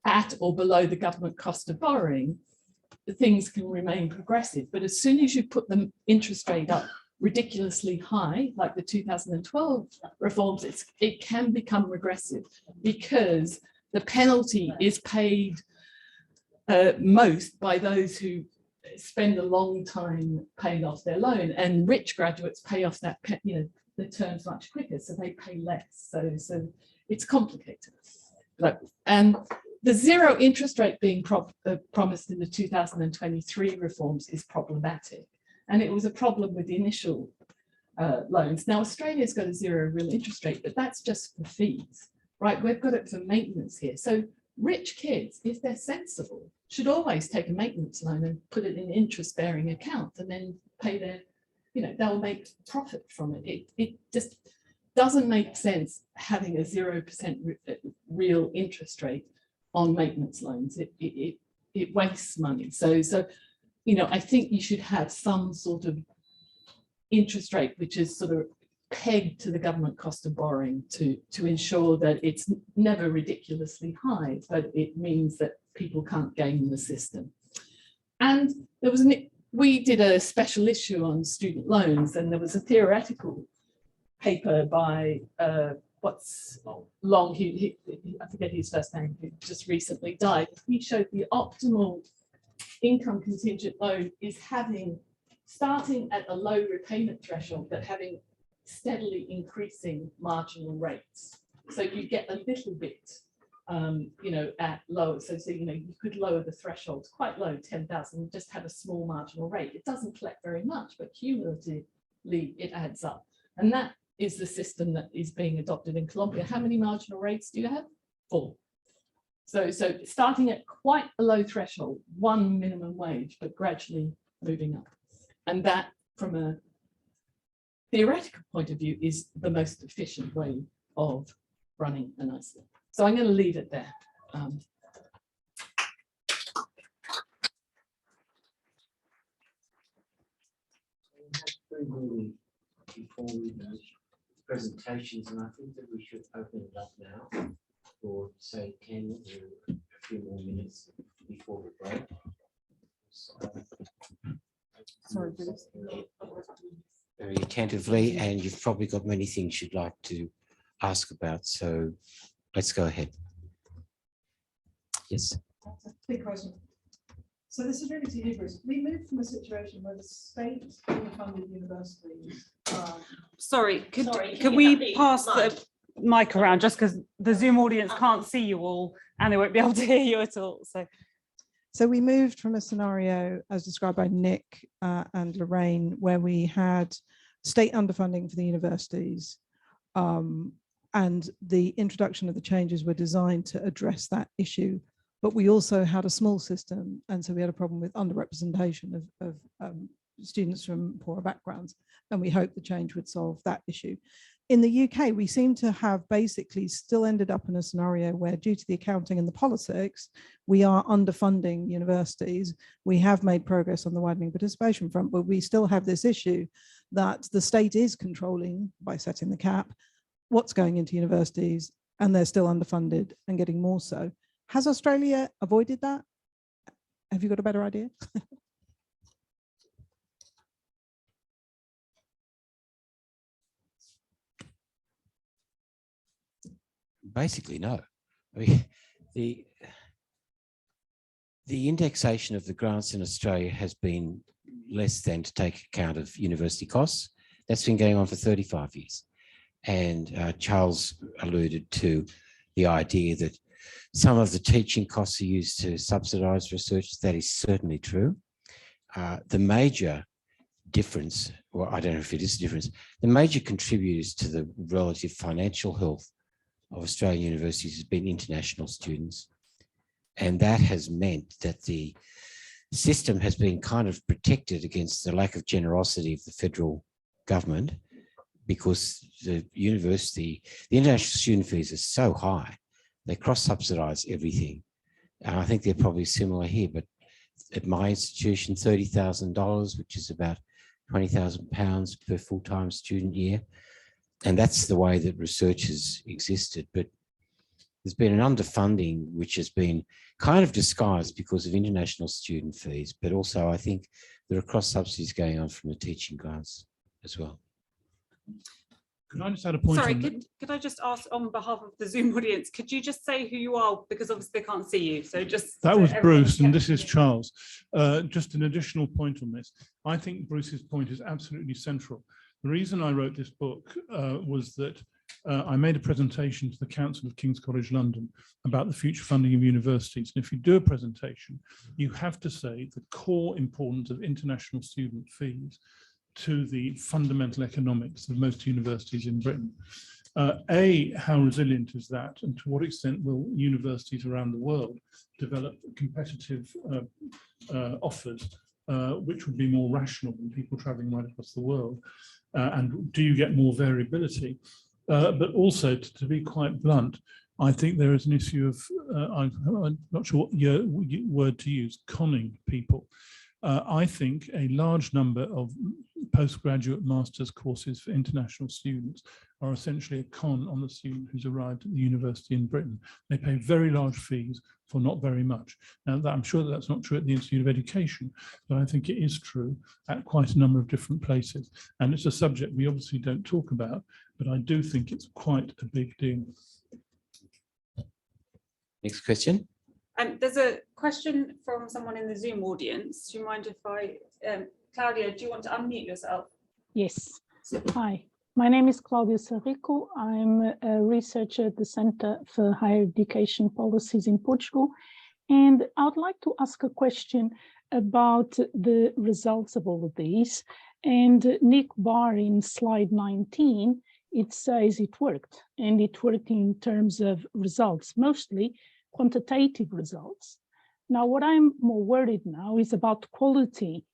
at or below the government cost of borrowing, things can remain progressive. But as soon as you put the interest rate up ridiculously high, like the 2012 reforms, it can become regressive because the penalty is paid most by those who spend a long time paying off their loan, and rich graduates pay off that the terms much quicker, so they pay less. So it's complicated. And the zero interest rate being promised in the 2023 reforms is problematic, and it was a problem with the initial loans. Now Australia's got a zero real interest rate, but that's just for fees, right? We've got it for maintenance here. So rich kids, if they're sensible, should always take a maintenance loan and put it in an interest-bearing account and then pay their, they'll make profit from it. It just doesn't make sense having a 0% real interest rate on maintenance loans. It wastes money. So I think you should have some sort of interest rate which is sort of pegged to the government cost of borrowing to ensure that it's never ridiculously high, but it means that people can't game the system. And there was we did a special issue on student loans, and there was a theoretical paper by what's Long, I forget his first name, who just recently died. He showed the optimal income contingent loan is starting at a low repayment threshold, but having steadily increasing marginal rates. So you get a little bit, at lower. So you could lower the thresholds quite low, 10,000, just have a small marginal rate. It doesn't collect very much, but cumulatively it adds up. And that is the system that is being adopted in Colombia. How many marginal rates do you have? 4. So starting at quite a low threshold, 1 minimum wage, but gradually moving up. And that, from a theoretical point of view, is the most efficient way of running an ICL. So I'm going to leave it there. Before we go presentations, and I think that we should open it up now for say 10 or a few more minutes before the break. Sorry, Bruce. Very attentively, and you've probably got many things you'd like to ask about, so let's go ahead. Yes. Big question. So this is really to you, Bruce. We moved from a situation where the state funded universities. Sorry, could can you we have the pass mic? the mic around, just because the Zoom audience can't see you all and they won't be able to hear you at all. So we moved from a scenario as described by Nick and Lorraine, where we had state underfunding for the universities, and the introduction of the changes were designed to address that issue. But we also had a small system, and so we had a problem with underrepresentation of students from poorer backgrounds, and we hoped the change would solve that issue. In the UK, we seem to have basically still ended up in a scenario where, due to the accounting and the politics, we are underfunding universities. We have made progress on the widening participation front, but we still have this issue that the state is controlling, by setting the cap, what's going into universities, and they're still underfunded and getting more so. Has Australia avoided that? Have you got a better idea? Basically, no. I mean, the indexation of the grants in Australia has been less than to take account of university costs. That's been going on for 35 years. And Charles alluded to the idea that some of the teaching costs are used to subsidise research. That is certainly true. The major difference, well, I don't know if it is a difference, the major contributors to the relative financial health of Australian universities has been international students. And that has meant that the system has been kind of protected against the lack of generosity of the federal government, because the international student fees are so high, they cross-subsidise everything. And I think they're probably similar here, but at my institution, $30,000, which is about £20,000 per full-time student year. And that's the way that research has existed. But there's been an underfunding, which has been kind of disguised because of international student fees, but also I think there are cross subsidies going on from the teaching grants. as well. Can I just add a point? Sorry, on that? could I just ask on behalf of the Zoom audience, could you just say who you are? Because obviously they can't see you, so just. That so was everyone Bruce, and can this is hear. Charles. Just an additional point on this. I think Bruce's point is absolutely central. The reason I wrote this book was that I made a presentation to the Council of King's College London about the future funding of universities. And if you do a presentation, you have to say the core importance of international student fees to the fundamental economics of most universities in Britain. How resilient is that, and to what extent will universities around the world develop competitive offers which would be more rational than people traveling right across the world? And do you get more variability? But also, to be quite blunt, I think there is an issue of, I'm not sure what word to use, conning people. I think a large number of postgraduate master's courses for international students are essentially a con on the student who's arrived at the university in Britain. They pay very large fees for not very much. Now, I'm sure that that's not true at the Institute of Education, but I think it is true at quite a number of different places. And it's a subject we obviously don't talk about, but I do think it's quite a big deal. Next question. There's a question from someone in the Zoom audience. Do you mind if I, Claudia, do you want to unmute yourself? Yes. Hi, my name is Claudia Sarrico. I'm a researcher at the Centre for Higher Education Policies in Portugal. And I'd like to ask a question about the results of all of these. And Nick Barr in slide 19, it says it worked. And it worked in terms of results, mostly quantitative results. Now, what I'm more worried now is about quality.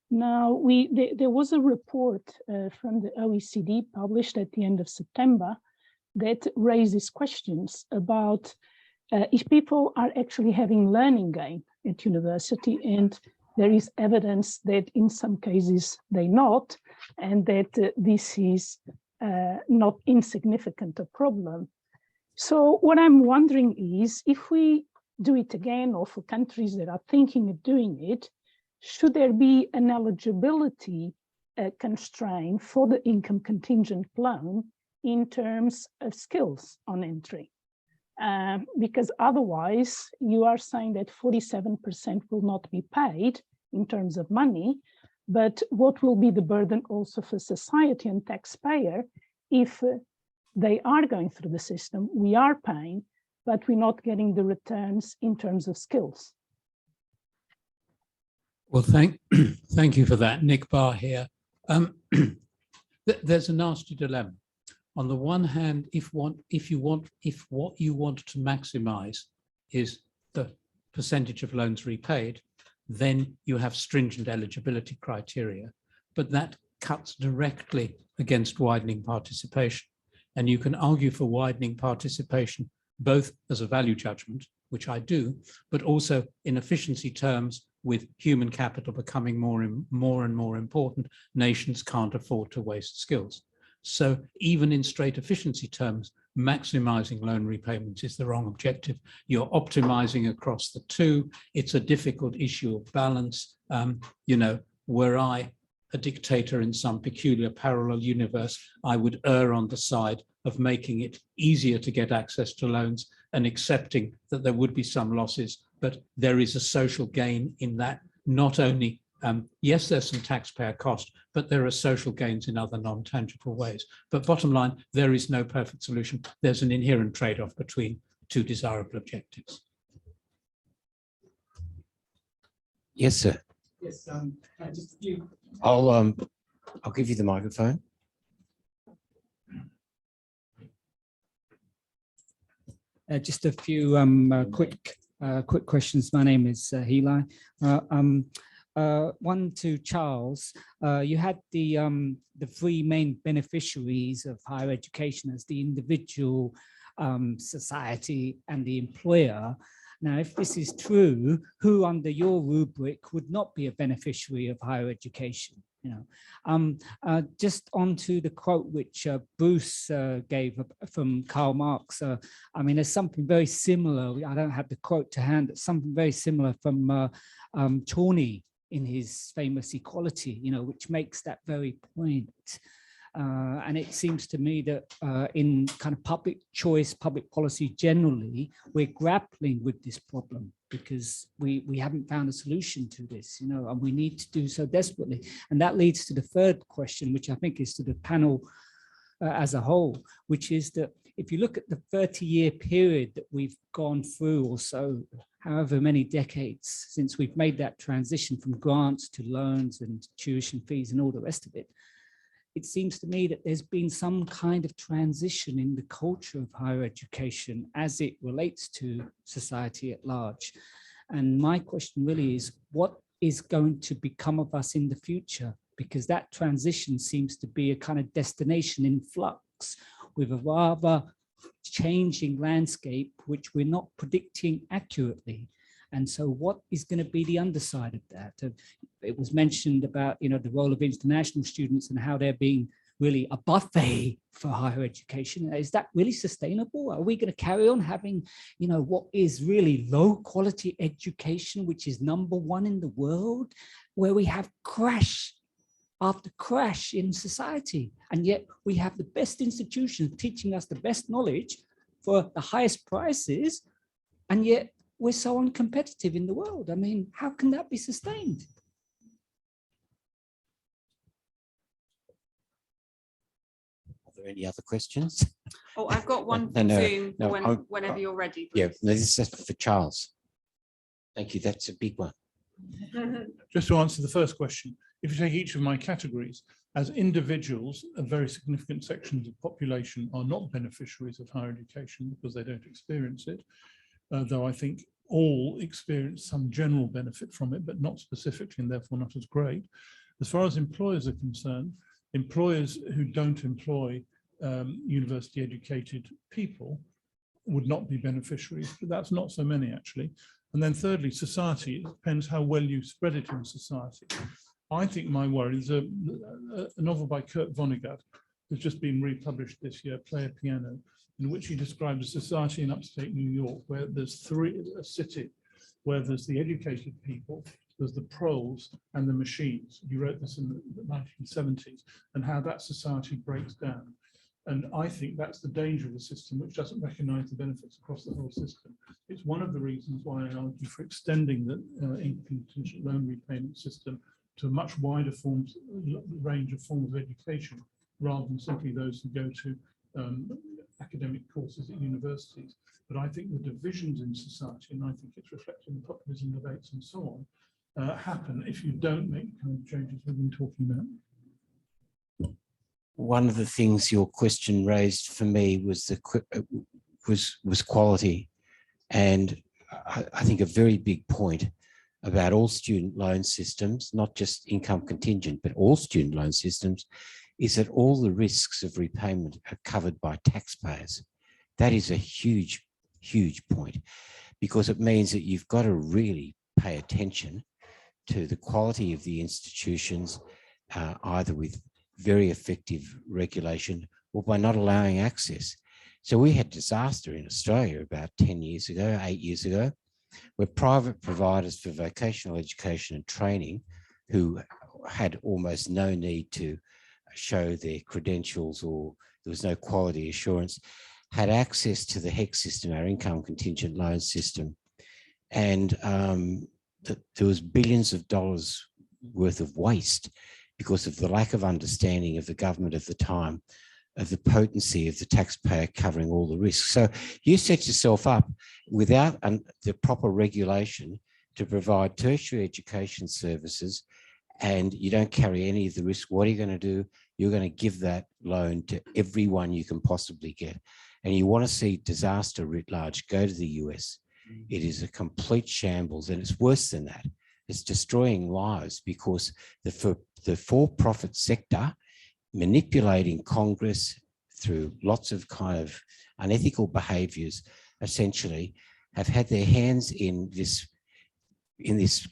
Now, there was a report from the OECD published at the end of September that raises questions about if people are actually having learning gain at university, and there is evidence that in some cases they're not, and that this is not insignificant a problem. So what I'm wondering is, if we do it again, or for countries that are thinking of doing it, should there be an eligibility constraint for the income contingent loan in terms of skills on entry? Because otherwise you are saying that 47% will not be paid in terms of money, but what will be the burden also for society and taxpayer if they are going through the system, we are paying, but we're not getting the returns in terms of skills? Well, thank you for that. Nick Barr here. There's a nasty dilemma. On the one hand, if what you want to maximize is the percentage of loans repaid, then you have stringent eligibility criteria, but that cuts directly against widening participation. And you can argue for widening participation, both as a value judgment, which I do, but also in efficiency terms, with human capital becoming more and more important, nations can't afford to waste skills. So even in straight efficiency terms, maximizing loan repayments is the wrong objective. You're optimizing across the two. It's a difficult issue of balance. Were I a dictator in some peculiar parallel universe, I would err on the side of making it easier to get access to loans and accepting that there would be some losses, but there is a social gain in that. Not only, yes, there's some taxpayer cost, but there are social gains in other non-tangible ways. But bottom line, there is no perfect solution. There's an inherent trade-off between two desirable objectives. Yes, sir. Yes, just a few. I'll give you the microphone. Just a few quick questions. My name is Heli. One to Charles. You had the three main beneficiaries of higher education as the individual, society, and the employer. Now, if this is true, who under your rubric would not be a beneficiary of higher education? Just onto the quote which Bruce gave from Karl Marx. There's something very similar. I don't have the quote to hand. It's something very similar from Tawney in his famous Equality, you know, which makes that very point. And it seems to me that in kind of public choice, public policy generally, we're grappling with this problem because we haven't found a solution to this, you know, and we need to do so desperately. And that leads to the third question, which I think is to the panel as a whole, which is that if you look at the 30-year period that we've gone through, or so, however many decades since we've made that transition from grants to loans and tuition fees and all the rest of it, it seems to me that there's been some kind of transition in the culture of higher education as it relates to society at large. And my question really is, what is going to become of us in the future? Because that transition seems to be a kind of destination in flux with a rather changing landscape, which we're not predicting accurately. And so what is going to be the underside of that? It was mentioned about, you know, the role of international students and how they're being really a buffet for higher education. Is that really sustainable? Are we going to carry on having, you know, what is really low quality education, which is #1 in the world, where we have crash after crash in society, and yet we have the best institutions teaching us the best knowledge for the highest prices, and yet we're so uncompetitive in the world? I mean, how can that be sustained? Are there any other questions? Oh, I've got one No, no, Zoom no, whenever you're ready. Yeah, Bruce. no, this is for Charles. Thank you. That's a big one. Just to answer the first question, if you take each of my categories, as individuals, a very significant sections of population are not beneficiaries of higher education because they don't experience it, though I think all experience some general benefit from it, but not specifically and therefore not as great. As far as employers are concerned, employers who don't employ university educated people would not be beneficiaries, but that's not so many actually. And then thirdly, society, it depends how well you spread it in society. I think my worry is a novel by Kurt Vonnegut that's just been republished this year, Play a Piano, in which he describes a society in upstate New York where there's a city where there's the educated people, there's the proles and the machines. He wrote this in the 1970s, and how that society breaks down. And I think that's the danger of a system which doesn't recognize the benefits across the whole system. It's one of the reasons why I argue for extending the contingent loan repayment system to a much wider range of forms of education, rather than simply those who go to academic courses at universities. But I think the divisions in society, and I think it's reflected in populism debates and so on, happen if you don't make the kind of changes we've been talking about. One of the things your question raised for me was was quality, and I think a very big point about all student loan systems, not just income contingent, but all student loan systems, is that all the risks of repayment are covered by taxpayers. That is a huge, huge point, because it means that you've got to really pay attention to the quality of the institutions, either with very effective regulation or by not allowing access. So we had disaster in Australia about 10 years ago, 8 years ago, where private providers for vocational education and training, who had almost no need to show their credentials or there was no quality assurance, had access to the HEC system, our income contingent loan system. And there was billions of dollars worth of waste because of the lack of understanding of the government at the time of the potency of the taxpayer covering all the risks. So you set yourself up without the proper regulation to provide tertiary education services, and you don't carry any of the risk. What are you going to do? You're going to give that loan to everyone you can possibly get. And you want to see disaster writ large, go to the US. It is a complete shambles, and it's worse than that. It's destroying lives because the for-profit sector, manipulating Congress through lots of kind of unethical behaviours, essentially have had their hands in this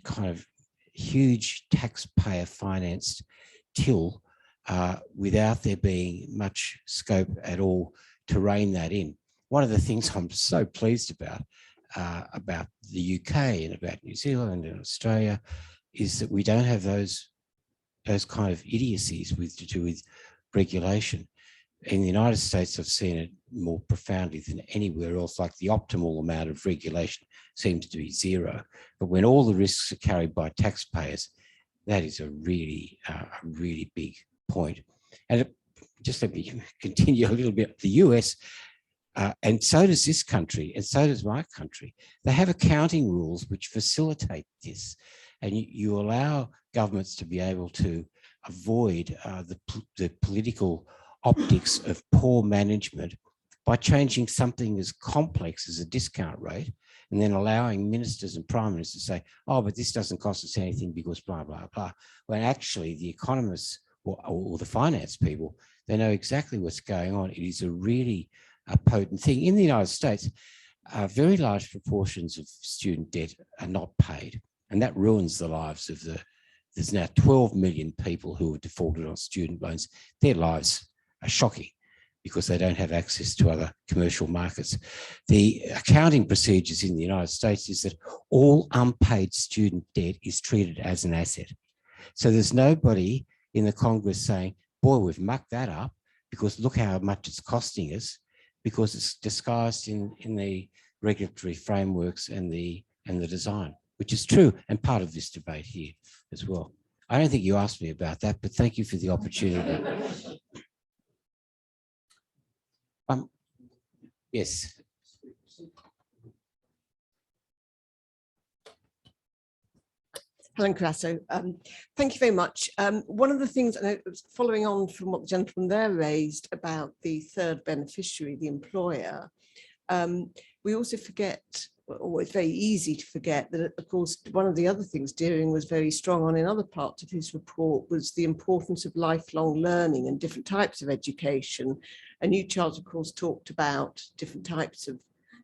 kind of huge taxpayer-financed till without there being much scope at all to rein that in. One of the things I'm so pleased about the UK and about New Zealand and Australia is that we don't have those kind of idiocies to do with regulation. In the United States, I've seen it more profoundly than anywhere else, like the optimal amount of regulation seems to be zero. But when all the risks are carried by taxpayers, that is a really big point. And just let me continue a little bit. The US, and so does this country, and so does my country, they have accounting rules which facilitate this. And you allow governments to be able to avoid the political optics of poor management by changing something as complex as a discount rate, and then allowing ministers and prime ministers to say, oh, but this doesn't cost us anything because blah, blah, blah. When actually the economists or the finance people, they know exactly what's going on. It is a really potent thing. In the United States, very large proportions of student debt are not paid, and that ruins the lives of there's now 12 million people who have defaulted on student loans. Their lives are shocking because they don't have access to other commercial markets. The accounting procedures in the United States is that all unpaid student debt is treated as an asset. So there's nobody in the Congress saying, boy, we've mucked that up because look how much it's costing us, because it's disguised in the regulatory frameworks and the design, which is true and part of this debate here as well. I don't think you asked me about that, but thank you for the opportunity. Yes. Helen Carasso, thank you very much. One of the things, and it was following on from what the gentleman there raised about the third beneficiary, the employer, we also forget, or it's very easy to forget that, of course, one of the other things Deering was very strong on in other parts of his report was the importance of lifelong learning and different types of education. And you, Charles, of course, talked about different types of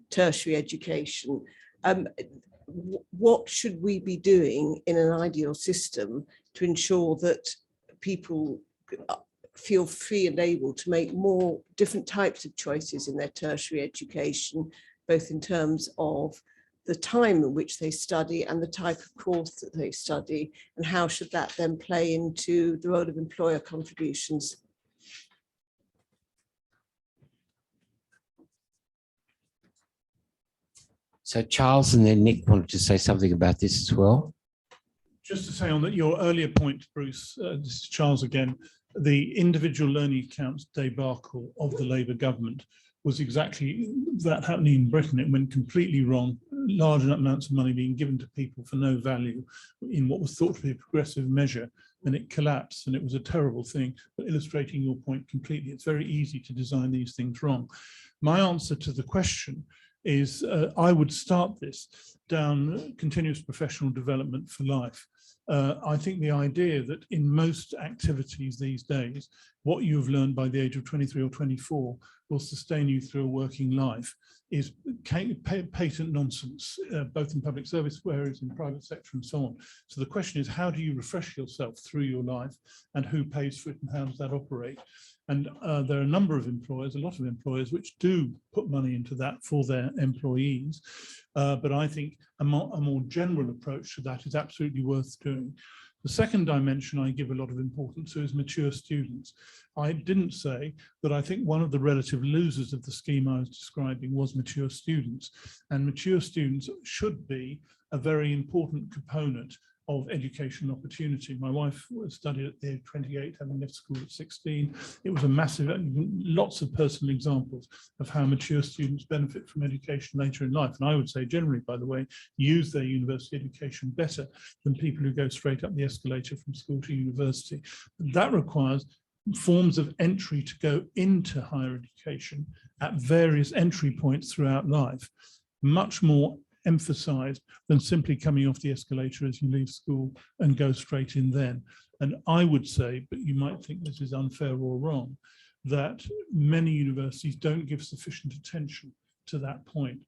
tertiary education. What should we be doing in an ideal system to ensure that people feel free and able to make more different types of choices in their tertiary education, both in terms of the time in which they study and the type of course that they study, and how should that then play into the role of employer contributions? So Charles and then Nick wanted to say something about this as well. Just to say on that your earlier point, Bruce, this is Charles again, the individual learning accounts debacle of the Labour government was exactly that happening in Britain. It went completely wrong, large amounts of money being given to people for no value in what was thought to be a progressive measure, and it collapsed, and it was a terrible thing. But illustrating your point completely, it's very easy to design these things wrong. My answer to the question is I would start this down continuous professional development for life. I think the idea that in most activities these days, what you've learned by the age of 23 or 24 will sustain you through a working life is patent nonsense, both in public service, whereas in private sector and so on. So the question is, how do you refresh yourself through your life, and who pays for it, and how does that operate? And there are a number of employers, a lot of employers, which do put money into that for their employees. But I think a more general approach to that is absolutely worth doing. The second dimension I give a lot of importance to is mature students. I didn't say that I think one of the relative losers of the scheme I was describing was mature students. And mature students should be a very important component of education opportunity. My wife studied at the age of 28, having left school at 16. It was a massive, lots of personal examples of how mature students benefit from education later in life. And I would say generally, by the way, use their university education better than people who go straight up the escalator from school to university. That requires forms of entry to go into higher education at various entry points throughout life, much more emphasized than simply coming off the escalator as you leave school and go straight in then. And I would say, but you might think this is unfair or wrong, that many universities don't give sufficient attention to that point,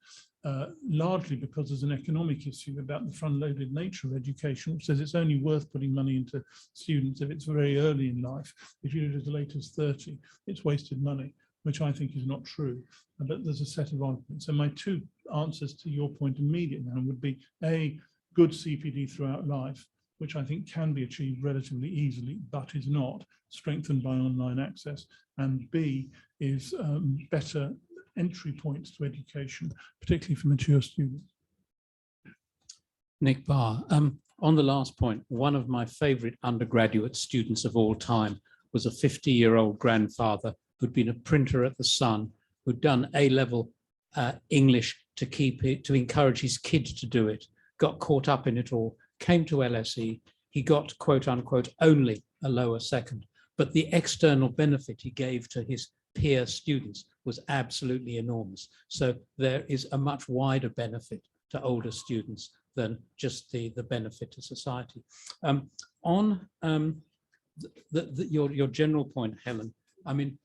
largely because there's an economic issue about the front-loaded nature of education, which says it's only worth putting money into students if it's very early in life. If you do it as late as 30, it's wasted money, which I think is not true. But there's a set of arguments. So my two answers to your point immediately would be A, good CPD throughout life, which I think can be achieved relatively easily, but is not strengthened by online access. And B is better entry points to education, particularly for mature students. Nick Barr, on the last point, one of my favorite undergraduate students of all time was a 50-year-old grandfather who'd been a printer at the Sun, who'd done A-level English to encourage his kids to do it, got caught up in it all, came to LSE, he got quote unquote only a lower second, but the external benefit he gave to his peer students was absolutely enormous. So there is a much wider benefit to older students than just the benefit to society. On your general point, Helen, I mean,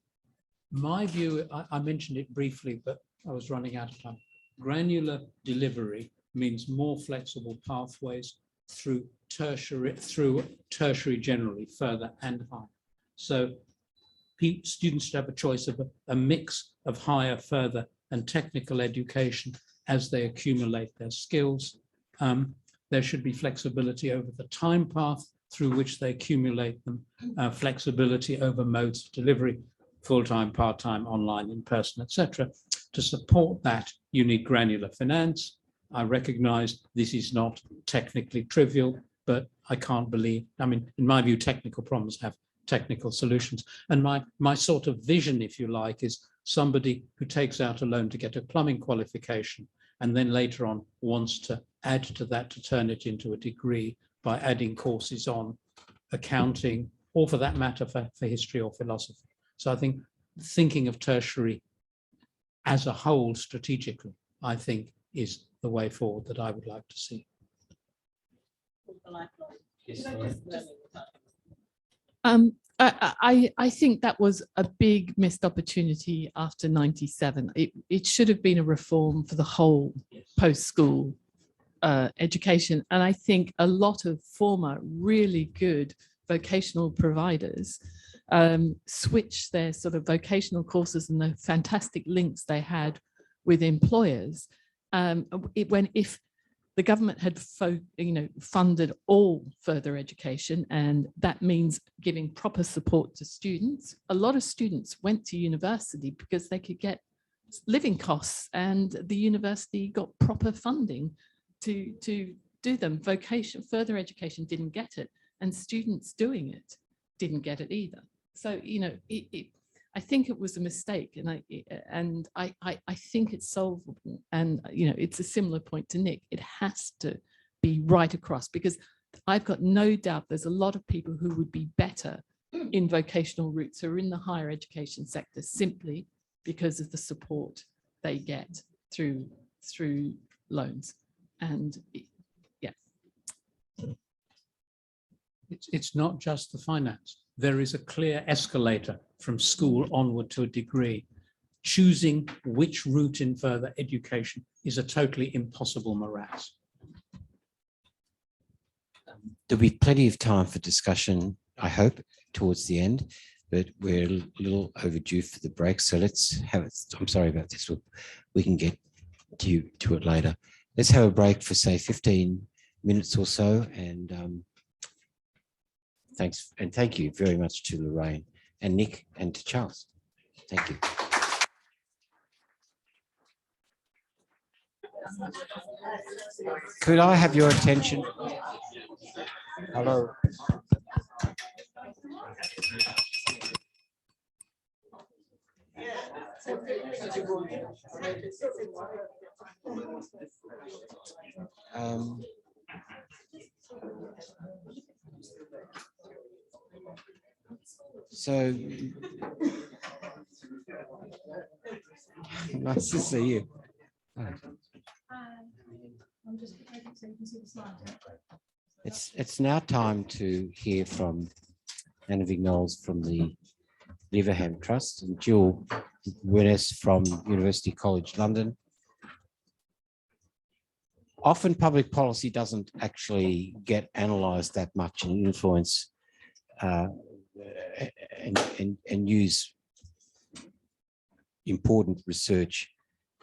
my view, I mentioned it briefly, but I was running out of time. Granular delivery means more flexible pathways through tertiary generally, further and higher. So students should have a choice of a mix of higher, further and technical education as they accumulate their skills. There should be flexibility over the time path through which they accumulate them, flexibility over modes of delivery, full-time, part-time, online, in-person, etc. To support that, you need granular finance. I recognize this is not technically trivial, but I can't believe, I mean, in my view, technical problems have technical solutions. And my sort of vision, if you like, is somebody who takes out a loan to get a plumbing qualification and then later on wants to add to that to turn it into a degree by adding courses on accounting, or for that matter, for history or philosophy. So I think thinking of tertiary as a whole strategically, I think, is the way forward that I would like to see. I think that was a big missed opportunity after 97. It should have been a reform for the whole post-school education. And I think a lot of former really good vocational providers switched their sort of vocational courses and the fantastic links they had with employers. If the government had funded all further education, and that means giving proper support to students. A lot of students went to university because they could get living costs, and the university got proper funding to do them. Further education didn't get it, and students doing it didn't get it either. So, I think it was a mistake, and I think it's solvable. And it's a similar point to Nick. It has to be right across, because I've got no doubt there's a lot of people who would be better in vocational routes who are in the higher education sector simply because of the support they get through loans. And yeah, it's not just the finance. There is a clear escalator from school onward to a degree. Choosing which route in further education is a totally impossible morass. There'll be plenty of time for discussion, I hope, towards the end, but we're a little overdue for the break. So let's have it. I'm sorry about this. We can get to it later. Let's have a break for, say, 15 minutes or so. And thanks, and thank you very much to Lorraine and Nick and to Charles. Thank you. Could I have your attention? Hello. So nice to see you. It's now time to hear from Anna Vignoles from the Leverham Trust and Gill Wyness from University College London. Often public policy doesn't actually get analysed that much and influence and use important research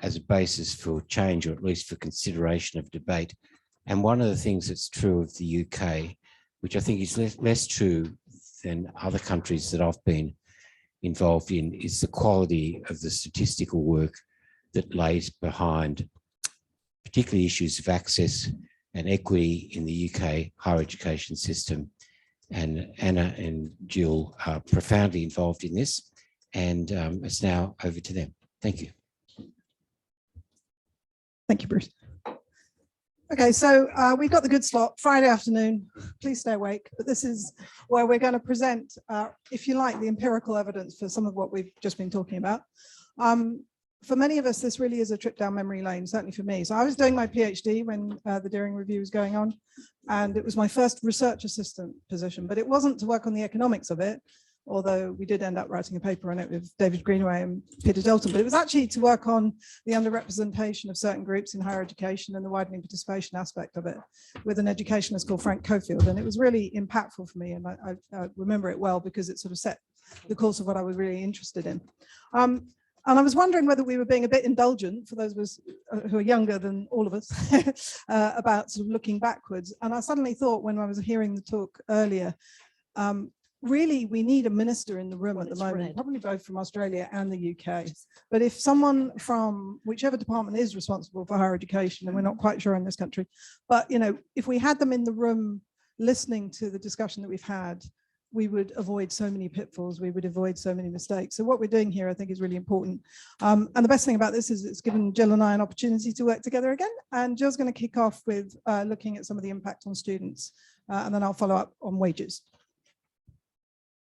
as a basis for change, or at least for consideration of debate. And one of the things that's true of the UK which I think is less true than other countries that I've been involved in, is the quality of the statistical work that lays behind particularly issues of access and equity in the UK higher education system. And Anna and Gill are profoundly involved in this, and it's now over to them. Thank you. Thank you, Bruce. Okay, so we've got the good slot, Friday afternoon. Please stay awake. But this is where we're going to present, if you like, the empirical evidence for some of what we've just been talking about. For many of us, this really is a trip down memory lane, certainly for me. So I was doing my PhD when the Dearing Review was going on, and it was my first research assistant position, but it wasn't to work on the economics of it, although we did end up writing a paper on it with David Greenaway and Peter Dalton, but it was actually to work on the underrepresentation of certain groups in higher education and the widening participation aspect of it with an educationalist called Frank Cofield. And it was really impactful for me, and I remember it well because it sort of set the course of what I was really interested in. And I was wondering whether we were being a bit indulgent for those of us who are younger than all of us about sort of looking backwards. And I suddenly thought when I was hearing the talk earlier, really we need a minister in the room at the moment, probably both from Australia and the UK. But if someone from whichever department is responsible for higher education, and we're not quite sure in this country, but you know, if we had them in the room listening to the discussion that we've had, we would avoid so many pitfalls, we would avoid so many mistakes. So what we're doing here, I think, is really important. And the best thing about this is it's given Gill and I an opportunity to work together again. And Gill's going to kick off with looking at some of the impact on students, and then I'll follow up on wages.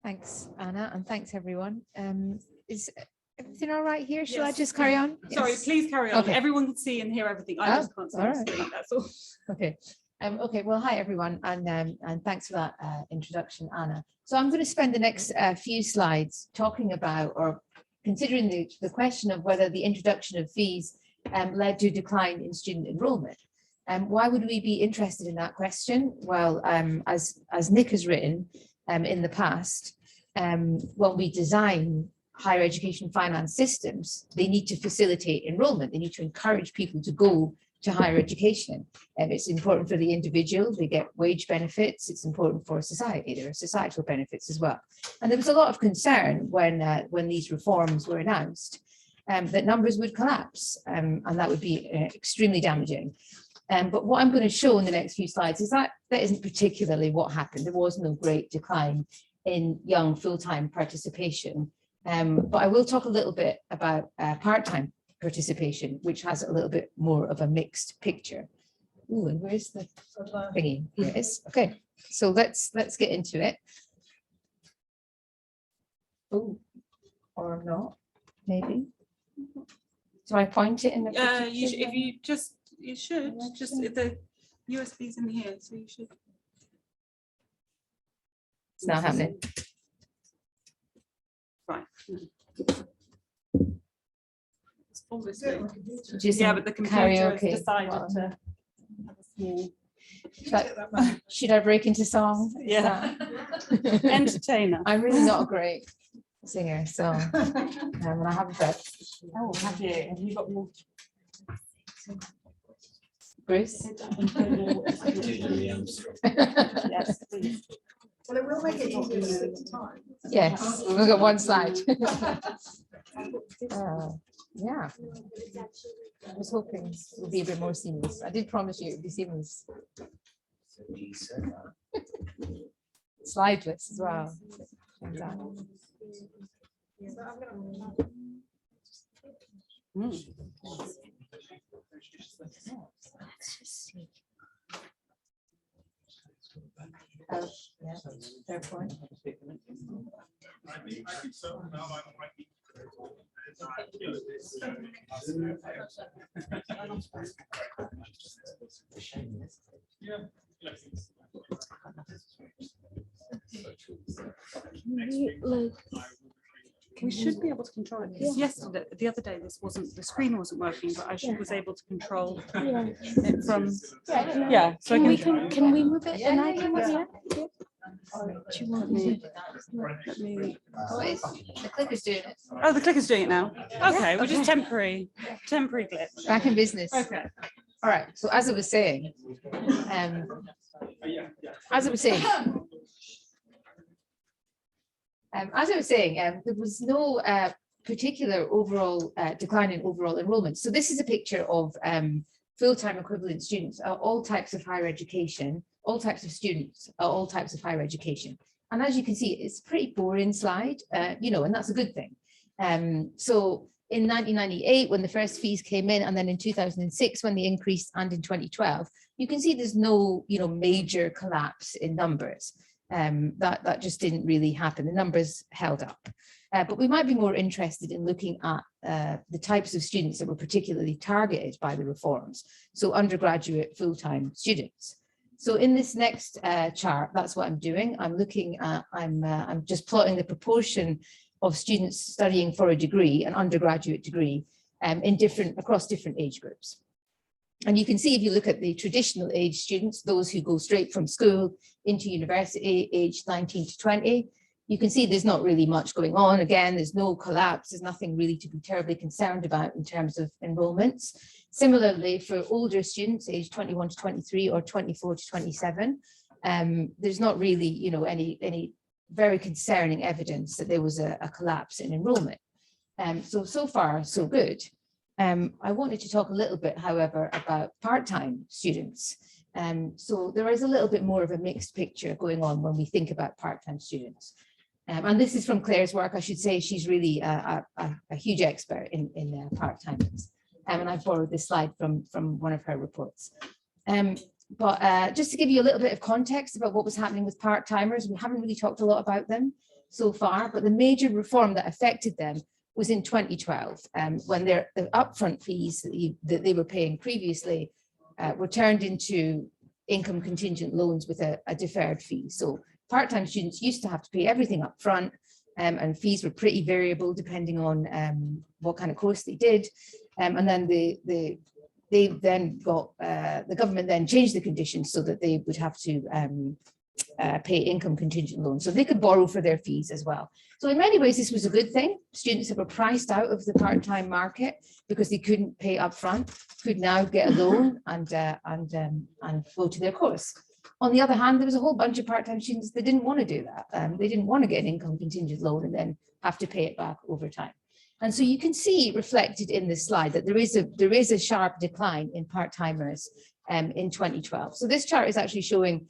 Thanks, Anna, and thanks, everyone. Is everything all right here? Shall I just carry on? Sorry, Yes. please carry on. Okay. Everyone can see and hear everything. I just can't see. all the right. screen, that's all. Okay. Okay, well, hi everyone, and thanks for that introduction, Anna. So I'm going to spend the next few slides talking about or considering the question of whether the introduction of fees led to a decline in student enrollment. Why would we be interested in that question? Well, as Nick has written in the past, when we design higher education finance systems, they need to facilitate enrollment. They need to encourage people to go to higher education. And it's important for the individual, they get wage benefits, it's important for society, there are societal benefits as well. And there was a lot of concern when these reforms were announced that numbers would collapse, and that would be extremely damaging. But what I'm going to show in the next few slides is that isn't particularly what happened. There was no great decline in young full-time participation. But I will talk a little bit about part-time participation, which has a little bit more of a mixed picture. Ooh, and where's the thingy? Here it is. Okay, so let's get into it. Oh, or not, maybe. Do I point it in the picture? If you just, you should just the USB's in here, so you should. It's not happening. Right. Obviously. Just Yeah, but the computer has karaoke. decided Well, to have a small should I break into song? Is Yeah. that- entertainer. I'm really not a great singer, so when I have a bet. Oh, have you? Have you got more? Bruce? Yes, please. Well, it will make it easier to stick to time. Yes, we've got one slide. Yeah. I was hoping it would be a bit more seamless. I did promise you it would be seamless. Slideless as well. Let's just see. Oh, yeah, fair point. We should be able to control it. Because yesterday, the other day, the screen wasn't working, but I was able to control it from. Yeah. So Can we move it? And I can move it. Do you want me? Let me. The clicker's doing it. Oh, the clicker's doing it now. Okay, we're just temporary glitch. Back in business. Okay. All right, so as I was saying, there was no particular overall decline in overall enrollment. So this is a picture of full-time equivalent students, all types of higher education, all types of students, all types of higher education. And as you can see, it's a pretty boring slide, you know, and that's a good thing. So in 1998, when the first fees came in, and then in 2006, when they increased, and in 2012, you can see there's no, you know, major collapse in numbers. That just didn't really happen. The numbers held up. But we might be more interested in looking at the types of students that were particularly targeted by the reforms. So undergraduate full-time students. So in this next chart, that's what I'm doing. I'm looking at, I'm just plotting the proportion of students studying for a degree, an undergraduate degree, across different age groups. And you can see, if you look at the traditional age students, those who go straight from school into university, aged 19 to 20, you can see there's not really much going on. Again, there's no collapse. There's nothing really to be terribly concerned about in terms of enrollments. Similarly, for older students, aged 21 to 23 or 24 to 27, there's not really, you know, any very concerning evidence that there was a collapse in enrollment. So far, so good. I wanted to talk a little bit, however, about part-time students. So there is a little bit more of a mixed picture going on when we think about part-time students. And this is from Claire's work. I should say she's really a huge expert in part-timers. And I've borrowed this slide from one of her reports. But just to give you a little bit of context about what was happening with part-timers, we haven't really talked a lot about them so far, but the major reform that affected them was in 2012, when the upfront fees that they were paying previously were turned into income contingent loans with a deferred fee. So part-time students used to have to pay everything up front, and fees were pretty variable depending on what kind of course they did. And then the government then changed the conditions so that they would have to pay income contingent loans, so they could borrow for their fees as well. So in many ways, this was a good thing. Students that were priced out of the part-time market because they couldn't pay up front could now get a loan and go to their course. On the other hand, there was a whole bunch of part-time students that didn't want to do that. They didn't want to get an income contingent loan and then have to pay it back over time. And so you can see reflected in this slide that there is a sharp decline in part-timers in 2012. So this chart is actually showing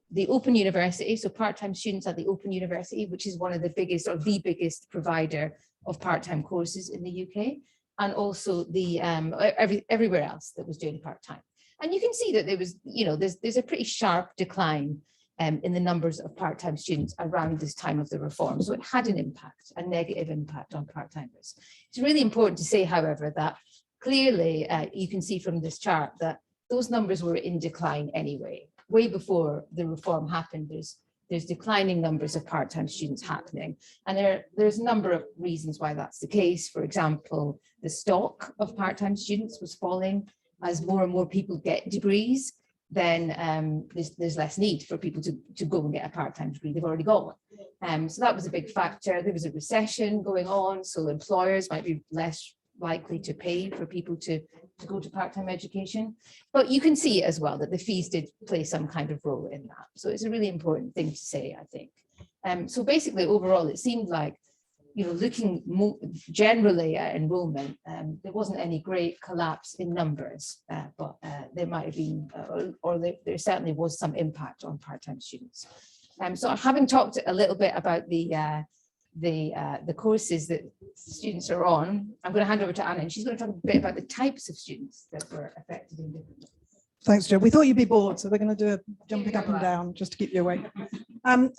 the Open University, so part-time students at the Open University, which is one of the biggest, or the biggest provider of part-time courses in the UK, and also the everywhere else that was doing part-time. And you can see that there was, you know, there's a pretty sharp decline in the numbers of part-time students around this time of the reform. So it had an impact, a negative impact on part-timers. It's really important to say, however, that clearly you can see from this chart that those numbers were in decline anyway. Way before the reform happened, there's declining numbers of part-time students happening. And there's a number of reasons why that's the case. For example, the stock of part-time students was falling. As more and more people get degrees, then there's less need for people to go and get a part-time degree. They've already got one. So that was a big factor. There was a recession going on, so employers might be less likely to pay for people to go to part-time education. But you can see as well that the fees did play some kind of role in that. So it's a really important thing to say, I think. So basically, overall, it seemed like, you know, looking generally at enrollment, there wasn't any great collapse in numbers, but there might have been, or there certainly was some impact on part-time students. So having talked a little bit about the courses that students are on, I'm going to hand over to Anna, and she's going to talk a bit about the types of students that were affected in different ways. Thanks, Jill. We thought you'd be bored, so we're going to do a jumping up and down just to keep you awake.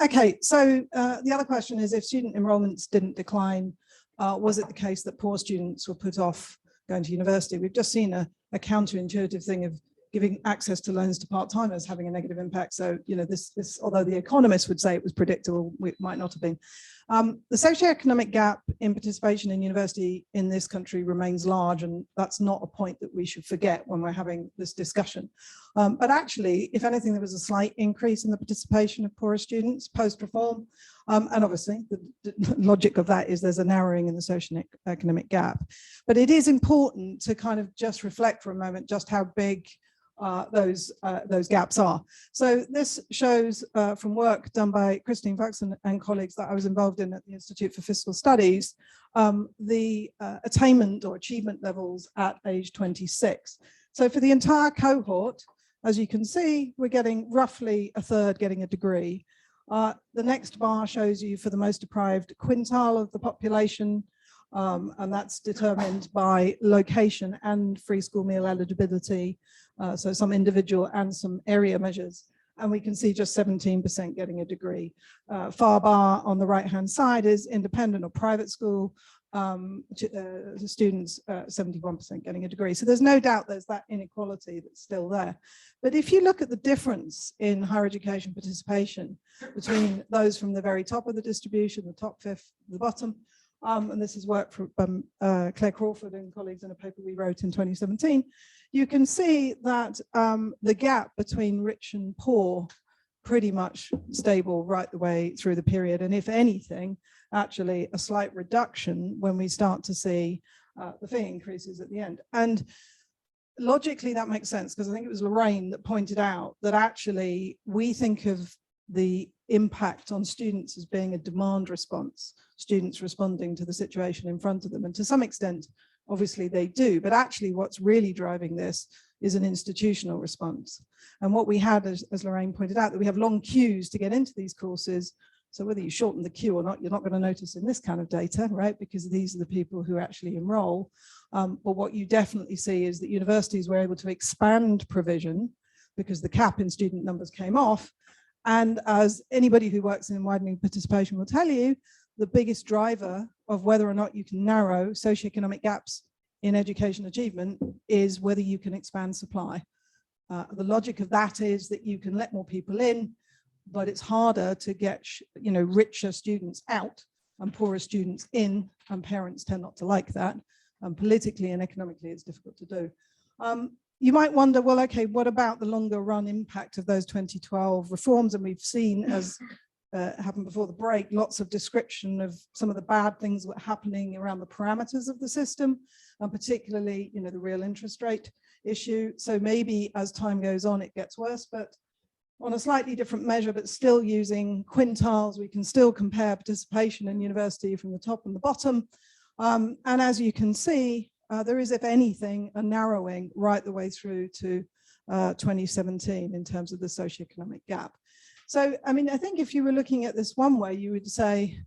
Okay, so the other question is, if student enrolments didn't decline, was it the case that poor students were put off going to university? We've just seen a counterintuitive thing of giving access to loans to part-timers having a negative impact. So, you know, this although the economists would say it was predictable, it might not have been. The socioeconomic gap in participation in university in this country remains large, and that's not a point that we should forget when we're having this discussion. But actually, if anything, there was a slight increase in the participation of poorer students post-reform. And obviously, the logic of that is there's a narrowing in the socioeconomic gap. But it is important to kind of just reflect for a moment just how big those gaps are. So this shows from work done by Christine Fox and colleagues that I was involved in at the Institute for Fiscal Studies, the attainment or achievement levels at age 26. So for the entire cohort, as you can see, we're getting roughly a third getting a degree. The next bar shows you for the most deprived quintile of the population, and that's determined by location and free school meal eligibility. So some individual and some area measures. And we can see just 17% getting a degree. Far bar on the right-hand side is independent or private school students, 71% getting a degree. So there's no doubt there's that inequality that's still there. But if you look at the difference in higher education participation between those from the very top of the distribution, the top fifth, the bottom, and this is work from Claire Crawford and colleagues in a paper we wrote in 2017, you can see that the gap between rich and poor pretty much stable right the way through the period. And if anything, actually a slight reduction when we start to see the fee increases at the end. And logically that makes sense, because I think it was Lorraine that pointed out that actually we think of the impact on students as being a demand response, students responding to the situation in front of them. And to some extent, obviously they do, but actually what's really driving this is an institutional response. And what we had, as Lorraine pointed out, that we have long queues to get into these courses. So whether you shorten the queue or not, you're not going to notice in this kind of data, right? Because these are the people who actually enroll. But what you definitely see is that universities were able to expand provision because the cap in student numbers came off. And as anybody who works in widening participation will tell you, the biggest driver of whether or not you can narrow socioeconomic gaps in education achievement is whether you can expand supply. The logic of that is that you can let more people in, but it's harder to get richer students out and poorer students in, and parents tend not to like that. And politically and economically, it's difficult to do. You might wonder, well, okay, what about the longer run impact of those 2012 reforms? And we've seen, as happened before the break, lots of description of some of the bad things that were happening around the parameters of the system, and particularly, the real interest rate issue. So maybe as time goes on, it gets worse, but on a slightly different measure, but still using quintiles, we can still compare participation in university from the top and the bottom. And as you can see, there is, if anything, a narrowing right the way through to 2017 in terms of the socioeconomic gap. So, I mean, I think if you were looking at this one way, you would say,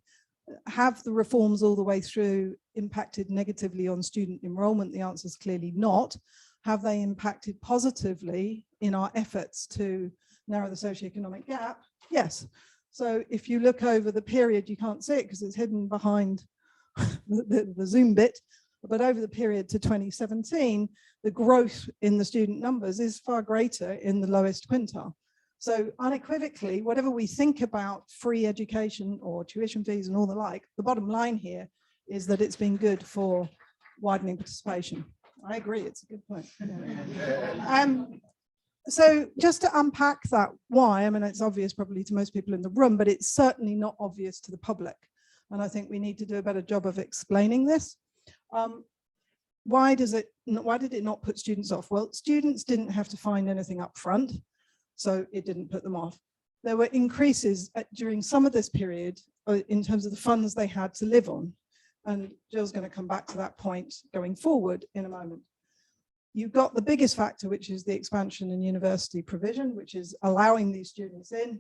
have the reforms all the way through impacted negatively on student enrollment? The answer is clearly not. Have they impacted positively in our efforts to narrow the socioeconomic gap? Yes. So if you look over the period, you can't see it because it's hidden behind the Zoom bit, but over the period to 2017, the growth in the student numbers is far greater in the lowest quintile. So unequivocally, whatever we think about free education or tuition fees and all the like, the bottom line here is that it's been good for widening participation. I agree, it's a good point. So just to unpack that why, I mean, it's obvious probably to most people in the room, but it's certainly not obvious to the public. And I think we need to do a better job of explaining this. Why did it not put students off? Well, students didn't have to find anything up front, so it didn't put them off. There were increases during some of this period in terms of the funds they had to live on. And Gill's going to come back to that point going forward in a moment. You've got the biggest factor, which is the expansion in university provision, which is allowing these students in.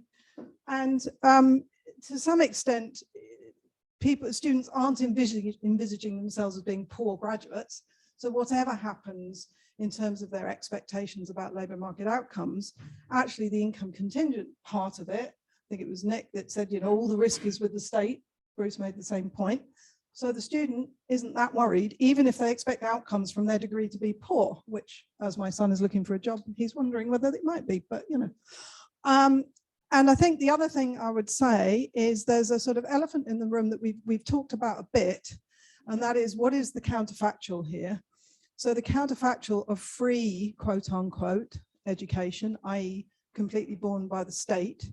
And to some extent, students aren't envisaging themselves as being poor graduates. So whatever happens in terms of their expectations about labour market outcomes, actually the income contingent part of it, I think it was Nick that said, all the risk is with the state. Bruce made the same point. So the student isn't that worried, even if they expect outcomes from their degree to be poor, which, as my son is looking for a job, he's wondering whether it might be, but you know. And I think the other thing I would say is there's a sort of elephant in the room that we've talked about a bit, and that is, what is the counterfactual here? So the counterfactual of free, quote unquote, education, i.e. completely borne by the state,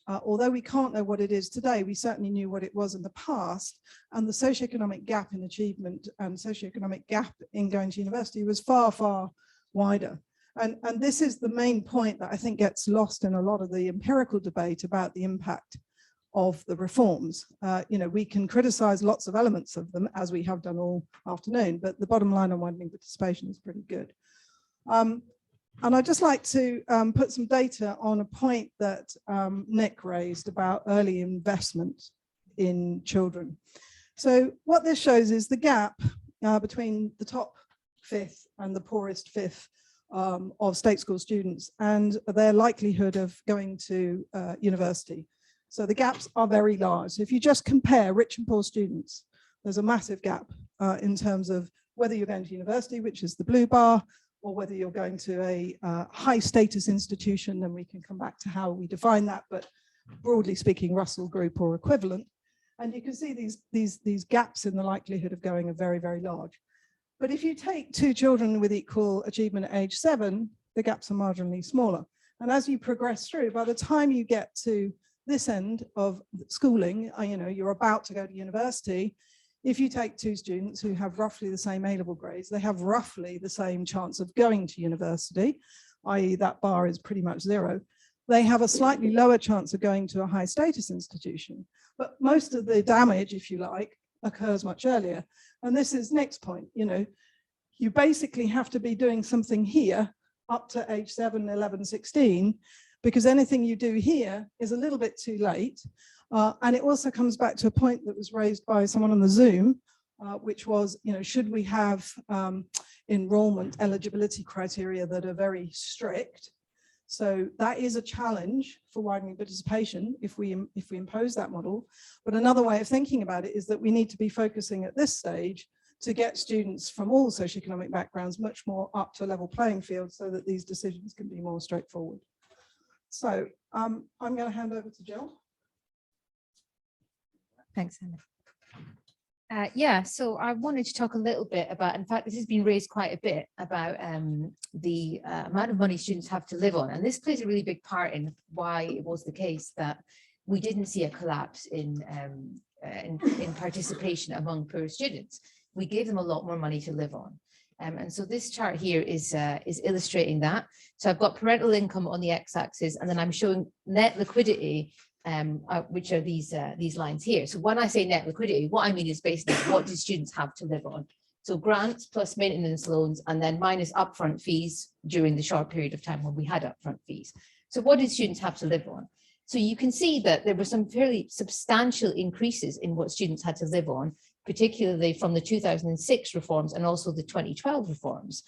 although we can't know what it is today, we certainly knew what it was in the past, and the socioeconomic gap in achievement and socioeconomic gap in going to university was far, far wider. And this is the main point that I think gets lost in a lot of the empirical debate about the impact of the reforms. You know, we can criticize lots of elements of them, as we have done all afternoon, but the bottom line on widening participation is pretty good. And I'd just like to put some data on a point that Nick raised about early investment in children. So what this shows is the gap between the top fifth and the poorest fifth of state school students and their likelihood of going to university. So the gaps are very large. So if you just compare rich and poor students, there's a massive gap in terms of whether you're going to university, which is the blue bar, or whether you're going to a high status institution, and we can come back to how we define that, but broadly speaking, Russell Group or equivalent. And you can see these gaps in the likelihood of going are very, very large. But if you take two children with equal achievement at age 7, the gaps are marginally smaller. And as you progress through, by the time you get to this end of schooling, you know, you're about to go to university, if you take two students who have roughly the same A-level grades, they have roughly the same chance of going to university, i.e. that bar is pretty much 0. They have a slightly lower chance of going to a high status institution, but most of the damage, if you like, occurs much earlier. And this is Nick's point, you know, you basically have to be doing something here up to age 7, 11, 16, because anything you do here is a little bit too late. And it also comes back to a point that was raised by someone on the Zoom, which was, you know, should we have enrollment eligibility criteria that are very strict? So that is a challenge for widening participation if we impose that model. But another way of thinking about it is that we need to be focusing at this stage to get students from all socioeconomic backgrounds much more up to a level playing field so that these decisions can be more straightforward. So I'm going to hand over to Jill. Thanks, Anna. Yeah, so I wanted to talk a little bit about, in fact, this has been raised quite a bit about the amount of money students have to live on. And this plays a really big part in why it was the case that we didn't see a collapse in participation among poor students. We gave them a lot more money to live on. And so this chart here is illustrating that. So I've got parental income on the x-axis, and then I'm showing net liquidity, which are these lines here. So when I say net liquidity, what I mean is basically what do students have to live on? So grants plus maintenance loans, and then minus upfront fees during the short period of time when we had upfront fees. So what did students have to live on? So you can see that there were some fairly substantial increases in what students had to live on, particularly from the 2006 reforms and also the 2012 reforms.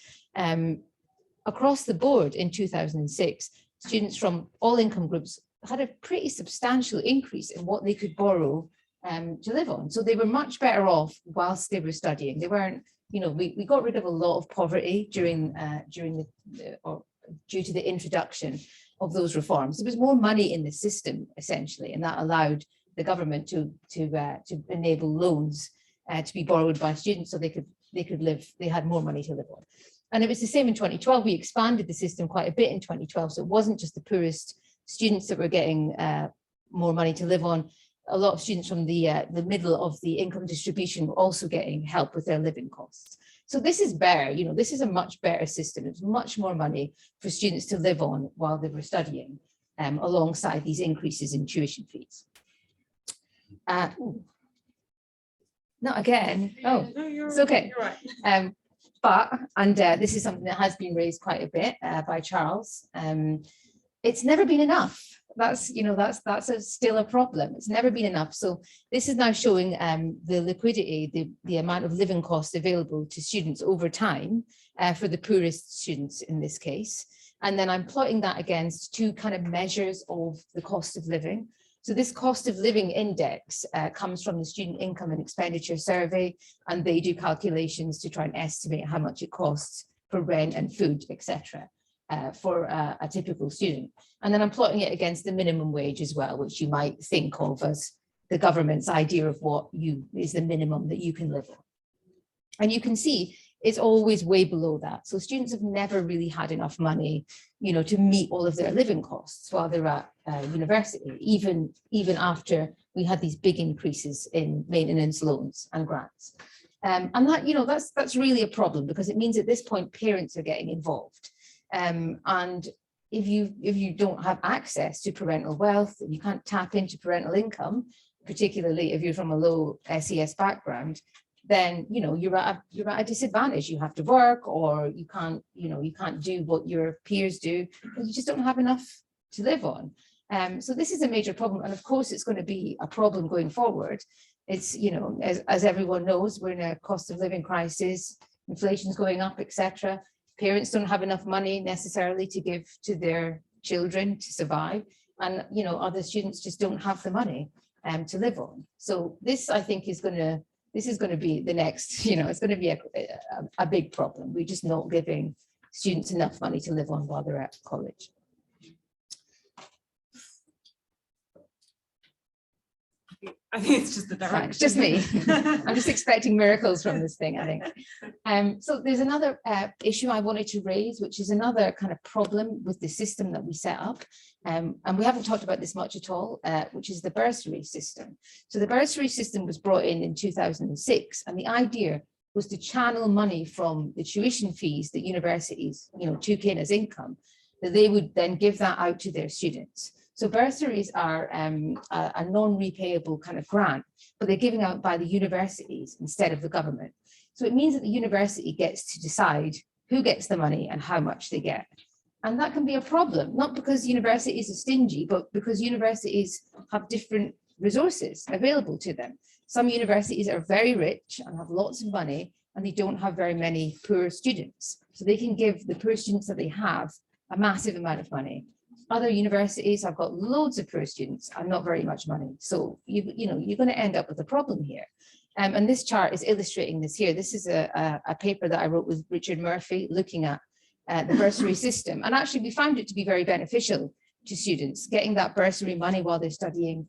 Across the board in 2006, students from all income groups had a pretty substantial increase in what they could borrow to live on. So they were much better off whilst they were studying. They weren't, you know, we got rid of a lot of poverty due to the introduction of those reforms. There was more money in the system essentially, and that allowed the government to enable loans to be borrowed by students so they could live, they had more money to live on. And it was the same in 2012. We expanded the system quite a bit in 2012. So it wasn't just the poorest students that were getting more money to live on. A lot of students from the middle of the income distribution were also getting help with their living costs. So this is better, you know, this is a much better system. It's much more money for students to live on while they were studying, alongside these increases in tuition fees. Not again. Oh, it's okay. You're right. But this is something that has been raised quite a bit by Charles. It's never been enough. That's, you know, that's still a problem. It's never been enough. So this is now showing the liquidity, the amount of living costs available to students over time for the poorest students in this case. And then I'm plotting that against two kind of measures of the cost of living. So this cost of living index comes from the Student Income and Expenditure Survey, and they do calculations to try and estimate how much it costs for rent and food, etc., for a typical student. And then I'm plotting it against the minimum wage as well, which you might think of as the government's idea of what is the minimum that you can live on. And you can see it's always way below that. So students have never really had enough money, to meet all of their living costs while they're at university, even after we had these big increases in maintenance loans and grants. And that, that's really a problem, because it means at this point parents are getting involved. And if you don't have access to parental wealth, and you can't tap into parental income, particularly if you're from a low SES background, then you're at a disadvantage. You have to work, or you can't do what your peers do, because you just don't have enough to live on. So this is a major problem, and of course it's going to be a problem going forward. It's as everyone knows, we're in a cost of living crisis, inflation's going up, etc. Parents don't have enough money necessarily to give to their children to survive, and other students just don't have the money to live on. So this, I think, is going to be the next, it's going to be a big problem. We're just not giving students enough money to live on while they're at college. I think it's just the direction. It's just me. I'm just expecting miracles from this thing, I think. So there's another issue I wanted to raise, which is another kind of problem with the system that we set up. And we haven't talked about this much at all, which is the bursary system. So the bursary system was brought in 2006, and the idea was to channel money from the tuition fees that universities, took in as income, that they would then give that out to their students. So bursaries are a non-repayable kind of grant, but they're given out by the universities instead of the government. So it means that the university gets to decide who gets the money and how much they get. And that can be a problem, not because universities are stingy, but because universities have different resources available to them. Some universities are very rich and have lots of money, and they don't have very many poor students. So they can give the poor students that they have a massive amount of money. Other universities have got loads of poor students and not very much money. So you're going to end up with a problem here. And this chart is illustrating this here. This is a paper that I wrote with Richard Murphy looking at the bursary system. And actually, we found it to be very beneficial to students. Getting that bursary money while they're studying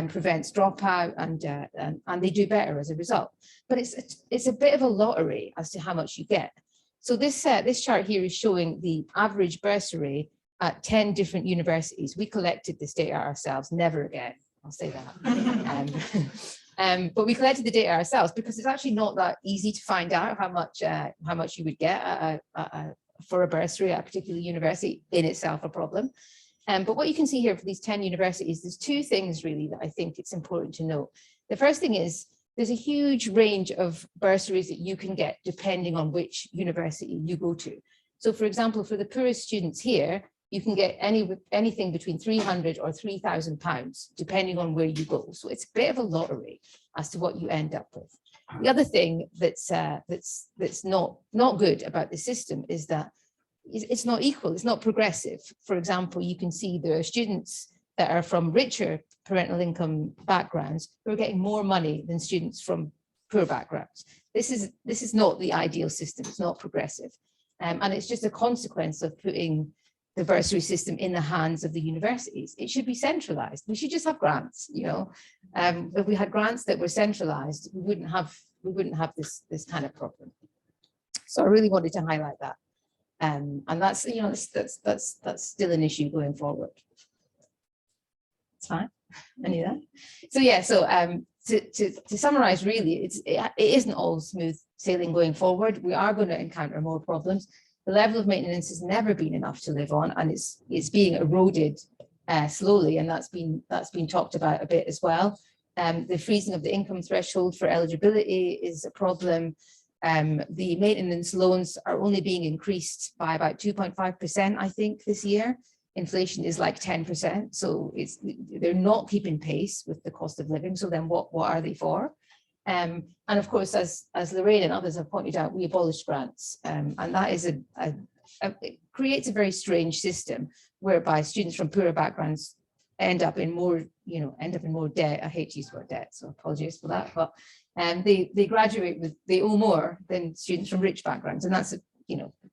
prevents dropout, and they do better as a result. But it's a bit of a lottery as to how much you get. So this chart here is showing the average bursary at 10 different universities. We collected this data ourselves, never again, I'll say that. But we collected the data ourselves because it's actually not that easy to find out how much you would get for a bursary at a particular university, in itself a problem. But what you can see here for these 10 universities, there's two things really that I think it's important to note. The first thing is there's a huge range of bursaries that you can get depending on which university you go to. So for example, for the poorest students here, you can get anything between £300 or £3,000, depending on where you go. So it's a bit of a lottery as to what you end up with. The other thing that's not good about the system is that it's not equal, it's not progressive. For example, you can see there are students that are from richer parental income backgrounds who are getting more money than students from poor backgrounds. This is not the ideal system, it's not progressive. And it's just a consequence of putting the bursary system in the hands of the universities. It should be centralized. We should just have grants, If we had grants that were centralized, we wouldn't have this kind of problem. So I really wanted to highlight that. And that's still an issue going forward. It's fine. I knew that. So yeah, to summarize, really, it isn't all smooth sailing going forward. We are going to encounter more problems. The level of maintenance has never been enough to live on, and it's being eroded slowly, and that's been talked about a bit as well. The freezing of the income threshold for eligibility is a problem. The maintenance loans are only being increased by about 2.5%, I think, this year. Inflation is like 10%, so they're not keeping pace with the cost of living. So then what are they for? And of course, as Lorraine and others have pointed out, we abolished grants, and that is it creates a very strange system whereby students from poorer backgrounds end up in more, debt. I hate to use the word debt, so apologies for that. But they graduate with, they owe more than students from rich backgrounds, and that's,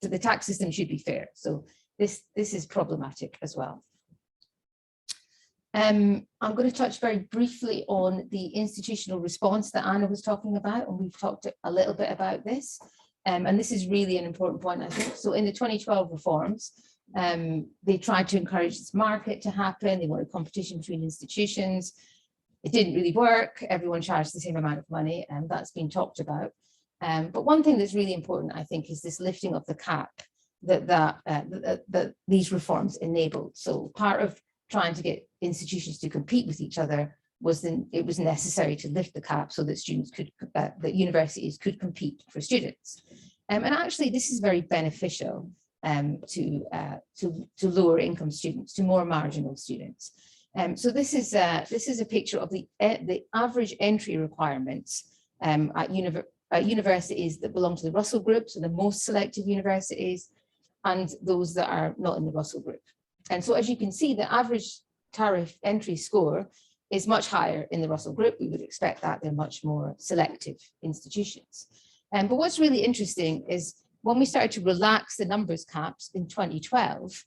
the tax system should be fair. So this is problematic as well. I'm going to touch very briefly on the institutional response that Anna was talking about, and we've talked a little bit about this. And this is really an important point, I think. So in the 2012 reforms, they tried to encourage this market to happen. They wanted competition between institutions. It didn't really work. Everyone charged the same amount of money, and that's been talked about. But one thing that's really important, I think, is this lifting of the cap that these reforms enabled. So part of trying to get institutions to compete with each other was then it was necessary to lift the cap so that students could, that universities could compete for students. And actually, this is very beneficial to lower income students, to more marginal students. So this is a picture of the average entry requirements at universities that belong to the Russell Group, so the most selective universities, and those that are not in the Russell Group. And so as you can see, the average tariff entry score is much higher in the Russell Group. We would expect that they're much more selective institutions. But what's really interesting is when we started to relax the numbers caps in 2012,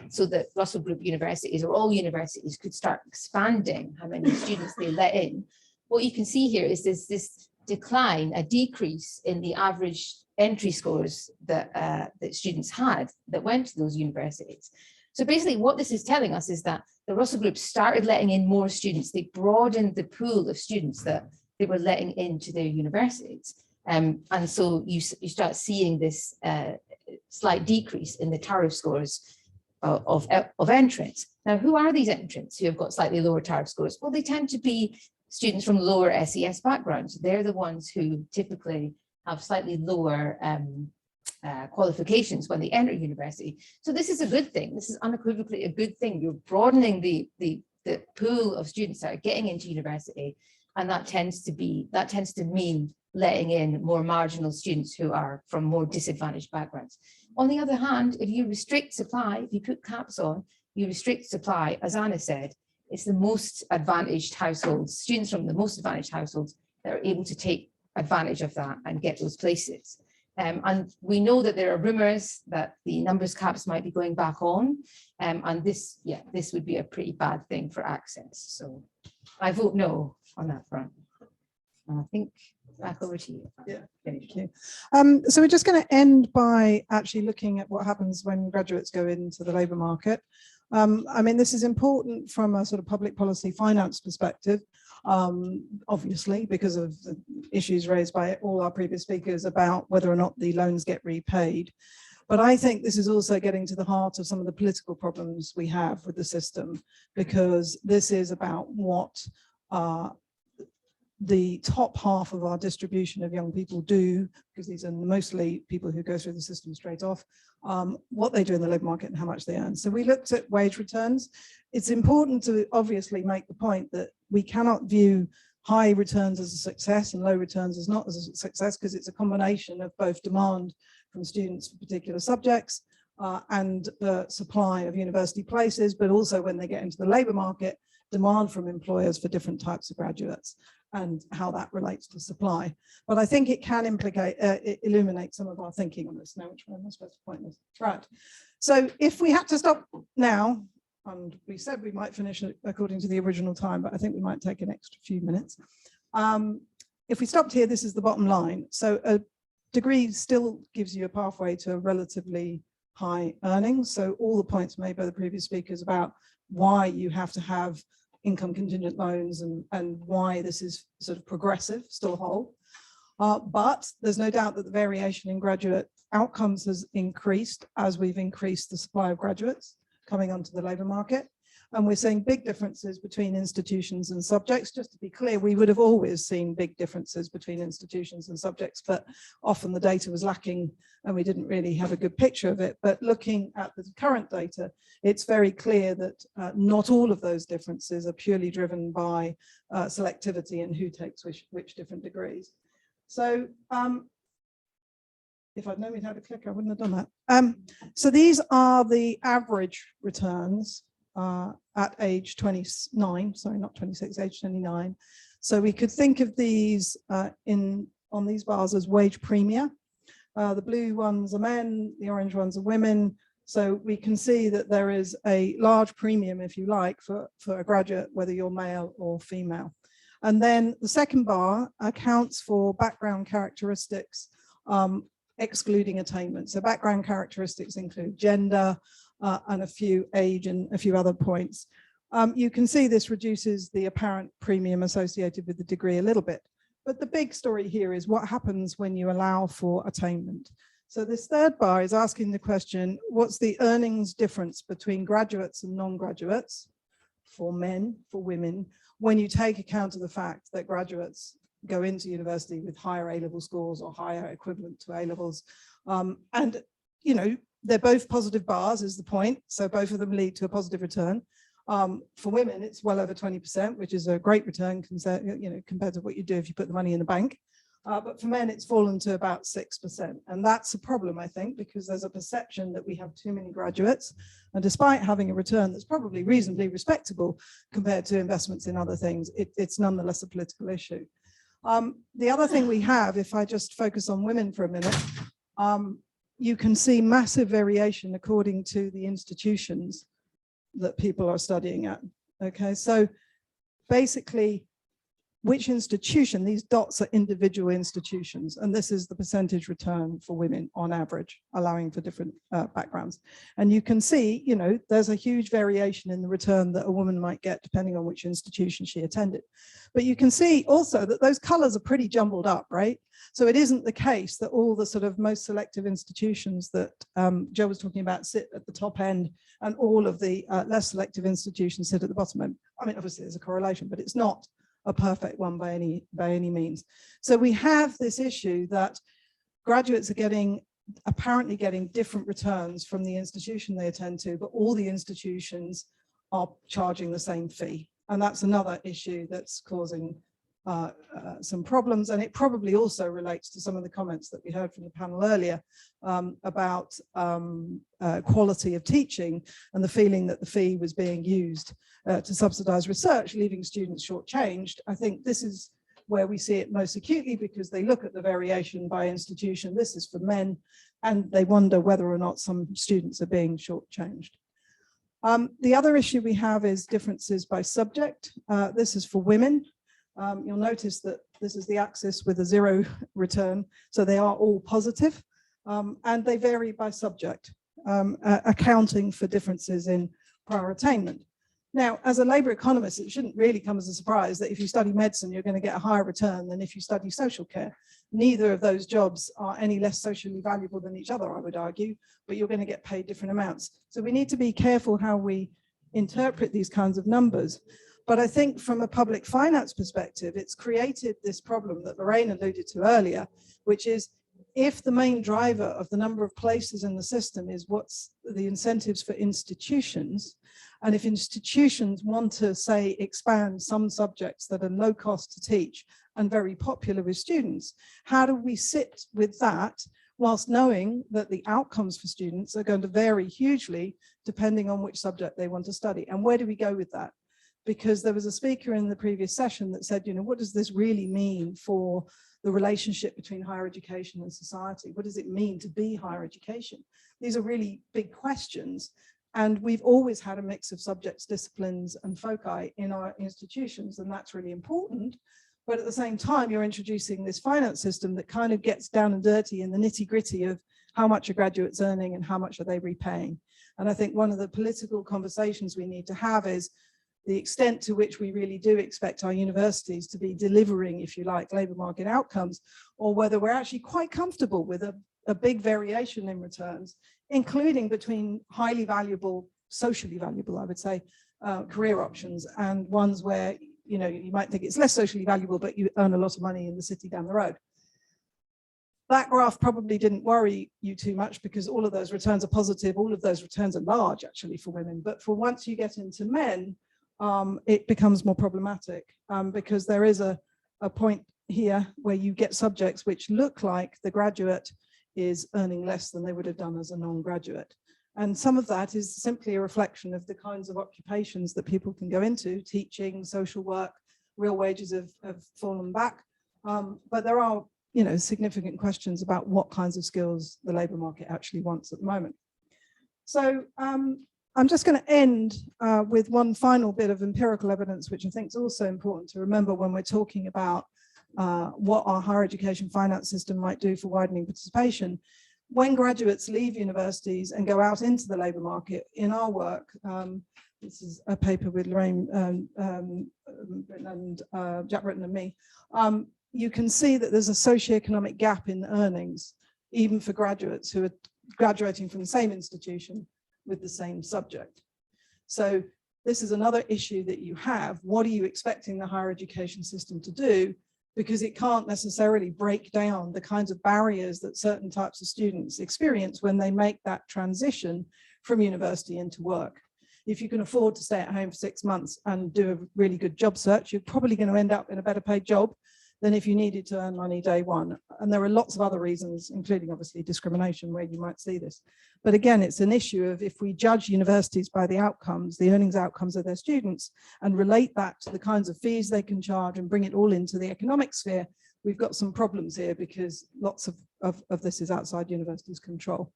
so that Russell Group universities or all universities could start expanding how many students they let in, what you can see here is this decline, a decrease in the average entry scores that students had that went to those universities. So basically what this is telling us is that the Russell Group started letting in more students. They broadened the pool of students that they were letting into their universities. And so you start seeing this slight decrease in the tariff scores of entrants. Now, who are these entrants who have got slightly lower tariff scores? Well, they tend to be students from lower SES backgrounds. They're the ones who typically have slightly lower qualifications when they enter university. So this is a good thing. This is unequivocally a good thing. You're broadening the pool of students that are getting into university, and that tends to mean letting in more marginal students who are from more disadvantaged backgrounds. On the other hand, if you restrict supply, if you put caps on, you restrict supply, as Anna said, it's the most advantaged households, students from the most advantaged households that are able to take advantage of that and get those places. And we know that there are rumours that the numbers caps might be going back on, and this would be a pretty bad thing for access. So I vote no on that front. And I think back over to you. Yeah, thank you. So we're just going to end by actually looking at what happens when graduates go into the labour market. I mean, this is important from a sort of public policy finance perspective, obviously, because of the issues raised by all our previous speakers about whether or not the loans get repaid. But I think this is also getting to the heart of some of the political problems we have with the system, because this is about what the top half of our distribution of young people do, because these are mostly people who go through the system straight off, what they do in the labour market and how much they earn. So we looked at wage returns. It's important to obviously make the point that we cannot view high returns as a success and low returns as not as a success, because it's a combination of both demand from students for particular subjects and the supply of university places, but also when they get into the labour market, demand from employers for different types of graduates and how that relates to supply. But I think it can illuminate some of our thinking on this. Now, which one am I supposed to point this? Right. So if we had to stop now, and we said we might finish it according to the original time, but I think we might take an extra few minutes. If we stopped here, this is the bottom line. So a degree still gives you a pathway to relatively high earnings. So all the points made by the previous speakers about why you have to have income contingent loans and why this is sort of progressive still hold. But there's no doubt that the variation in graduate outcomes has increased as we've increased the supply of graduates coming onto the labour market. And we're seeing big differences between institutions and subjects. Just to be clear, we would have always seen big differences between institutions and subjects, but often the data was lacking and we didn't really have a good picture of it. But looking at the current data, it's very clear that not all of those differences are purely driven by selectivity and who takes which different degrees. So if I'd known we'd had a click, I wouldn't have done that. So these are the average returns at age 29, sorry, not 26, age 29. So we could think of these on these bars as wage premia. The blue ones are men, the orange ones are women. So we can see that there is a large premium, if you like, for a graduate, whether you're male or female. And then the second bar accounts for background characteristics, excluding attainment. So background characteristics include gender and a few age and a few other points. You can see this reduces the apparent premium associated with the degree a little bit. But the big story here is what happens when you allow for attainment. So this third bar is asking the question, what's the earnings difference between graduates and non-graduates for men, for women, when you take account of the fact that graduates go into university with higher A-level scores or higher equivalent to A-levels. And, you know, they're both positive bars is the point. So both of them lead to a positive return. For women, it's well over 20%, which is a great return compared to what you do if you put the money in the bank. But for men, it's fallen to about 6%. And that's a problem, I think, because there's a perception that we have too many graduates. And despite having a return that's probably reasonably respectable compared to investments in other things, it's nonetheless a political issue. The other thing we have, if I just focus on women for a minute, you can see massive variation according to the institutions that people are studying at. Okay, so basically, which institution, these dots are individual institutions, and this is the percentage return for women on average, allowing for different backgrounds. And you can see, you know, there's a huge variation in the return that a woman might get depending on which institution she attended. But you can see also that those colors are pretty jumbled up, right? So it isn't the case that all the sort of most selective institutions that Joe was talking about sit at the top end and all of the less selective institutions sit at the bottom end. I mean, obviously there's a correlation, but it's not a perfect one by any means. So we have this issue that graduates are apparently getting different returns from the institution they attend to, but all the institutions are charging the same fee. And that's another issue that's causing some problems. And it probably also relates to some of the comments that we heard from the panel earlier about quality of teaching and the feeling that the fee was being used to subsidize research, leaving students shortchanged. I think this is where we see it most acutely because they look at the variation by institution. This is for men, and they wonder whether or not some students are being shortchanged. The other issue we have is differences by subject. This is for women. You'll notice that this is the axis with a 0 return, so they are all positive, and they vary by subject, accounting for differences in prior attainment. Now, as a labour economist, it shouldn't really come as a surprise that if you study medicine, you're going to get a higher return than if you study social care. Neither of those jobs are any less socially valuable than each other, I would argue, but you're going to get paid different amounts. So we need to be careful how we interpret these kinds of numbers. But I think from a public finance perspective, it's created this problem that Lorraine alluded to earlier, which is if the main driver of the number of places in the system is what's the incentives for institutions, and if institutions want to, say, expand some subjects that are low cost to teach and very popular with students, how do we sit with that whilst knowing that the outcomes for students are going to vary hugely depending on which subject they want to study? And where do we go with that? Because there was a speaker in the previous session that said, you know, what does this really mean for the relationship between higher education and society? What does it mean to be higher education? These are really big questions. And we've always had a mix of subjects, disciplines, and foci in our institutions, and that's really important. But at the same time, you're introducing this finance system that kind of gets down and dirty in the nitty-gritty of how much are graduates earning and how much are they repaying. And I think one of the political conversations we need to have is the extent to which we really do expect our universities to be delivering, if you like, labour market outcomes, or whether we're actually quite comfortable with a big variation in returns, including between highly valuable, socially valuable, I would say, career options and ones where, you know, you might think it's less socially valuable, but you earn a lot of money in the city down the road. That graph probably didn't worry you too much because all of those returns are positive. All of those returns are large, actually, for women. But for once you get into men, it becomes more problematic because there is a point here where you get subjects which look like the graduate is earning less than they would have done as a non-graduate. And some of that is simply a reflection of the kinds of occupations that people can go into, teaching, social work. Real wages have fallen back. But there are, significant questions about what kinds of skills the labour market actually wants at the moment. So I'm just going to end with one final bit of empirical evidence, which I think is also important to remember when we're talking about what our higher education finance system might do for widening participation. When graduates leave universities and go out into the labour market, in our work, this is a paper with Lorraine and Jack Britton and me, you can see that there's a socioeconomic gap in earnings, even for graduates who are graduating from the same institution with the same subject. So this is another issue that you have. What are you expecting the higher education system to do? Because it can't necessarily break down the kinds of barriers that certain types of students experience when they make that transition from university into work. If you can afford to stay at home for 6 months and do a really good job search, you're probably going to end up in a better paid job than if you needed to earn money day one. And there are lots of other reasons, including obviously discrimination, where you might see this. But again, it's an issue of if we judge universities by the outcomes, the earnings outcomes of their students, and relate that to the kinds of fees they can charge and bring it all into the economic sphere, we've got some problems here because lots of this is outside universities' control.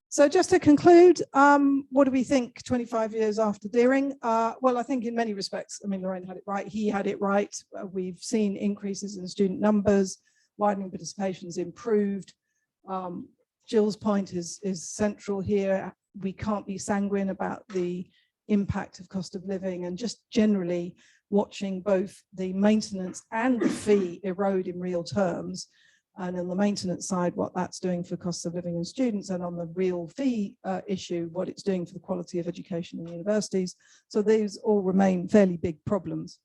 So just to conclude, what do we think 25 years after Deering? Well, I think in many respects, I mean, Lorraine had it right, he had it right. We've seen increases in student numbers, widening participation's improved. Gill's point is central here. We can't be sanguine about the impact of cost of living, and just generally watching both the maintenance and the fee erode in real terms. And on the maintenance side, what that's doing for costs of living and students, and on the real fee issue, what it's doing for the quality of education in universities. So these all remain fairly big problems.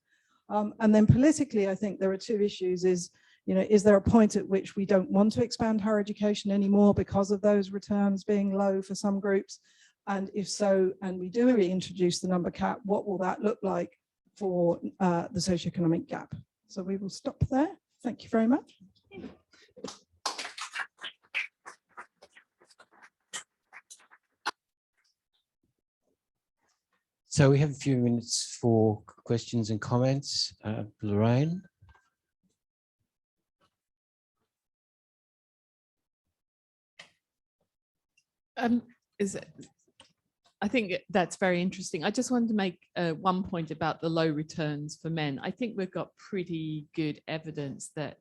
And then politically, I think there are two issues. Is there a point at which we don't want to expand higher education anymore because of those returns being low for some groups? And if so, and we do reintroduce the number cap, what will that look like for the socioeconomic gap? So we will stop there. Thank you very much. So we have a few minutes for questions and comments. Lorraine? I think that's very interesting. I just wanted to make one point about the low returns for men. I think we've got pretty good evidence that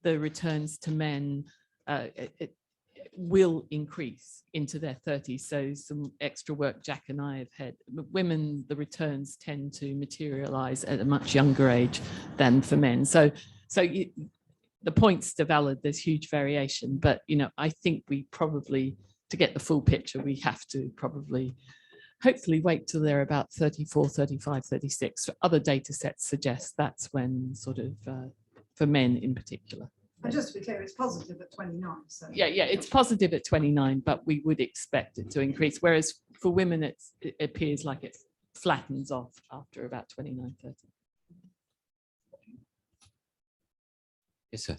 the returns to men will increase into their 30s. So some extra work Jack and I have had. Women, the returns tend to materialize at a much younger age than for men. So the point's still valid. There's huge variation, but I think we probably, to get the full picture, we have to probably hopefully wait till they're about 34, 35, 36. Other data sets suggest that's when sort of for men in particular. And just to be clear, it's positive at 29. So. Yeah, it's positive at 29, but we would expect it to increase. Whereas for women, it appears like it flattens off after about 29, 30. Yes, sir.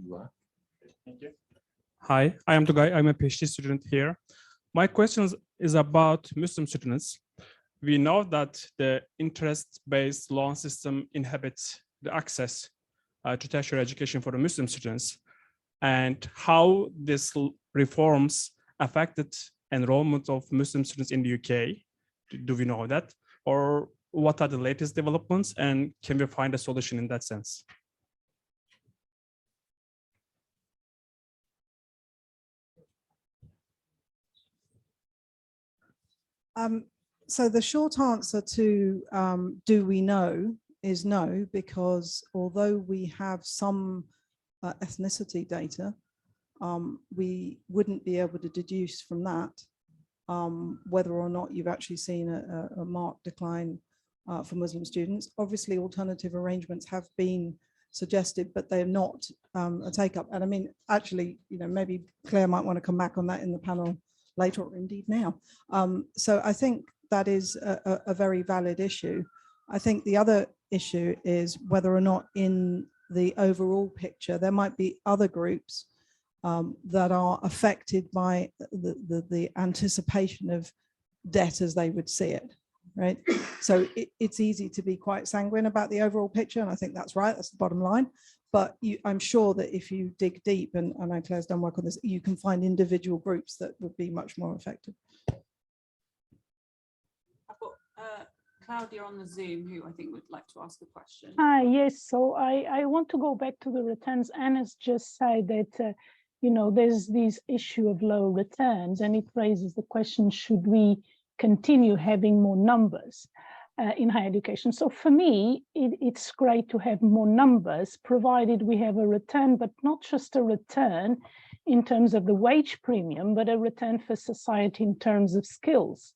You are. Thank you. Hi, I am Tugay. I'm a PhD student here. My question is about Muslim students. We know that the interest-based loan system inhibits the access to tertiary education for the Muslim students, and how this reforms affected enrollment of Muslim students in the UK. Do we know that? Or what are the latest developments, and can we find a solution in that sense? So the short answer to do we know is no, because although we have some ethnicity data, we wouldn't be able to deduce from that whether or not you've actually seen a marked decline for Muslim students. Obviously, alternative arrangements have been suggested, but they're not a take-up. And I mean, actually, maybe Claire might want to come back on that in the panel later, or indeed now. So I think that is a very valid issue. I think the other issue is whether or not in the overall picture, there might be other groups that are affected by the anticipation of debt as they would see it, right? So it's easy to be quite sanguine about the overall picture, and I think that's right, that's the bottom line. But I'm sure that if you dig deep, and I know Claire's done work on this, you can find individual groups that would be much more affected. I've got Claudia on the Zoom who I think would like to ask a question. Yes, so I want to go back to the returns. Anna's just said that, you know, there's this issue of low returns, and it raises the question, should we continue having more numbers in higher education? So for me, it's great to have more numbers, provided we have a return, but not just a return in terms of the wage premium, but a return for society in terms of skills.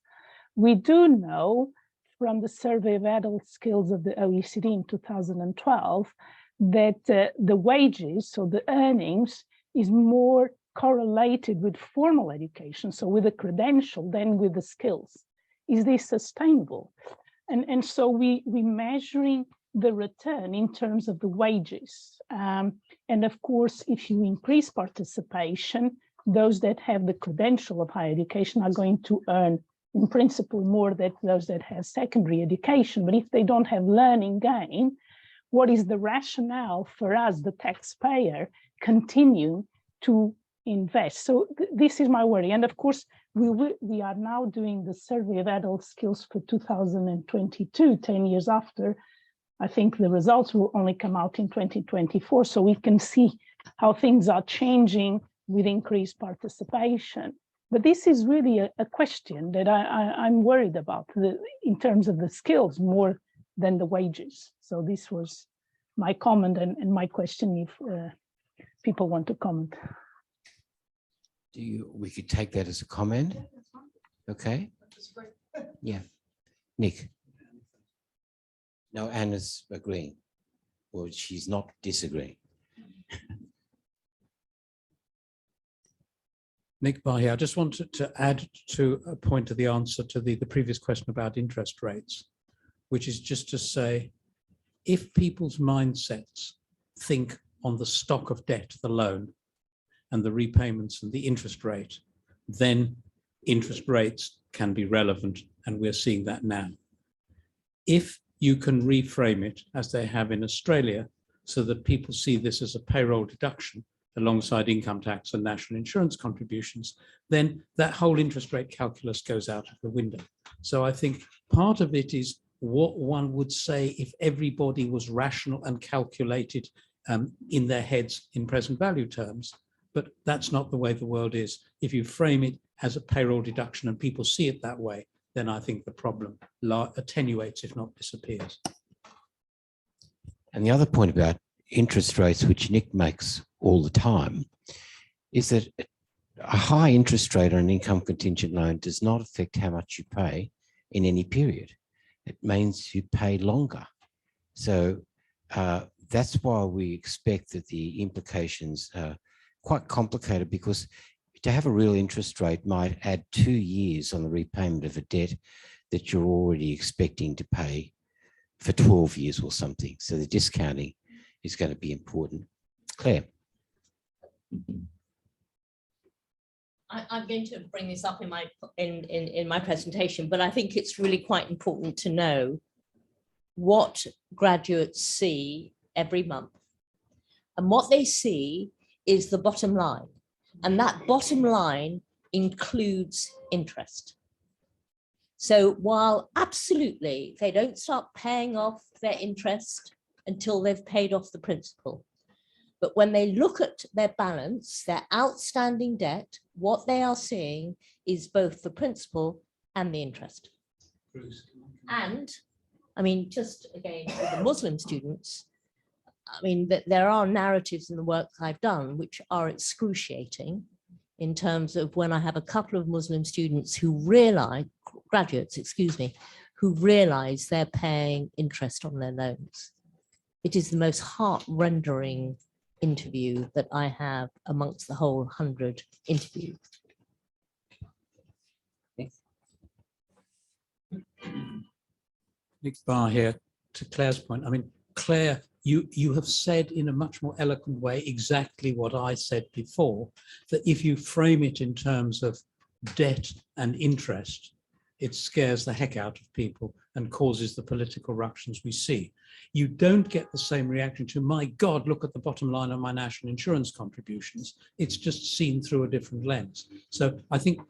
We do know from the survey of adult skills of the OECD in 2012 that the wages, so the earnings, is more correlated with formal education, so with a credential, than with the skills. Is this sustainable? And so we're measuring the return in terms of the wages. And of course, if you increase participation, those that have the credential of higher education are going to earn, in principle, more than those that have secondary education. But if they don't have learning gain, what is the rationale for us, the taxpayer, continue to invest? So this is my worry. And of course, we are now doing the survey of adult skills for 2022, 10 years after. I think the results will only come out in 2024, so we can see how things are changing with increased participation. But this is really a question that I'm worried about in terms of the skills more than the wages. So this was my comment and my question, if people want to comment. We could take that as a comment. Okay. Yeah. Nick. No, Anna's agreeing, or she's not disagreeing. Nick Barr here. I just wanted to add to a point to the answer to the previous question about interest rates, which is just to say, if people's mindsets think on the stock of debt, the loan, and the repayments and the interest rate, then interest rates can be relevant, and we're seeing that now. If you can reframe it, as they have in Australia, so that people see this as a payroll deduction alongside income tax and national insurance contributions, then that whole interest rate calculus goes out of the window. So I think part of it is what one would say if everybody was rational and calculated in their heads in present value terms, but that's not the way the world is. If you frame it as a payroll deduction and people see it that way, then I think the problem attenuates, if not disappears. And the other point about interest rates, which Nick makes all the time, is that a high interest rate on an income contingent loan does not affect how much you pay in any period. It means you pay longer. So that's why we expect that the implications are quite complicated, because to have a real interest rate might add 2 years on the repayment of a debt that you're already expecting to pay for 12 years or something. So the discounting is going to be important. Claire. I'm going to bring this up in my presentation, but I think it's really quite important to know what graduates see every month. And what they see is the bottom line. And that bottom line includes interest. So while absolutely they don't start paying off their interest until they've paid off the principal, but when they look at their balance, their outstanding debt, what they are seeing is both the principal and the interest. And I mean, just again, for the Muslim students, I mean, there are narratives in the work I've done which are excruciating in terms of when I have a couple of Muslim students who realize, graduates, excuse me, who realize they're paying interest on their loans. It is the most heart-rendering interview that I have amongst the whole 100 interviews. Nick Barr here. To Claire's point, I mean, Claire you have said in a much more eloquent way exactly what I said before, that if you frame it in terms of debt and interest, it scares the heck out of people and causes the political ructions we see. You don't get the same reaction to, my God, look at the bottom line of my national insurance contributions. It's just seen through a different lens. So I think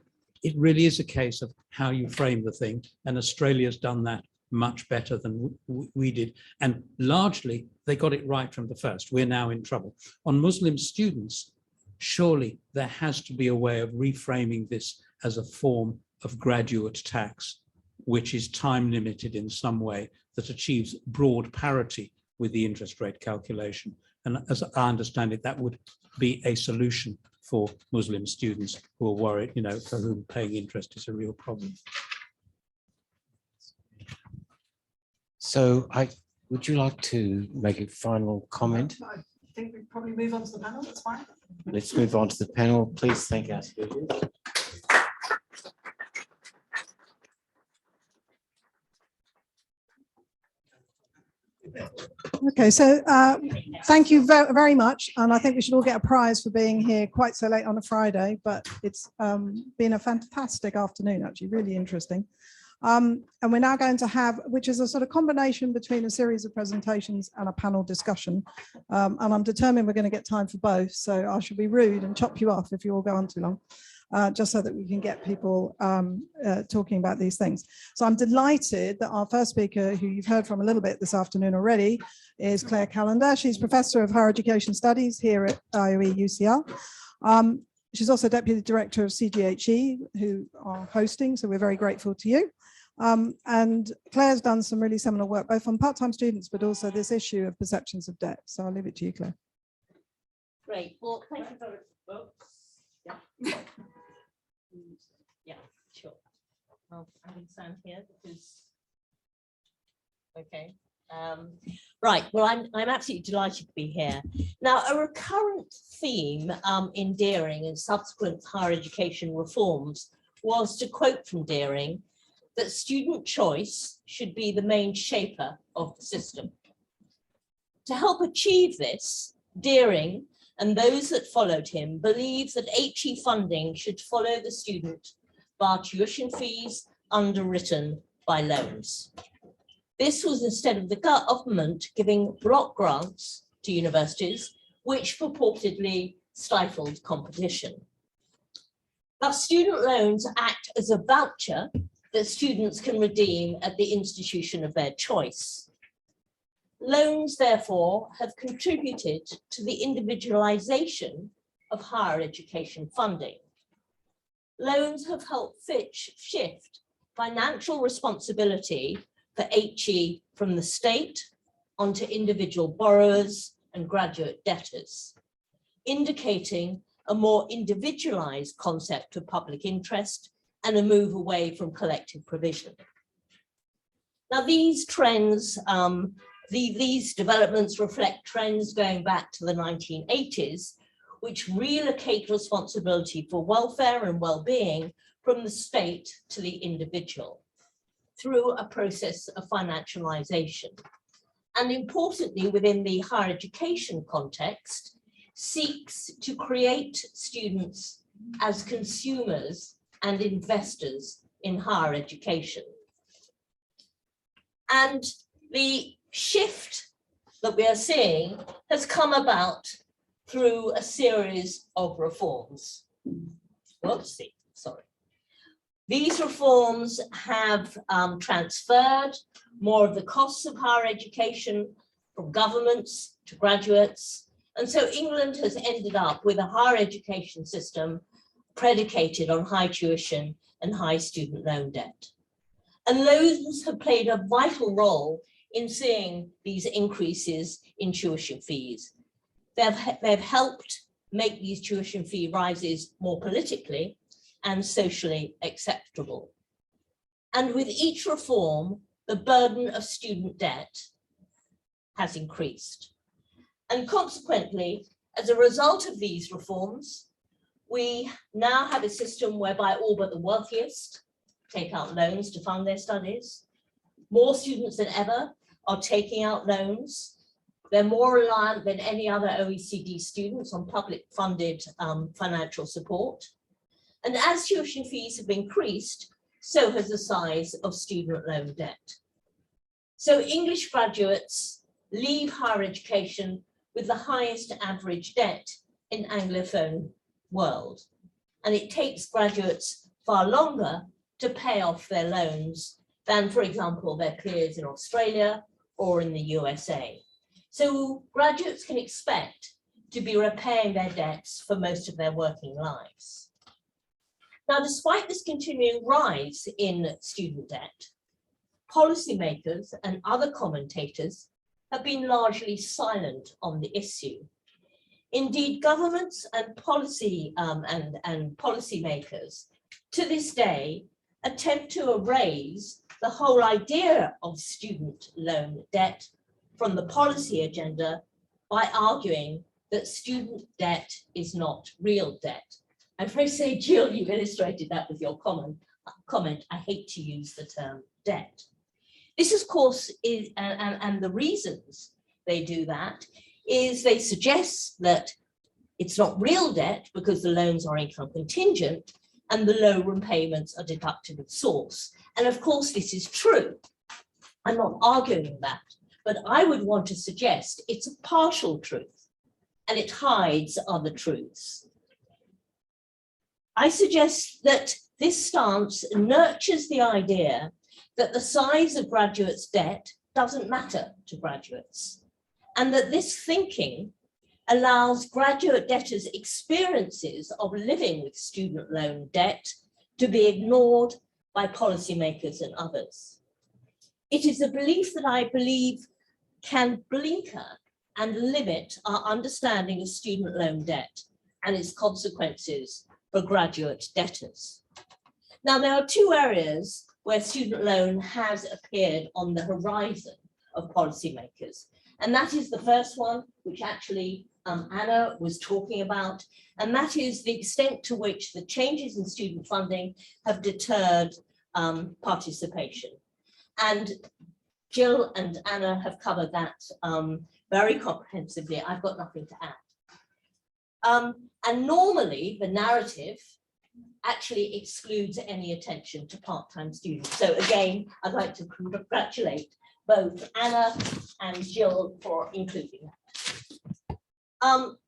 it really is a case of how you frame the thing, and Australia's done that much better than we did. And largely, they got it right from the first. We're now in trouble. On Muslim students, surely there has to be a way of reframing this as a form of graduate tax, which is time limited in some way, that achieves broad parity with the interest rate calculation. And as I understand it, that would be a solution for Muslim students who are worried, you know, for whom paying interest is a real problem. So would you like to make a final comment? I think we probably move on to the panel, that's fine. Let's move on to the panel. Please thank our speakers. Okay, so thank you very much. And I think we should all get a prize for being here quite so late on a Friday, but it's been a fantastic afternoon, actually, really interesting. And we're now going to have, which is a sort of combination between a series of presentations and a panel discussion. And I'm determined we're going to get time for both. So I should be rude and chop you off if you all go on too long. Just so that we can get people talking about these things. So I'm delighted that our first speaker, who you've heard from a little bit this afternoon already, is Claire Callender. She's Professor of Higher Education Studies here at IOE UCL. She's also Deputy Director of CGHE, who are hosting, so we're very grateful to you. And Claire's done some really seminal work, both on part-time students, but also this issue of perceptions of debt. So I'll leave it to you, Claire. Great. Well, thank you very much. Yeah. Yeah, sure. Well, I'm going to stand here because, okay. Right, well, I'm absolutely delighted to be here. Now, a recurrent theme in Dearing and subsequent higher education reforms was, to quote from Dearing, that student choice should be the main shaper of the system. To help achieve this, Dearing and those that followed him believed that HE funding should follow the student via tuition fees underwritten by loans. This was instead of the government giving block grants to universities, which purportedly stifled competition. Thus, student loans act as a voucher that students can redeem at the institution of their choice. Loans, therefore, have contributed to the individualization of higher education funding. Loans have helped shift financial responsibility for HE from the state onto individual borrowers and graduate debtors, indicating a more individualized concept of public interest and a move away from collective provision. Now, these trends, these developments reflect trends going back to the 1980s, which relocate responsibility for welfare and well-being from the state to the individual through a process of financialization. And importantly, within the higher education context, seeks to create students as consumers and investors in higher education. And the shift that we are seeing has come about through a series of reforms. Whoopsie, sorry. These reforms have transferred more of the costs of higher education from governments to graduates. And so England has ended up with a higher education system predicated on high tuition and high student loan debt. And loans have played a vital role in seeing these increases in tuition fees. They've helped make these tuition fee rises more politically and socially acceptable. And with each reform, the burden of student debt has increased. And consequently, as a result of these reforms, we now have a system whereby all but the wealthiest take out loans to fund their studies. More students than ever are taking out loans They're more reliant than any other OECD students on public funded financial support. And as tuition fees have increased, so has the size of student loan debt. So English graduates leave higher education with the highest average debt in Anglophone world. And it takes graduates far longer to pay off their loans than, for example, their peers in Australia or in the USA. So graduates can expect to be repaying their debts for most of their working lives. Now, despite this continuing rise in student debt, policymakers and other commentators have been largely silent on the issue. Indeed, governments and policymakers to this day attempt to erase the whole idea of student loan debt from the policy agenda by arguing that student debt is not real debt. I'm afraid to say, Gill, you've illustrated that with your comment. I hate to use the term debt. This, of course, is, and the reasons they do that is they suggest that it's not real debt because the loans are income contingent and the low repayments are deducted at source. And of course, this is true. I'm not arguing that, but I would want to suggest it's a partial truth and it hides other truths. I suggest that this stance nurtures the idea that the size of graduates' debt doesn't matter to graduates, and that this thinking allows graduate debtors' experiences of living with student loan debt to be ignored by policymakers and others. It is a belief that I believe can blinker and limit our understanding of student loan debt and its consequences for graduate debtors. Now, there are two areas where student loan has appeared on the horizon of policymakers. And that is the first one, which actually Anna was talking about, and that is the extent to which the changes in student funding have deterred participation. And Gill and Anna have covered that very comprehensively. I've got nothing to add. And normally the narrative actually excludes any attention to part-time students. So again, I'd like to congratulate both Anna and Gill for including that.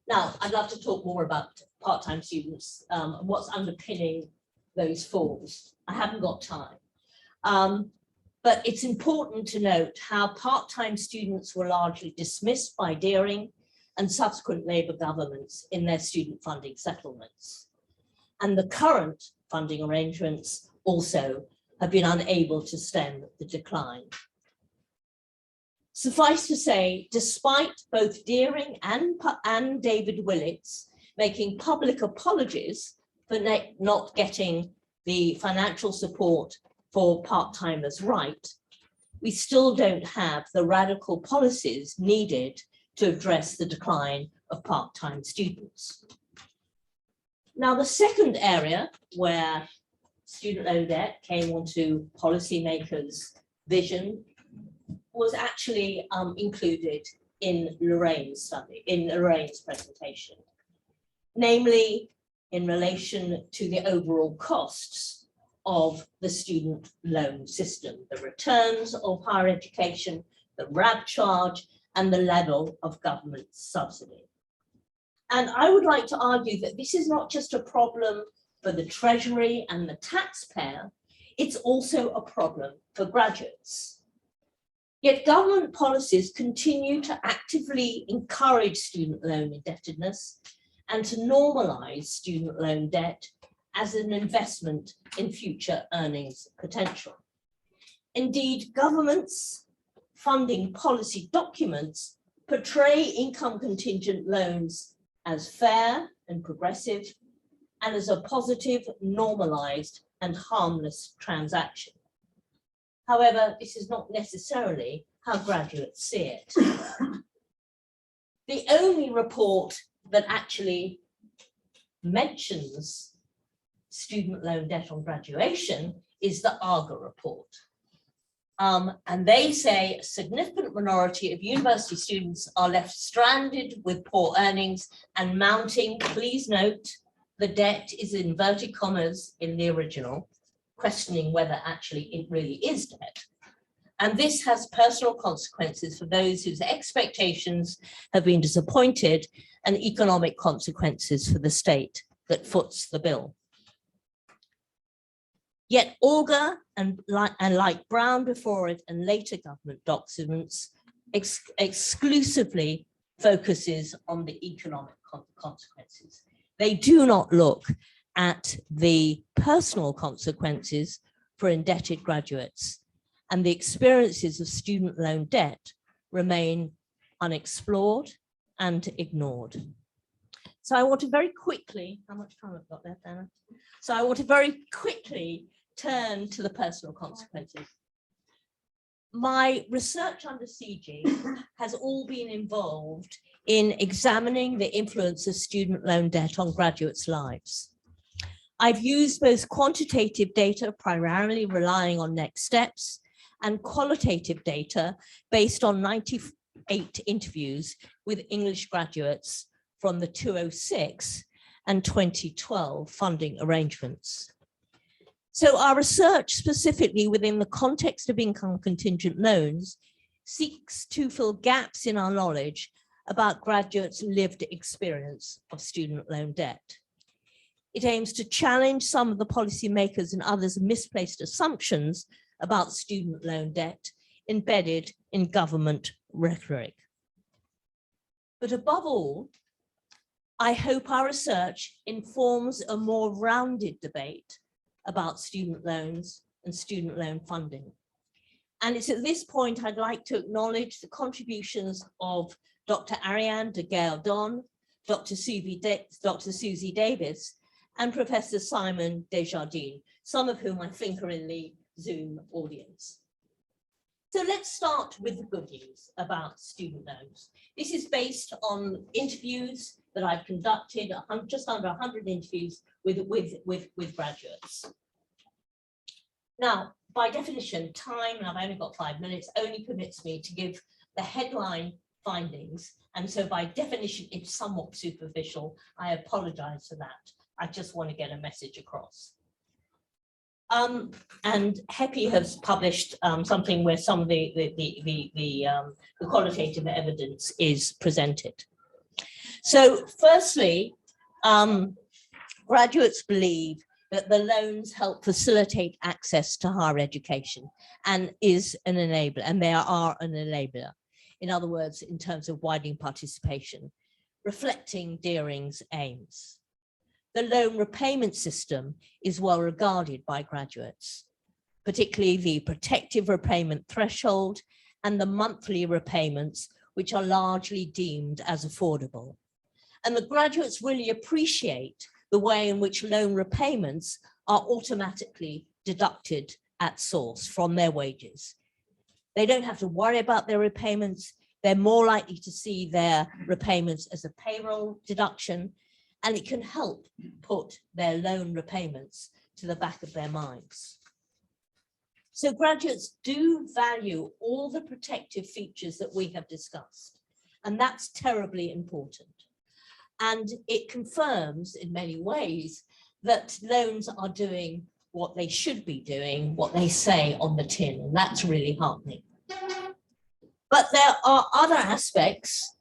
Now, I'd love to talk more about part-time students, what's underpinning those falls. I haven't got time. But it's important to note how part-time students were largely dismissed by Deering and subsequent Labour governments in their student funding settlements. And the current funding arrangements also have been unable to stem the decline. Suffice to say, despite both Deering and David Willits making public apologies for not getting the financial support for part-timers right, we still don't have the radical policies needed to address the decline of part-time students. Now, the second area where student loan debt came onto policymakers' vision was actually included in Lorraine's study, in Lorraine's presentation, namely in relation to the overall costs of the student loan system, the returns of higher education, the RAB charge, and the level of government subsidy. And I would like to argue that this is not just a problem for the Treasury and the taxpayer, it's also a problem for graduates. Yet government policies continue to actively encourage student loan indebtedness and to normalise student loan debt as an investment in future earnings potential. Indeed, governments' funding policy documents portray income contingent loans as fair and progressive and as a positive, normalised and harmless transaction. However, this is not necessarily how graduates see it. The only report that actually mentions student loan debt on graduation is the ARGA report. And they say a significant minority of university students are left stranded with poor earnings and mounting, please note, the debt is inverted commas in the original, questioning whether actually it really is debt. And this has personal consequences for those whose expectations have been disappointed and economic consequences for the state that foots the bill. Yet Auger and like Brown before it and later government documents exclusively focuses on the economic consequences. They do not look at the personal consequences for indebted graduates, and the experiences of student loan debt remain unexplored and ignored. So I want to very quickly, how much time I've got left, Anna? So I want to very quickly turn to the personal consequences. My research under CG has all been involved in examining the influence of student loan debt on graduates' lives. I've used both quantitative data, primarily relying on next steps, and qualitative data based on 98 interviews with English graduates from the 2006 and 2012 funding arrangements. So our research, specifically within the context of income contingent loans, seeks to fill gaps in our knowledge about graduates' lived experience of student loan debt. It aims to challenge some of the policymakers and others' misplaced assumptions about student loan debt embedded in government rhetoric. But above all, I hope our research informs a more rounded debate about student loans and student loan funding. And it's at this point I'd like to acknowledge the contributions of Dr. Ariane de Gail-Don, Dr. Susie Davis, and Professor Simon Desjardins, some of whom I think are in the Zoom audience. So let's start with the good news about student loans. This is based on interviews that I've conducted, just under 100 interviews with graduates. Now, by definition, time, and I've only got 5 minutes, only permits me to give the headline findings. And so by definition, it's somewhat superficial. I apologize for that. I just want to get a message across. And HEPI has published something where some of the qualitative evidence is presented. So firstly, graduates believe that the loans help facilitate access to higher education and is an enabler, and they are an enabler. In other words, in terms of widening participation, reflecting Deering's aims. The loan repayment system is well regarded by graduates, particularly the protective repayment threshold and the monthly repayments, which are largely deemed as affordable. And the graduates really appreciate the way in which loan repayments are automatically deducted at source from their wages. They don't have to worry about their repayments. They're more likely to see their repayments as a payroll deduction, and it can help put their loan repayments to the back of their minds. So graduates do value all the protective features that we have discussed, and that's terribly important. And it confirms in many ways that loans are doing what they should be doing, what they say on the tin, and that's really heartening. But there are other aspects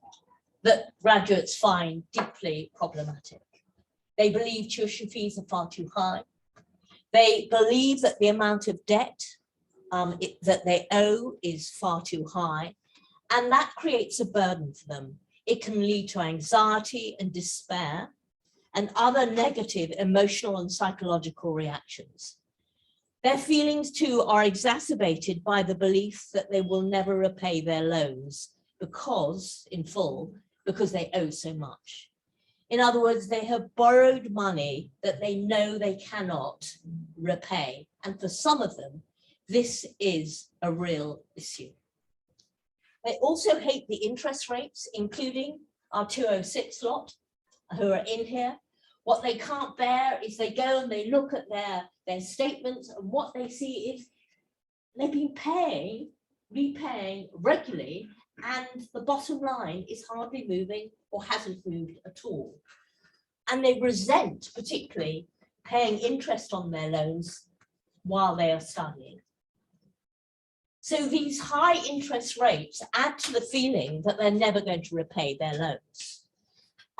that graduates find deeply problematic. They believe tuition fees are far too high. They believe that the amount of debt that they owe is far too high, and that creates a burden for them. It can lead to anxiety and despair and other negative emotional and psychological reactions. Their feelings too are exacerbated by the belief that they will never repay their loans because they owe so much. In other words, they have borrowed money that they know they cannot repay. And for some of them, this is a real issue. They also hate the interest rates, including our 206 lot who are in here. What they can't bear is they go and they look at their statements, and what they see is they've been repaying regularly, and the bottom line is hardly moving or hasn't moved at all. And they resent particularly paying interest on their loans while they are studying. So these high interest rates add to the feeling that they're never going to repay their loans.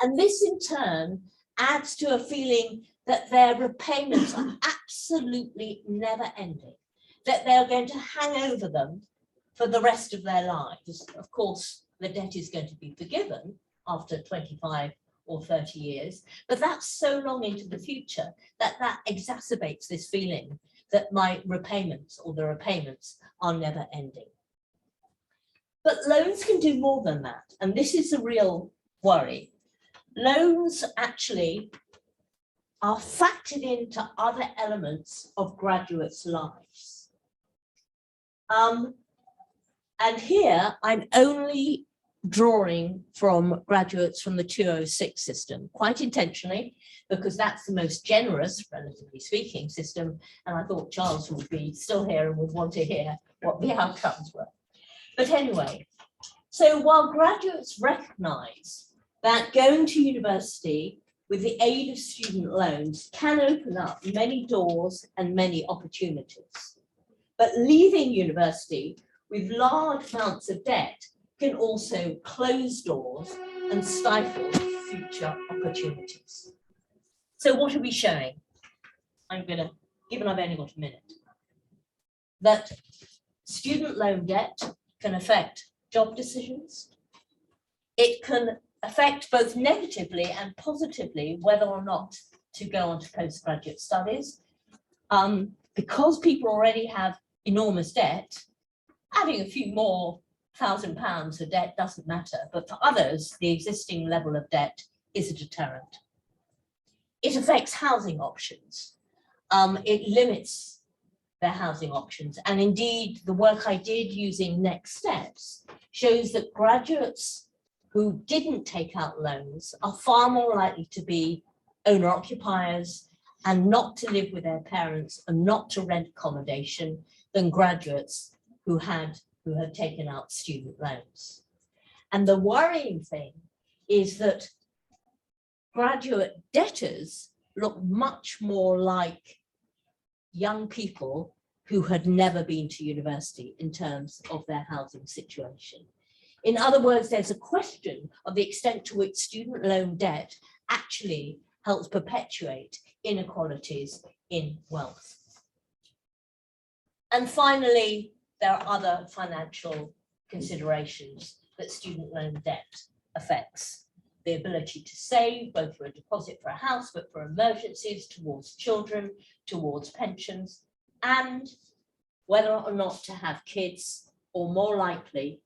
And this in turn adds to a feeling that their repayments are absolutely never ending, that they're going to hang over them for the rest of their lives. Of course, the debt is going to be forgiven after 25 or 30 years, but that's so long into the future that that exacerbates this feeling that my repayments or the repayments are never ending. But loans can do more than that, and this is a real worry. Loans actually are factored into other elements of graduates' lives. And here I'm only drawing from graduates from the 206 system, quite intentionally, because that's the most generous, relatively speaking, system. And I thought Charles would be still here and would want to hear what the outcomes were. But anyway, so while graduates recognize that going to university with the aid of student loans can open up many doors and many opportunities, but leaving university with large amounts of debt can also close doors and stifle future opportunities. So what are we showing? I'm going to, given I've only got a minute, that student loan debt can affect job decisions. It can affect both negatively and positively whether or not to go on to postgraduate studies. Because people already have enormous debt, adding a few more £1,000 of debt doesn't matter, but for others, the existing level of debt is a deterrent. It affects housing options. It limits their housing options. And indeed, the work I did using Next Steps shows that graduates who didn't take out loans are far more likely to be owner-occupiers and not to live with their parents and not to rent accommodation than graduates who had taken out student loans. And the worrying thing is that graduate debtors look much more like young people who had never been to university in terms of their housing situation. In other words, there's a question of the extent to which student loan debt actually helps perpetuate inequalities in wealth. And finally, there are other financial considerations that student loan debt affects. The ability to save, both for a deposit for a house, but for emergencies, towards children, towards pensions, and whether or not to have kids, or more likely,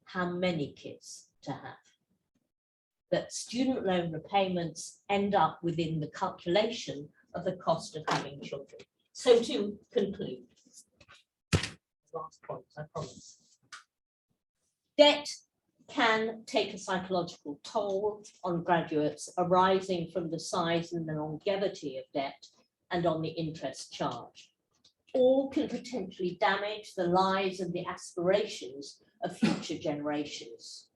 how many kids to have. That student loan repayments end up within the calculation of the cost of having children. So to conclude, last point, I promise. Debt can take a psychological toll on graduates arising from the size and the longevity of debt and on the interest charge. All can potentially damage the lives and the aspirations of future generations.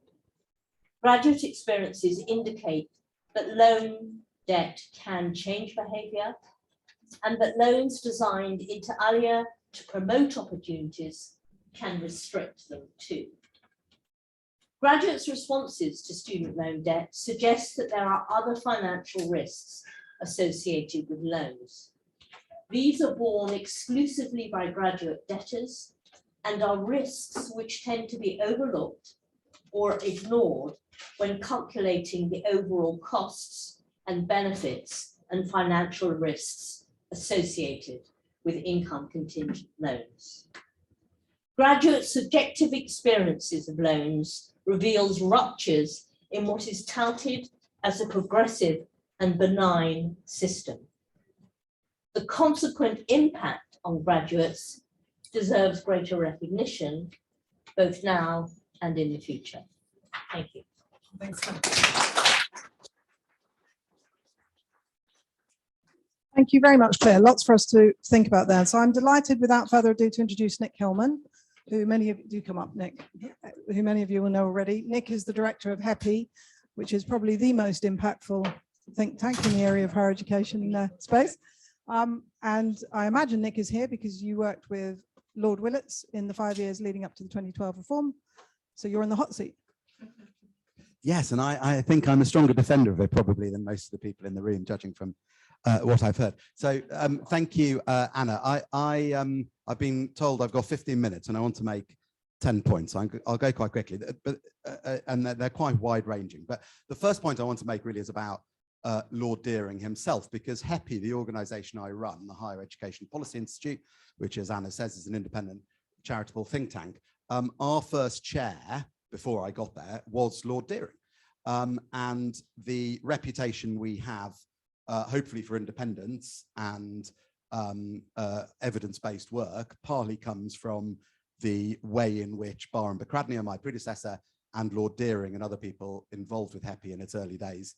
Graduate experiences indicate that loan debt can change behavior and that loans designed inter alia to promote opportunities can restrict them too. Graduates' responses to student loan debt suggest that there are other financial risks associated with loans. These are borne exclusively by graduate debtors and are risks which tend to be overlooked or ignored when calculating the overall costs and benefits and financial risks associated with income contingent loans. Graduate subjective experiences of loans reveals ruptures in what is touted as a progressive and benign system. The consequent impact on graduates deserves greater recognition, both now and in the future. Thank you. Thanks. Thank you very much, Claire. Lots for us to think about there. So I'm delighted, without further ado, to introduce Nick Hillman, who many of you, do come up, Nick, who many of you will know already. Nick is the director of HEPI, which is probably the most impactful think tank in the area of higher education space. And I imagine Nick is here because you worked with Lord Willetts in the 5 years leading up to the 2012 reform. So you're in the hot seat. Yes, and I think I'm a stronger defender of it probably than most of the people in the room, judging from what I've heard. So thank you, Anna. I've been told I've got 15 minutes and I want to make 10 points. I'll go quite quickly, but and they're quite wide ranging. But the first point I want to make really is about Lord Dearing himself, because HEPI, the organisation I run, the Higher Education Policy Institute, which, as Anna says, is an independent charitable think tank, our first chair before I got there was Lord Dearing. And the reputation we have, hopefully for independence and evidence-based work, partly comes from the way in which Barr and Bacradnia, my predecessor, and Lord Dearing and other people involved with HEPI in its early days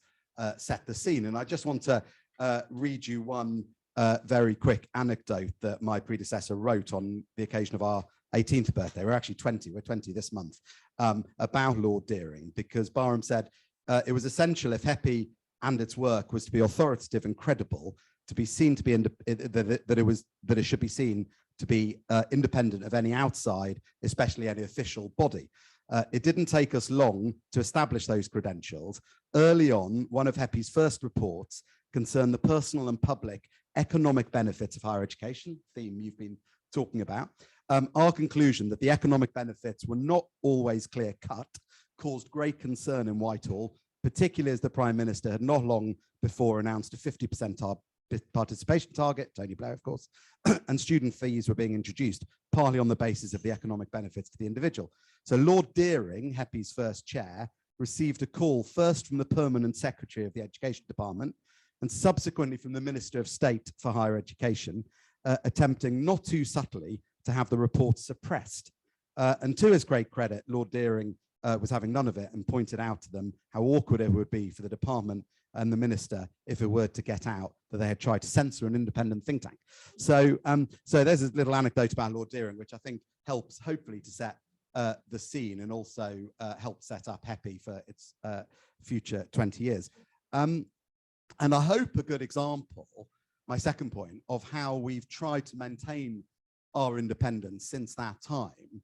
set the scene. And I just want to read you one very quick anecdote that my predecessor wrote on the occasion of our 18th birthday. We're actually 20, we're 20 this month, about Lord Dearing, because Barham said it was essential if HEPI and its work was to be authoritative and credible, to be seen to be that it should be seen to be independent of any outside, especially any official body. It didn't take us long to establish those credentials. Early on, one of HEPI's first reports concerned the personal and public economic benefits of higher education, theme you've been talking about. Our conclusion that the economic benefits were not always clear-cut caused great concern in Whitehall, particularly as the Prime Minister had not long before announced a 50% participation target, Tony Blair, of course, and student fees were being introduced, partly on the basis of the economic benefits to the individual. So Lord Dearing, HEPI's first chair, received a call first from the Permanent Secretary of the Education Department and subsequently from the Minister of State for Higher Education, attempting not too subtly to have the report suppressed. And to his great credit, Lord Dearing was having none of it and pointed out to them how awkward it would be for the department and the minister if it were to get out that they had tried to censor an independent think tank. So, so there's a little anecdote about Lord Dearing, which I think helps hopefully to set the scene and also help set up HEPI for its future 20 years. And I hope a good example, my second point, of how we've tried to maintain our independence since that time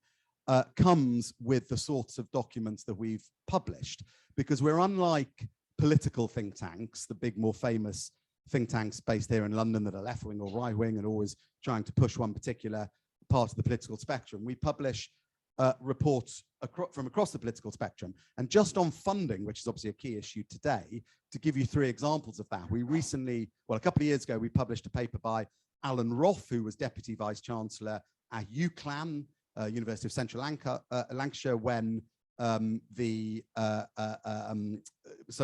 comes with the sorts of documents that we've published, because we're unlike political think tanks, the big, more famous think tanks based here in London that are left-wing or right-wing and always trying to push one particular part of the political spectrum. We publish reports from across the political spectrum. And just on funding, which is obviously a key issue today, to give you 3 examples of that, we recently, well, a couple of years ago, we published a paper by Alan Roth, who was Deputy Vice-Chancellor at UCLan, University of Central Lancashire, when some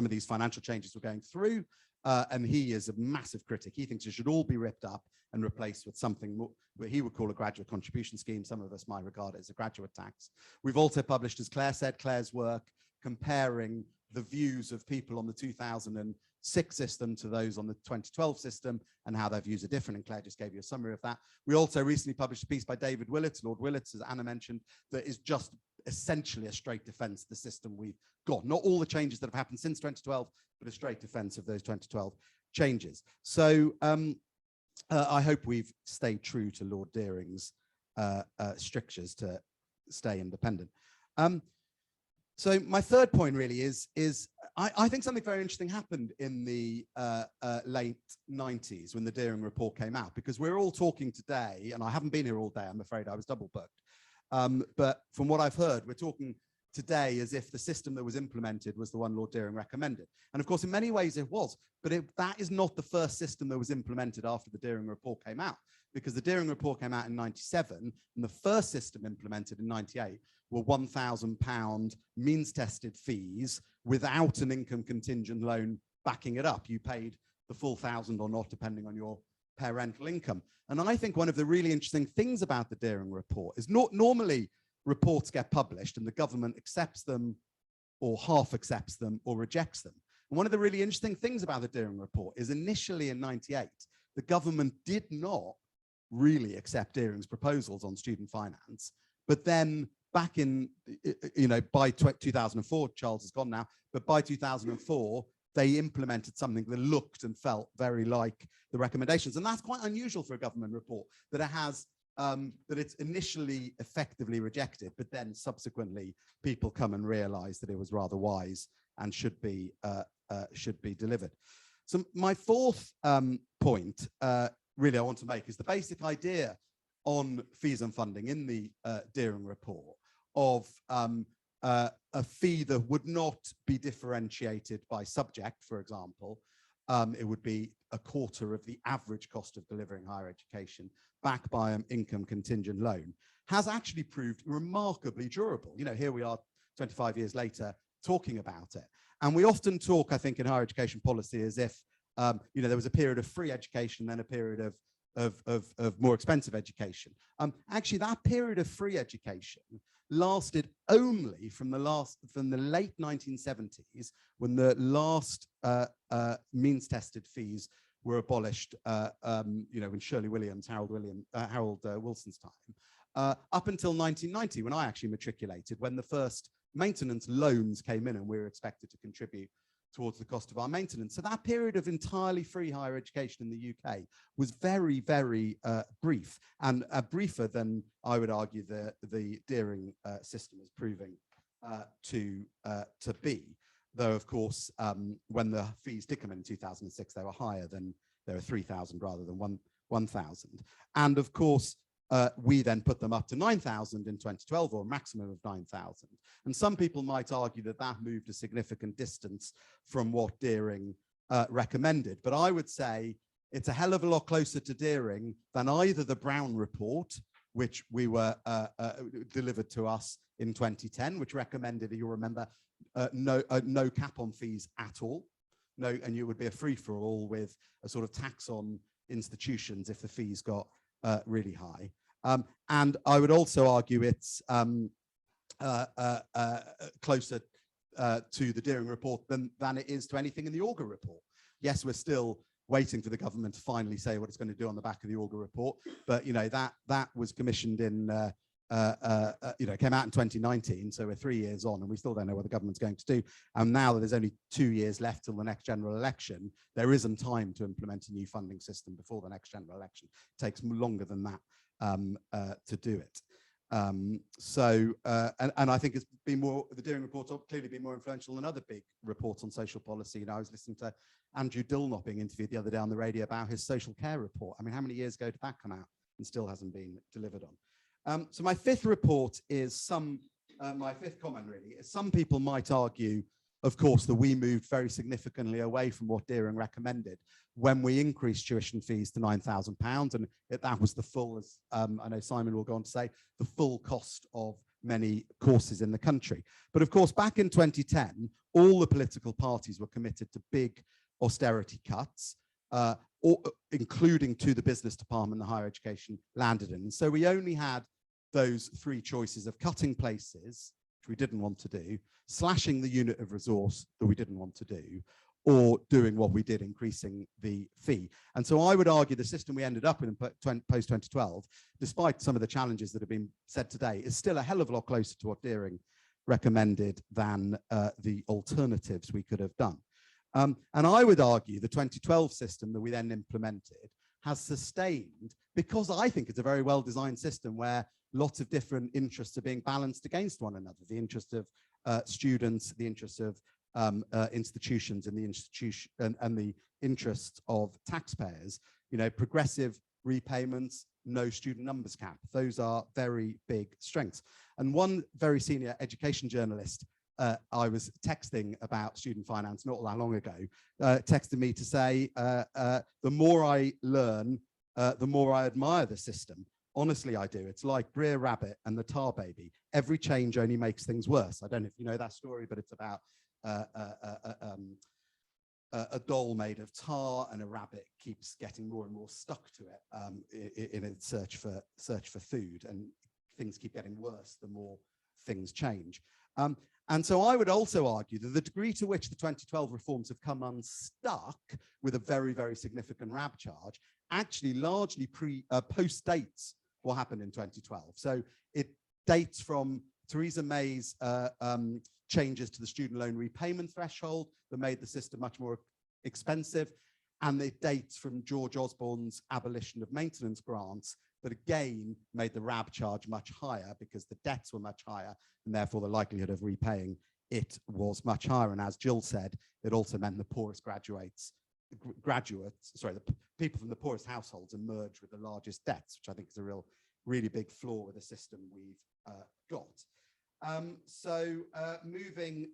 of these financial changes were going through. And he is a massive critic. He thinks it should all be ripped up and replaced with something more, what he would call a graduate contribution scheme. Some of us might regard it as a graduate tax. We've also published, as Claire said, Claire's work comparing the views of people on the 2006 system to those on the 2012 system and how their views are different. And Claire just gave you a summary of that. We also recently published a piece by David Willetts, Lord Willetts, as Anna mentioned, that is just essentially a straight defense of the system we've got. Not all the changes that have happened since 2012, but a straight defense of those 2012 changes. So I hope we've stayed true to Lord Dearing's strictures to stay independent. So my third point really is I think something very interesting happened in the late 90s when the Dearing report came out, because we're all talking today, and I haven't been here all day, I'm afraid, I was double booked. But from what I've heard, we're talking today as if the system that was implemented was the one Lord Dearing recommended. And of course, in many ways it was, but that is not the first system that was implemented after the Dearing report came out, because the Dearing report came out in 97 and the first system implemented in 98 were £1,000 means tested fees without an income contingent loan backing it up. You paid the full 1,000 or not, depending on your parental income. And I think one of the really interesting things about the Dearing report is not normally reports get published and the government accepts them or half accepts them or rejects them. And one of the really interesting things about the Dearing report is initially in 98, the government did not really accept Dearing's proposals on student finance, but then back in, by 2004, Charles has gone now, but by 2004, they implemented something that looked and felt very like the recommendations. And that's quite unusual for a government report, that it has, that it's initially effectively rejected, but then subsequently people come and realize that it was rather wise and should be delivered. So my fourth point really I want to make is the basic idea on fees and funding in the Dearing report of a fee that would not be differentiated by subject, for example. It would be a quarter of the average cost of delivering higher education, backed by an income contingent loan, has actually proved remarkably durable. Here we are 25 years later talking about it. And we often talk, I think, in higher education policy as if, there was a period of free education, then a period of more expensive education. Actually, that period of free education lasted only from the late 1970s, when the last means-tested fees were abolished, in Shirley Williams, Harold Wilson's time, up until 1990, when I actually matriculated, when the first maintenance loans came in and we were expected to contribute towards the cost of our maintenance. So that period of entirely free higher education in the UK was very, very brief, and briefer than I would argue the Dearing system is proving to be. Though, of course, when the fees did come in 2006, they were higher than, they were 3,000 rather than 1,000. And of course, we then put them up to 9,000 in 2012, or a maximum of 9,000. And some people might argue that that moved a significant distance from what Dearing recommended. But I would say it's a hell of a lot closer to Dearing than either the Brown report, which we were delivered to us in 2010, which recommended, you'll remember, no cap on fees at all. No, and it would be a free-for-all with a sort of tax on institutions if the fees got really high. And I would also argue it's closer to the Dearing report than it is to anything in the Auger report. Yes, we're still waiting for the government to finally say what it's going to do on the back of the Auger report, but that was commissioned in came out in 2019, so we're 3 years on and we still don't know what the government's going to do. And now that there's only 2 years left till the next general election, there isn't time to implement a new funding system before the next general election. It takes longer than that to do it. And I think it's been more, the Dearing report clearly been more influential than other big reports on social policy. I was listening to Andrew Dillnop being interviewed the other day on the radio about his social care report. I mean, how many years ago did that come out and still hasn't been delivered on? So my fifth report is my fifth comment really is, some people might argue, of course, that we moved very significantly away from what Dearing recommended when we increased tuition fees to £9,000, and that was the full, as I know Simon will go on to say, the full cost of many courses in the country. But of course, back in 2010, all the political parties were committed to big austerity cuts, including to the business department the higher education landed in. And so we only had those three choices of cutting places, which we didn't want to do, slashing the unit of resource that we didn't want to do, or doing what we did, increasing the fee. And so I would argue the system we ended up with in post-2012, despite some of the challenges that have been said today, is still a hell of a lot closer to what Dearing recommended than the alternatives we could have done. And I would argue the 2012 system that we then implemented has sustained, because I think it's a very well-designed system where lots of different interests are being balanced against one another. The interest of students, the interest of institutions, and the interests of taxpayers. Progressive repayments, no student numbers cap. Those are very big strengths. And one very senior education journalist I was texting about student finance not that long ago, texted me to say, the more I learn, the more I admire the system. Honestly, I do. It's like Blair Rabbit and the Tar Baby. Every change only makes things worse. I don't know if you know that story, but it's about a doll made of tar, and a rabbit keeps getting more and more stuck to it in its search for food, and things keep getting worse the more things change. And so I would also argue that the degree to which the 2012 reforms have come unstuck with a very, very significant RAB charge actually largely post-dates what happened in 2012. So it dates from Theresa May's changes to the student loan repayment threshold that made the system much more expensive. And it dates from George Osborne's abolition of maintenance grants that again made the RAB charge much higher because the debts were much higher and therefore the likelihood of repaying it was much higher. And as Gill said, it also meant the poorest graduates, the people from the poorest households emerged with the largest debts, which I think is a really big flaw with the system we've got. Moving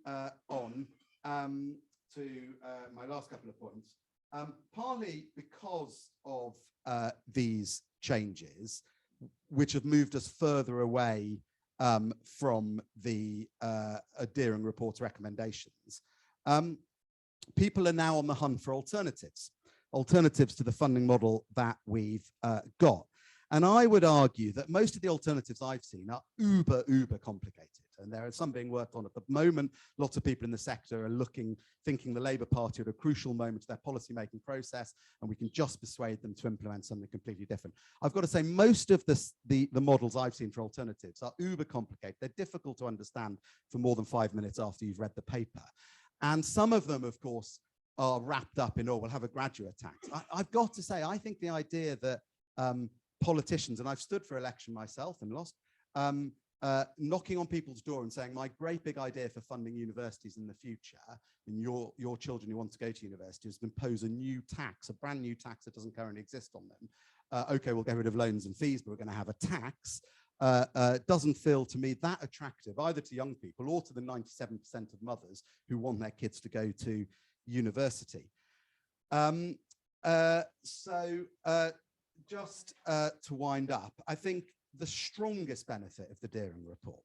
on to my last couple of points, partly because of these changes, which have moved us further away from the Dearden report's recommendations. People are now on the hunt for alternatives to the funding model that we've got. And I would argue that most of the alternatives I've seen are uber complicated. And there are some being worked on at the moment. Lots of people in the sector are thinking the Labour Party at a crucial moment of their policy-making process, and we can just persuade them to implement something completely different. I've got to say, most of the models I've seen for alternatives are uber complicated. They're difficult to understand for more than 5 minutes after you've read the paper. And some of them, of course, are wrapped up in, oh, we'll have a graduate tax. I've got to say, I think the idea that politicians, and I've stood for election myself and lost, knocking on people's door and saying, my great big idea for funding universities in the future, and your children who want to go to university, is to impose a new tax, a brand new tax that doesn't currently exist on them. Okay, we'll get rid of loans and fees, but we're going to have a tax. Doesn't feel to me that attractive either to young people or to the 97% of mothers who want their kids to go to university. Just to wind up, I think the strongest benefit of the Dearden report,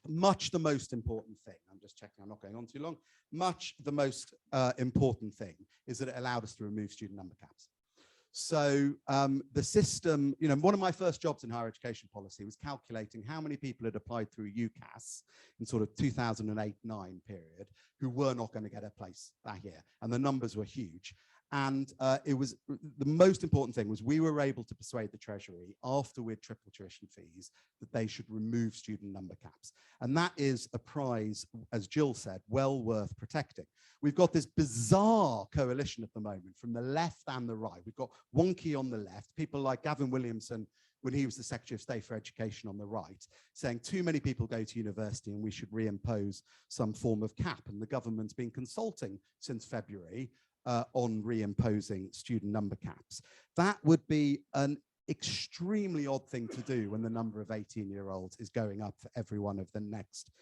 much the most important thing, I'm just checking I'm not going on too long, much the most important thing is that it allowed us to remove student number caps. So the system, you know, one of my first jobs in higher education policy was calculating how many people had applied through UCAS in sort of 2008-9 period who were not going to get a place that year. And the numbers were huge. And it was the most important thing was we were able to persuade the Treasury after we'd tripled tuition fees that they should remove student number caps. And that is a prize, as Gill said, well worth protecting. We've got this bizarre coalition at the moment from the left and the right. We've got wonky on the left, people like Gavin Williamson, when he was the Secretary of State for Education on the right, saying too many people go to university and we should reimpose some form of cap. And the government's been consulting since February on reimposing student number caps. That would be an extremely odd thing to do when the number of 18-year-olds is going up for every one of the next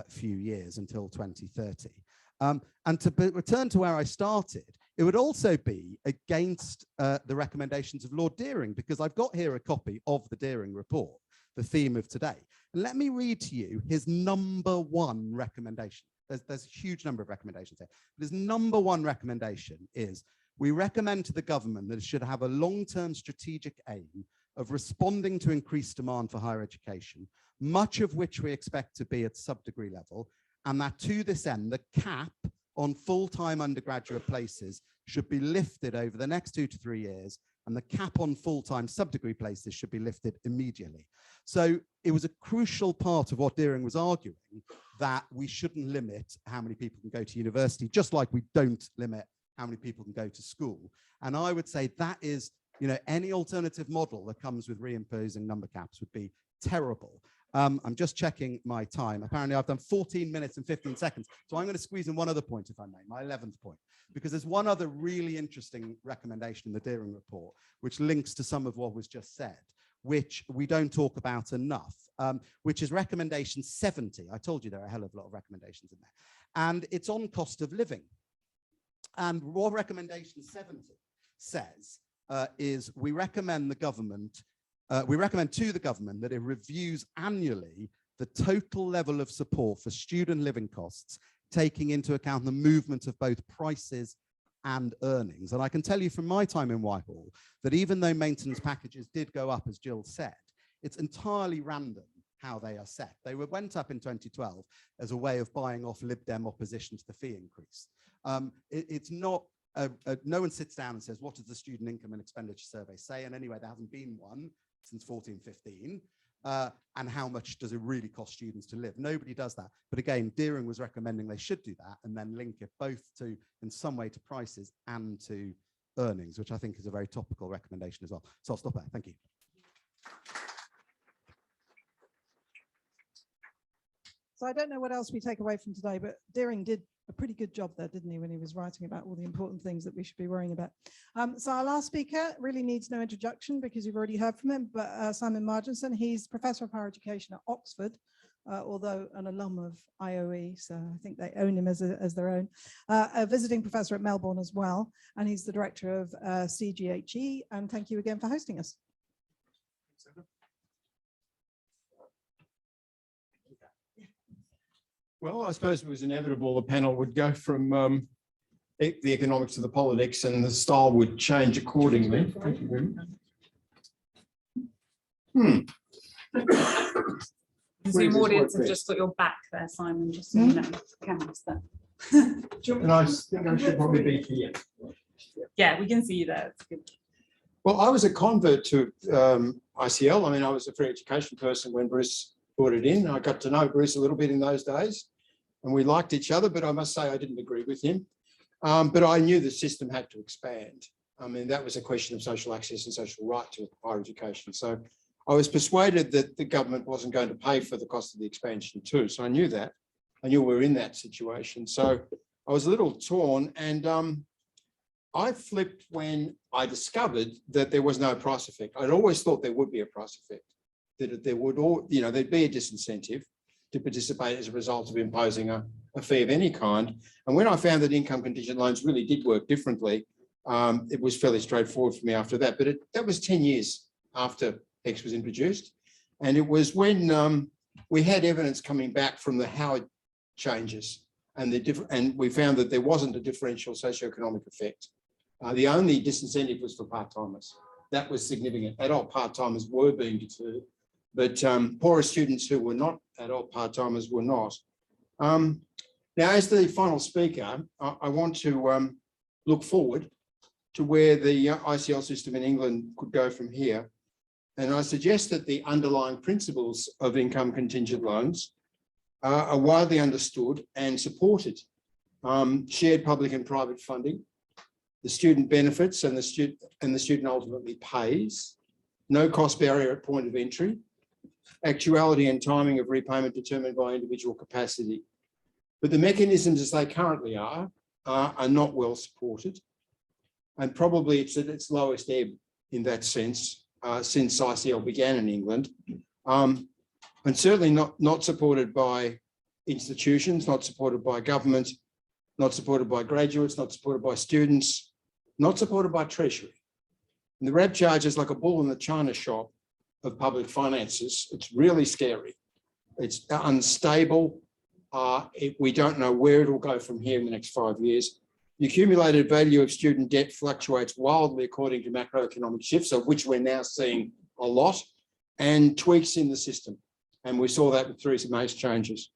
few years until 2030. And to return to where I started, it would also be against the recommendations of Lord Dearden, because I've got here a copy of the Dearden report, the theme of today. And let me read to you his #1 recommendation. There's a huge number of recommendations here. But his #1 recommendation is, we recommend to the government that it should have a long-term strategic aim of responding to increased demand for higher education, much of which we expect to be at sub-degree level, and that to this end, the cap on full-time undergraduate places should be lifted over the next 2 to 3 years, and the cap on full-time sub-degree places should be lifted immediately. So it was a crucial part of what Dearden was arguing, that we shouldn't limit how many people can go to university, just like we don't limit how many people can go to school. And I would say that is, you know, any alternative model that comes with reimposing number caps would be terrible. I'm just checking my time. Apparently I've done 14 minutes and 15 seconds. So I'm going to squeeze in one other point, if I may, my 11th point, because there's one other really interesting recommendation in the Dearden report, which links to some of what was just said, which we don't talk about enough, which is recommendation 70. I told you there are a hell of a lot of recommendations in there. And it's on cost of living. And what recommendation 70 says is we recommend to the government that it reviews annually the total level of support for student living costs, taking into account the movement of both prices and earnings. And I can tell you from my time in Whitehall that even though maintenance packages did go up, as Gill said, it's entirely random how they are set. They went up in 2012 as a way of buying off Lib Dem opposition to the fee increase. It's not, no one sits down and says, what does the student income and expenditure survey say? And anyway, there hasn't been one since 14-15. And how much does it really cost students to live? Nobody does that. But again, Dearing was recommending they should do that and then link it both to, in some way, to prices and to earnings, which I think is a very topical recommendation as well. So I'll stop there. Thank you. So I don't know what else we take away from today, but Dearing did a pretty good job there, didn't he, when he was writing about all the important things that we should be worrying about. So our last speaker really needs no introduction because you've already heard from him, but Simon Marginson, he's Professor of Higher Education at Oxford, although an alum of IOE, so I think they own him as their own, a visiting professor at Melbourne as well, and he's the director of CGHE, and thank you again for hosting us. Well, I suppose it was inevitable the panel would go from the economics to the politics and the style would change accordingly. Thank you very much. The Zoom audience have just got your back there, Simon, just so you know. Cameras there. And I think I should probably be here. Yeah, we can see you there. It's good. Well, I was a convert to ICL. I mean, I was a free education person when Bruce brought it in. I got to know Bruce a little bit in those days and we liked each other, but I must say I didn't agree with him. But I knew the system had to expand. I mean, that was a question of social access and social right to higher education. So I was persuaded that the government wasn't going to pay for the cost of the expansion too. So I knew that. I knew we were in that situation. So I was a little torn and I flipped when I discovered that there was no price effect. I'd always thought there would be a price effect, that there would, there'd be a disincentive to participate as a result of imposing a fee of any kind. And when I found that income contingent loans really did work differently, it was fairly straightforward for me after that. But that was 10 years after X was introduced. And it was when we had evidence coming back from the Howard changes and we found that there wasn't a differential socioeconomic effect. The only disincentive was for part-timers. That was significant. Adult part-timers were being deterred, but poorer students who were not adult part-timers were not. Now, as the final speaker, I want to look forward to where the ICL system in England could go from here. And I suggest that the underlying principles of income contingent loans are widely understood and supported. Shared public and private funding, the student benefits and the student ultimately pays, no cost barrier at point of entry, actuality and timing of repayment determined by individual capacity. But the mechanisms as they currently are not well supported. And probably it's at its lowest ebb in that sense since ICL began in England. And certainly not supported by institutions, not supported by government, not supported by graduates, not supported by students, not supported by Treasury. And the RAB charge is like a bull in the china shop of public finances. It's really scary. It's unstable. We don't know where it will go from here in the next 5 years. The accumulated value of student debt fluctuates wildly according to macroeconomic shifts, of which we're now seeing a lot, and tweaks in the system. And we saw that with Theresa May's changes.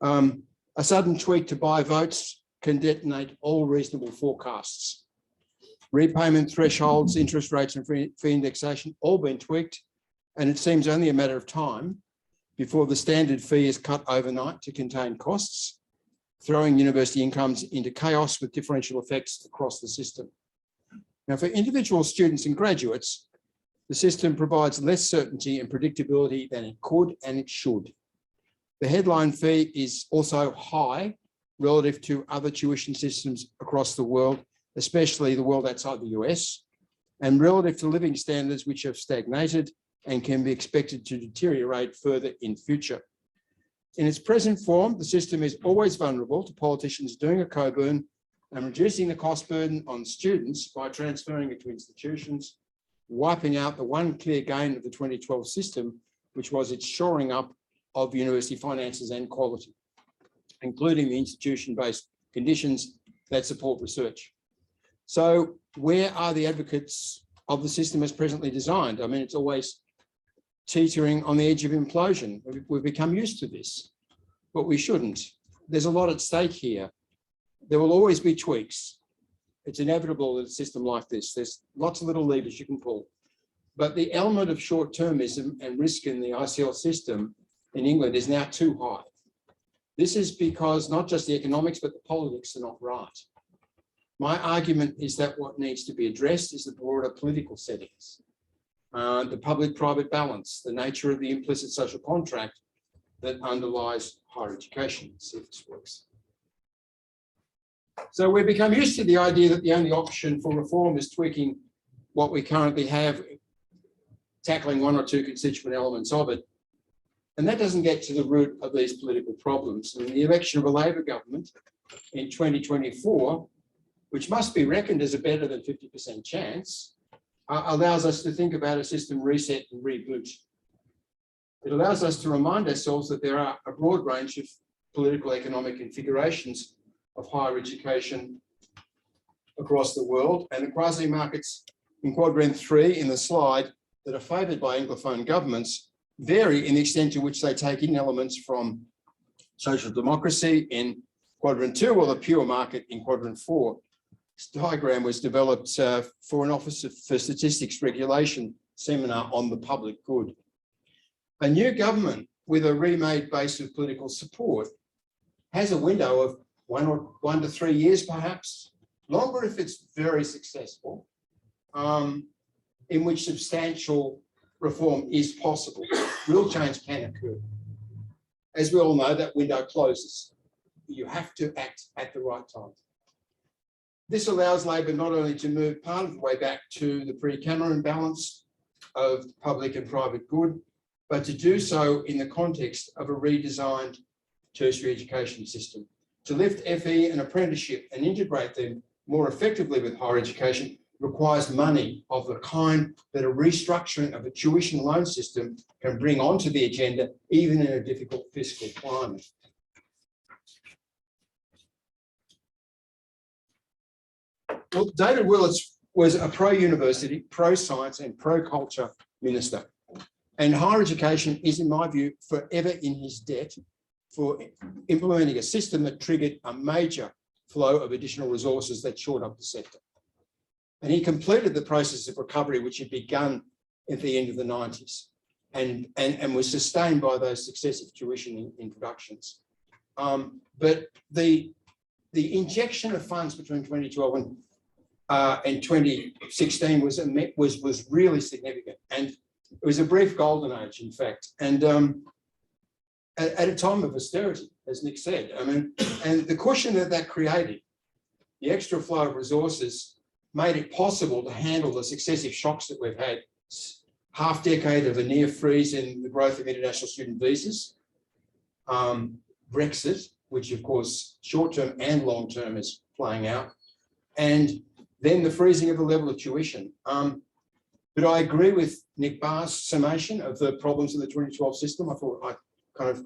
A sudden tweak to buy votes can detonate all reasonable forecasts. Repayment thresholds, interest rates and fee indexation all been tweaked, and it seems only a matter of time before the standard fee is cut overnight to contain costs, throwing university incomes into chaos with differential effects across the system. Now, for individual students and graduates, the system provides less certainty and predictability than it could and it should. The headline fee is also high relative to other tuition systems across the world, especially the world outside the US, and relative to living standards which have stagnated and can be expected to deteriorate further in future. In its present form, the system is always vulnerable to politicians doing a co-burn and reducing the cost burden on students by transferring it to institutions, wiping out the one clear gain of the 2012 system, which was its shoring up of university finances and quality, including the institution-based conditions that support research. So where are the advocates of the system as presently designed? I mean, it's always teetering on the edge of implosion. We've become used to this, but we shouldn't. There's a lot at stake here. There will always be tweaks. It's inevitable in a system like this. There's lots of little levers you can pull. But the element of short-termism and risk in the ICL system in England is now too high. This is because not just the economics, but the politics are not right. My argument is that what needs to be addressed is the broader political settings, the public-private balance, the nature of the implicit social contract that underlies higher education. Let's see if this works. So we've become used to the idea that the only option for reform is tweaking what we currently have, tackling one or two constituent elements of it. And that doesn't get to the root of these political problems. And the election of a Labor government in 2024, which must be reckoned as a better than 50% chance, allows us to think about a system reset and reboot. It allows us to remind ourselves that there are a broad range of political economic configurations of higher education across the world, and the quasi-markets in quadrant 3 in the slide that are favoured by Anglophone governments vary in the extent to which they take in elements from social democracy in quadrant 2 or the pure market in quadrant 4. This diagram was developed for an Office for Statistics Regulation seminar on the public good. A new government with a remade base of political support has a window of 1 to 3 years, perhaps longer if it's very successful, in which substantial reform is possible. Real change can occur. As we all know, that window closes. You have to act at the right time. This allows Labor not only to move part of the way back to the pre-Cameron balance of public and private good, but to do so in the context of a redesigned tertiary education system. To lift FE and apprenticeship and integrate them more effectively with higher education requires money of the kind that a restructuring of a tuition loan system can bring onto the agenda, even in a difficult fiscal climate. Well, David Willetts was a pro-university, pro-science and pro-culture minister. And higher education is, in my view, forever in his debt for implementing a system that triggered a major flow of additional resources that shored up the sector. And he completed the process of recovery, which had begun at the end of the 90s and was sustained by those successive tuition introductions. But the injection of funds between 2012 and 2016 was really significant. And it was a brief golden age, in fact. And at a time of austerity, as Nick said, and the cushion that created, the extra flow of resources made it possible to handle the successive shocks that we've had. Half decade of a near freeze in the growth of international student visas, Brexit, which of course short-term and long-term is playing out, and then the freezing of the level of tuition. But I agree with Nick Barr's summation of the problems in the 2012 system. I thought I kind of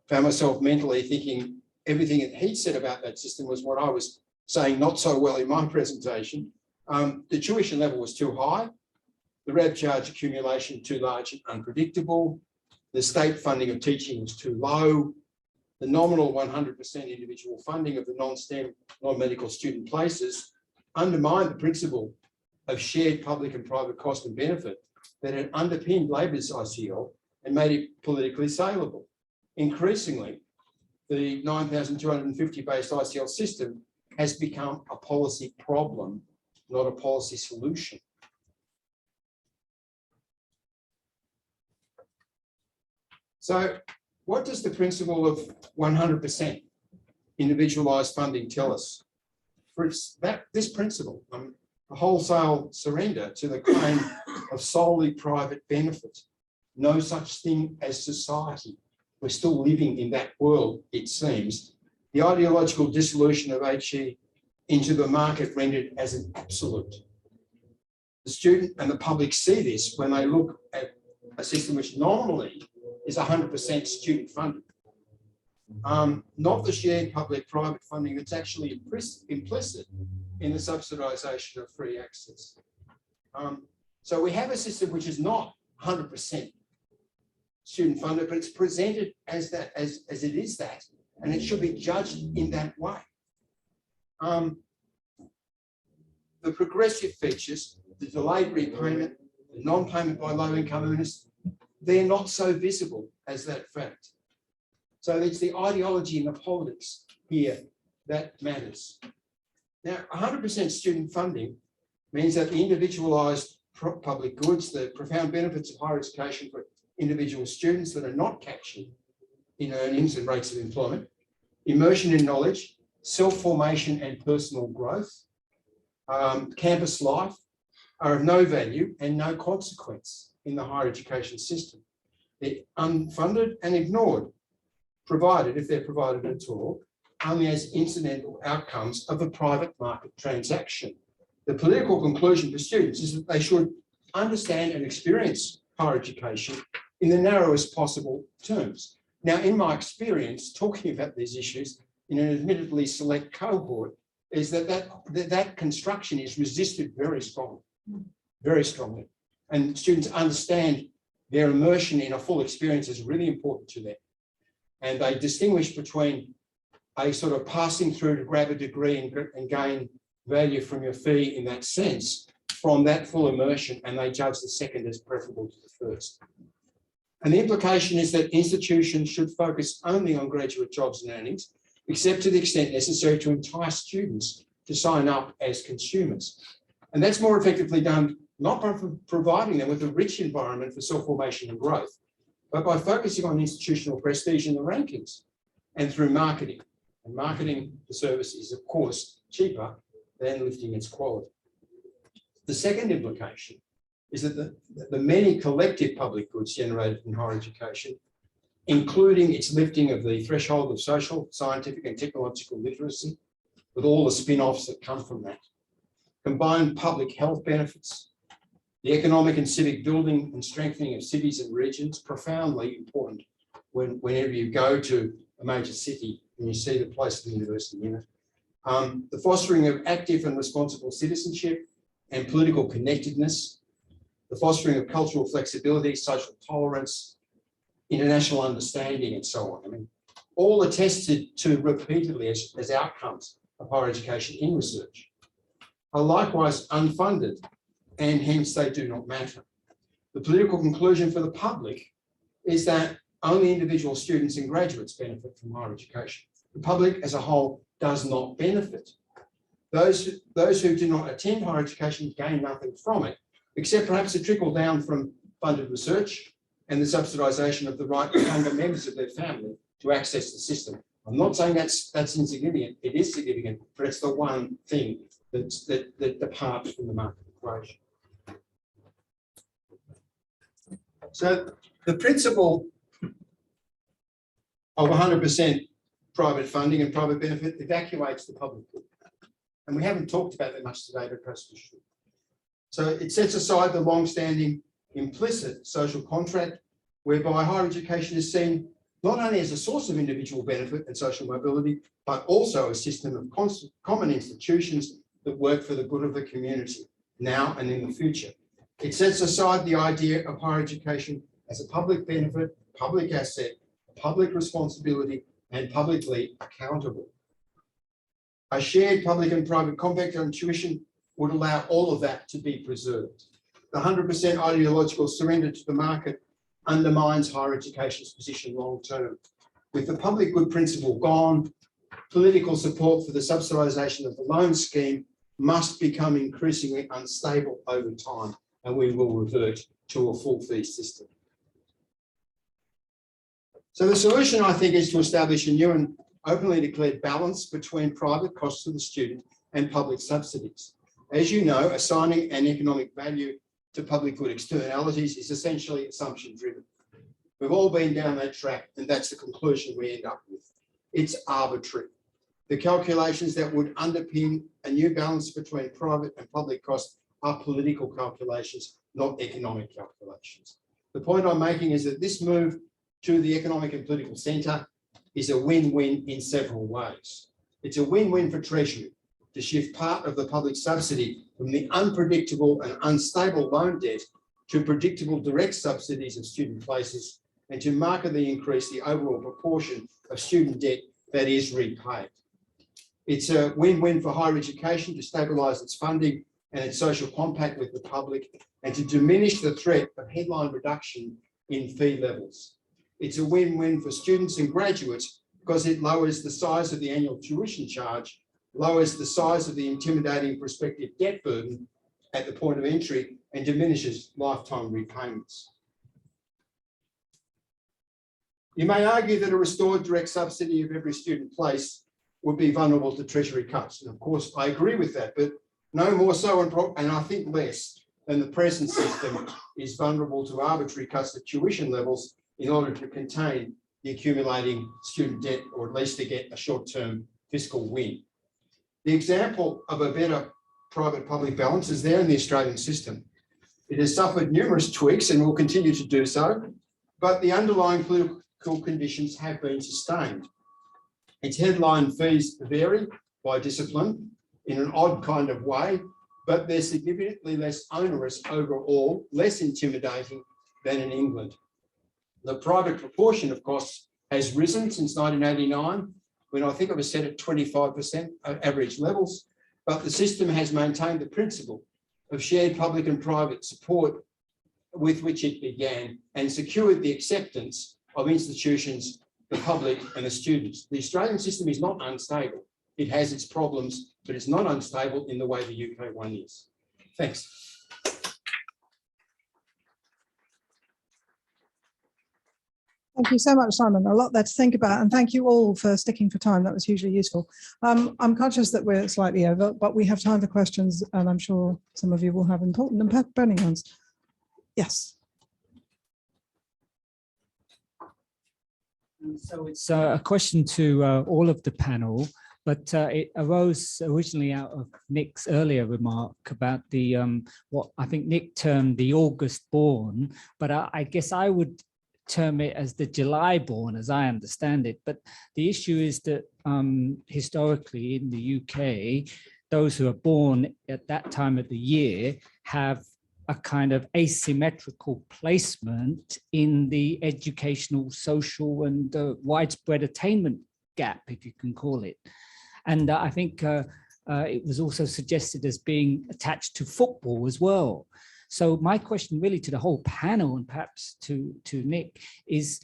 found myself mentally thinking everything that he'd said about that system was what I was saying not so well in my presentation. The tuition level was too high, the RAB charge accumulation too large and unpredictable, the state funding of teaching was too low, the nominal 100% individual funding of the non-STEM, non-medical student places undermined the principle of shared public and private cost and benefit that had underpinned Labor's ICL and made it politically saleable. Increasingly, the 9,250 based ICL system has become a policy problem, not a policy solution. So what does the principle of 100% individualised funding tell us? For this principle, a wholesale surrender to the claim of solely private benefit, no such thing as society. We're still living in that world, it seems. The ideological dissolution of HE into the market rendered as an absolute. The student and the public see this when they look at a system which nominally is 100% student funded. Not the shared public-private funding that's actually implicit in the subsidisation of free access. So we have a system which is not 100% student funded, but it's presented as that, as it is that, and it should be judged in that way. The progressive features, the delayed repayment, the non-payment by low-income earners, they're not so visible as that fact. So it's the ideology and the politics here that matters. Now, 100% student funding means that the individualised public goods, the profound benefits of higher education for individual students that are not captured in earnings and rates of employment, immersion in knowledge, self-formation and personal growth, campus life are of no value and no consequence in the higher education system. They're unfunded and ignored, provided, if they're provided at all, only as incidental outcomes of a private market transaction. The political conclusion for students is that they should understand and experience higher education in the narrowest possible terms. Now, in my experience, talking about these issues in an admittedly select cohort, is that construction is resisted very strongly. And students understand their immersion in a full experience is really important to them. And they distinguish between a sort of passing through to grab a degree and gain value from your fee in that sense, from that full immersion, and they judge the second as preferable to the first. And the implication is that institutions should focus only on graduate jobs and earnings, except to the extent necessary to entice students to sign up as consumers. And that's more effectively done not by providing them with a rich environment for self-formation and growth, but by focusing on institutional prestige in the rankings and through marketing. And marketing the service is, of course, cheaper than lifting its quality. The second implication is that the many collective public goods generated in higher education, including its lifting of the threshold of social, scientific and technological literacy, with all the spin-offs that come from that, combined public health benefits, the economic and civic building and strengthening of cities and regions, profoundly important whenever you go to a major city and you see the place of the university in it. The fostering of active and responsible citizenship and political connectedness, the fostering of cultural flexibility, social tolerance, international understanding, and so on. I mean, all attested to repeatedly as outcomes of higher education in research, are likewise unfunded, and hence they do not matter. The political conclusion for the public is that only individual students and graduates benefit from higher education. The public as a whole does not benefit. Those who do not attend higher education gain nothing from it, except perhaps a trickle down from funded research and the subsidisation of the right of younger members of their family to access the system. I'm not saying that's insignificant. It is significant, but it's the one thing that departs from the market equation. So the principle of 100% private funding and private benefit evacuates the public good. And we haven't talked about that much today, but perhaps we should. So it sets aside the long-standing implicit social contract whereby higher education is seen not only as a source of individual benefit and social mobility, but also a system of common institutions that work for the good of the community now and in the future. It sets aside the idea of higher education as a public benefit, public asset, public responsibility, and publicly accountable. A shared public and private compact on tuition would allow all of that to be preserved. The 100% ideological surrender to the market undermines higher education's position long term. With the public good principle gone, political support for the subsidisation of the loan scheme must become increasingly unstable over time, and we will revert to a full fee system. So the solution, I think, is to establish a new and openly declared balance between private costs to the student and public subsidies. As you know, assigning an economic value to public good externalities is essentially assumption driven. We've all been down that track, and that's the conclusion we end up with. It's arbitrary. The calculations that would underpin a new balance between private and public costs are political calculations, not economic calculations. The point I'm making is that this move to the economic and political centre is a win-win in several ways. It's a win-win for Treasury to shift part of the public subsidy from the unpredictable and unstable loan debt to predictable direct subsidies of student places and to markedly increase the overall proportion of student debt that is repaid. It's a win-win for higher education to stabilise its funding and its social compact with the public, and to diminish the threat of headline reduction in fee levels. It's a win-win for students and graduates because it lowers the size of the annual tuition charge, lowers the size of the intimidating prospective debt burden at the point of entry, and diminishes lifetime repayments. You may argue that a restored direct subsidy of every student place would be vulnerable to Treasury cuts. And of course, I agree with that, but no more so, and I think less than the present system is vulnerable to arbitrary cuts to tuition levels in order to contain the accumulating student debt, or at least to get a short-term fiscal win. The example of a better private-public balance is there in the Australian system. It has suffered numerous tweaks and will continue to do so, but the underlying political conditions have been sustained. Its headline fees vary by discipline in an odd kind of way, but they're significantly less onerous overall, less intimidating than in England. The private proportion of costs has risen since 1989, when I think it was set at 25% of average levels, but the system has maintained the principle of shared public and private support with which it began, and secured the acceptance of institutions, the public and the students. The Australian system is not unstable. It has its problems, but it's not unstable in the way the UK one is. Thanks. Thank you so much, Simon. A lot there to think about, and thank you all for sticking for time. That was hugely useful. I'm conscious that we're slightly over, but we have time for questions, and I'm sure some of you will have important and burning ones. Yes. So it's a question to all of the panel, but it arose originally out of Nick's earlier remark about the what I think Nick termed the August born, but I guess I would term it as the July born, as I understand it. But the issue is that historically in the UK, those who are born at that time of the year have a kind of asymmetrical placement in the educational, social, and widespread attainment gap, if you can call it. And I think it was also suggested as being attached to football as well. So my question really to the whole panel, and perhaps to Nick, is,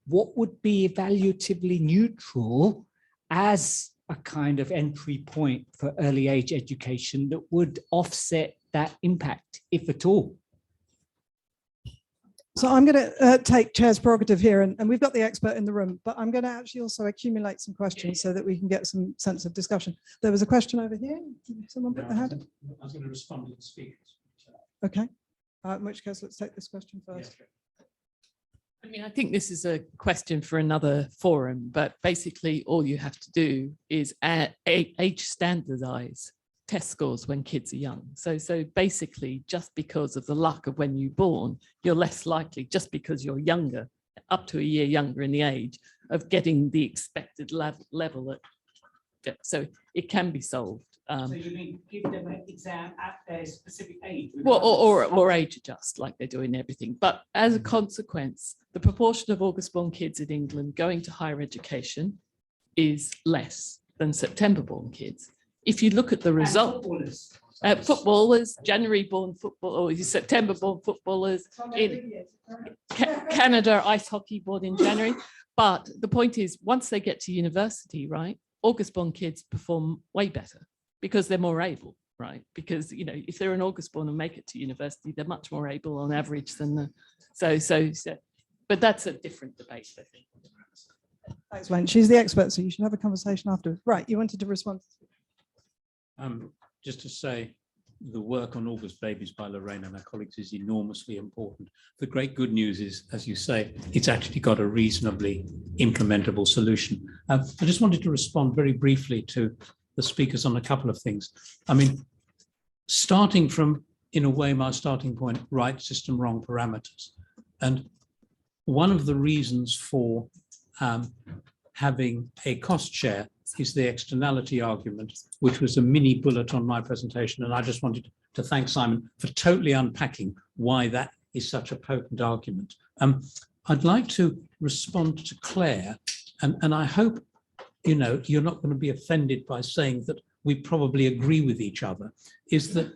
what would be evaluatively neutral as a kind of entry point for early age education that would offset that impact, if at all? So I'm going to take chair's prerogative here, and we've got the expert in the room, but I'm going to actually also accumulate some questions so that we can get some sense of discussion. There was a question over here. Someone put their hand? I was going to respond to the speakers. Okay. In which case, let's take this question first. I mean, I think this is a question for another forum, but basically all you have to do is age standardize test scores when kids are young. So basically, just because of the luck of when you're born, you're less likely, just because you're younger, up to a year younger in the age, of getting the expected level. So it can be solved. So you mean give them an exam at their specific age? Well, or age adjust like they do in everything. But as a consequence, the proportion of August-born kids in England going to higher education is less than September-born kids. If you look at the result, footballers, January-born football, or September-born footballers in Canada, ice hockey born in January. But the point is, once they get to university, right, August-born kids perform way better because they're more able, right? Because, if they're an August-born and make it to university, they're much more able on average than the, but that's a different debate, I think. Thanks, Wayne. She's the expert, so you should have a conversation afterwards. Right, you wanted to respond. Just to say, the work on August babies by Lorraine and her colleagues is enormously important. The great good news is, as you say, it's actually got a reasonably implementable solution. I just wanted to respond very briefly to the speakers on a couple of things. I mean, starting from, in a way, my starting point, right system, wrong parameters. And one of the reasons for having a cost share is the externality argument, which was a mini bullet on my presentation. And I just wanted to thank Simon for totally unpacking why that is such a potent argument. I'd like to respond to Claire, and I hope, you're not going to be offended by saying that we probably agree with each other, is that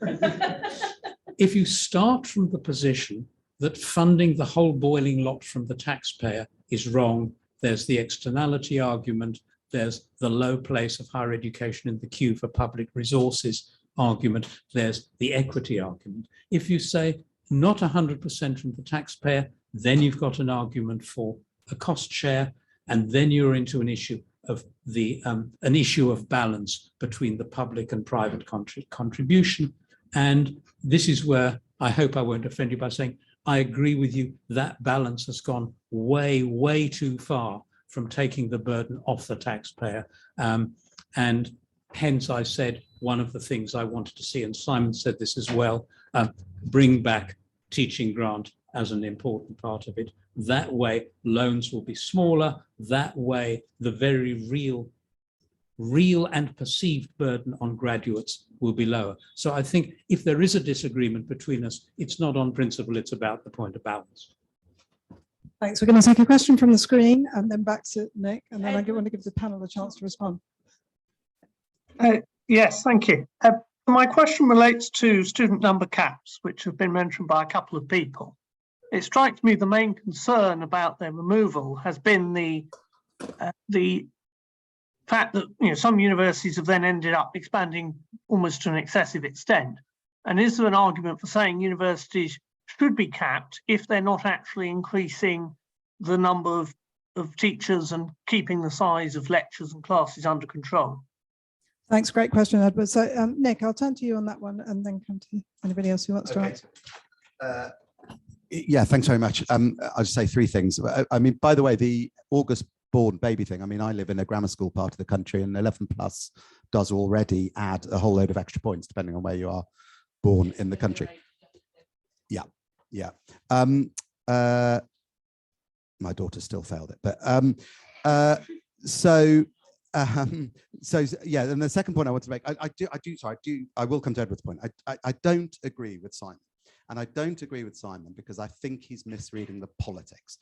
if you start from the position that funding the whole boiling lot from the taxpayer is wrong, there's the externality argument, there's the low place of higher education in the queue for public resources argument, there's the equity argument. If you say not 100% from the taxpayer, then you've got an argument for a cost share, and then you're into an issue of an issue of balance between the public and private contribution. And this is where I hope I won't offend you by saying I agree with you, that balance has gone way, way too far from taking the burden off the taxpayer. And hence I said one of the things I wanted to see, and Simon said this as well, bring back teaching grant as an important part of it. That way loans will be smaller. That way the very real and perceived burden on graduates will be lower. So I think if there is a disagreement between us, it's not on principle, it's about the point of balance. Thanks. We're going to take a question from the screen and then back to Nick, and then I want to give the panel a chance to respond. Yes, thank you. My question relates to student number caps, which have been mentioned by a couple of people. It strikes me the main concern about their removal has been the fact that some universities have then ended up expanding almost to an excessive extent. And is there an argument for saying universities should be capped if they're not actually increasing the number of teachers and keeping the size of lectures and classes under control? Thanks, great question, Edward. So Nick, I'll turn to you on that one and then come to anybody else who wants to answer. Yeah, thanks very much. I'll just say three things. I mean, by the way, the August born baby thing, I mean, I live in a grammar school part of the country, and 11 plus does already add a whole load of extra points depending on where you are born in the country. Yeah, yeah. My daughter still failed it, but so yeah. And the second point I want to make, I will come to Edward's point. I don't agree with Simon. And I don't agree with Simon because I think he's misreading the politics.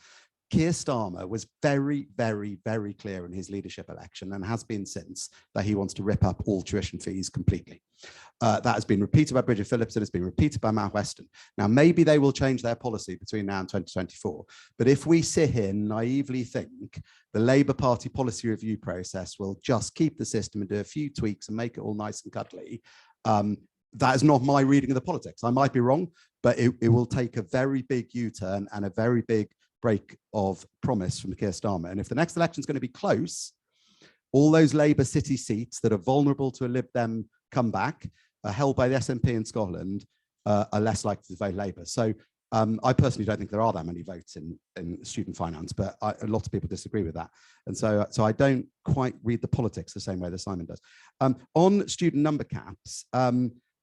Keir Starmer was very, very, very clear in his leadership election, and has been since, that he wants to rip up all tuition fees completely. That has been repeated by Bridget Phillipson, it's been repeated by Matt Weston. Now, maybe they will change their policy between now and 2024, but if we sit here and naively think the Labour Party policy review process will just keep the system and do a few tweaks and make it all nice and cuddly, that is not my reading of the politics. I might be wrong, but it will take a very big U-turn and a very big break of promise from Keir Starmer. And if the next election is going to be close, all those Labour city seats that are vulnerable to a Lib Dem comeback, held by the SNP in Scotland, are less likely to vote Labour. So I personally don't think there are that many votes in student finance, but a lot of people disagree with that. And so I don't quite read the politics the same way that Simon does. On student number caps,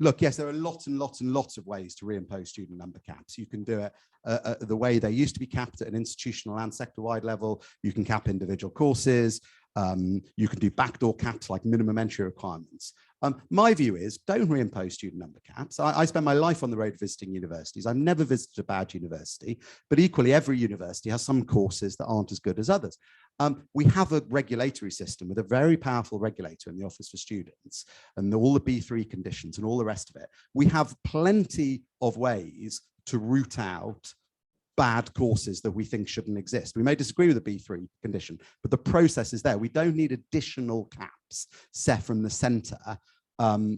look, yes, there are lots and lots and lots of ways to reimpose student number caps. You can do it the way they used to be capped at an institutional and sector-wide level. You can cap individual courses. You can do backdoor caps like minimum entry requirements. My view is don't reimpose student number caps. I spend my life on the road visiting universities. I've never visited a bad university, but equally every university has some courses that aren't as good as others. We have a regulatory system with a very powerful regulator in the Office for Students and all the B3 conditions and all the rest of it. We have plenty of ways to root out bad courses that we think shouldn't exist. We may disagree with the B3 condition, but the process is there. We don't need additional caps set from the centre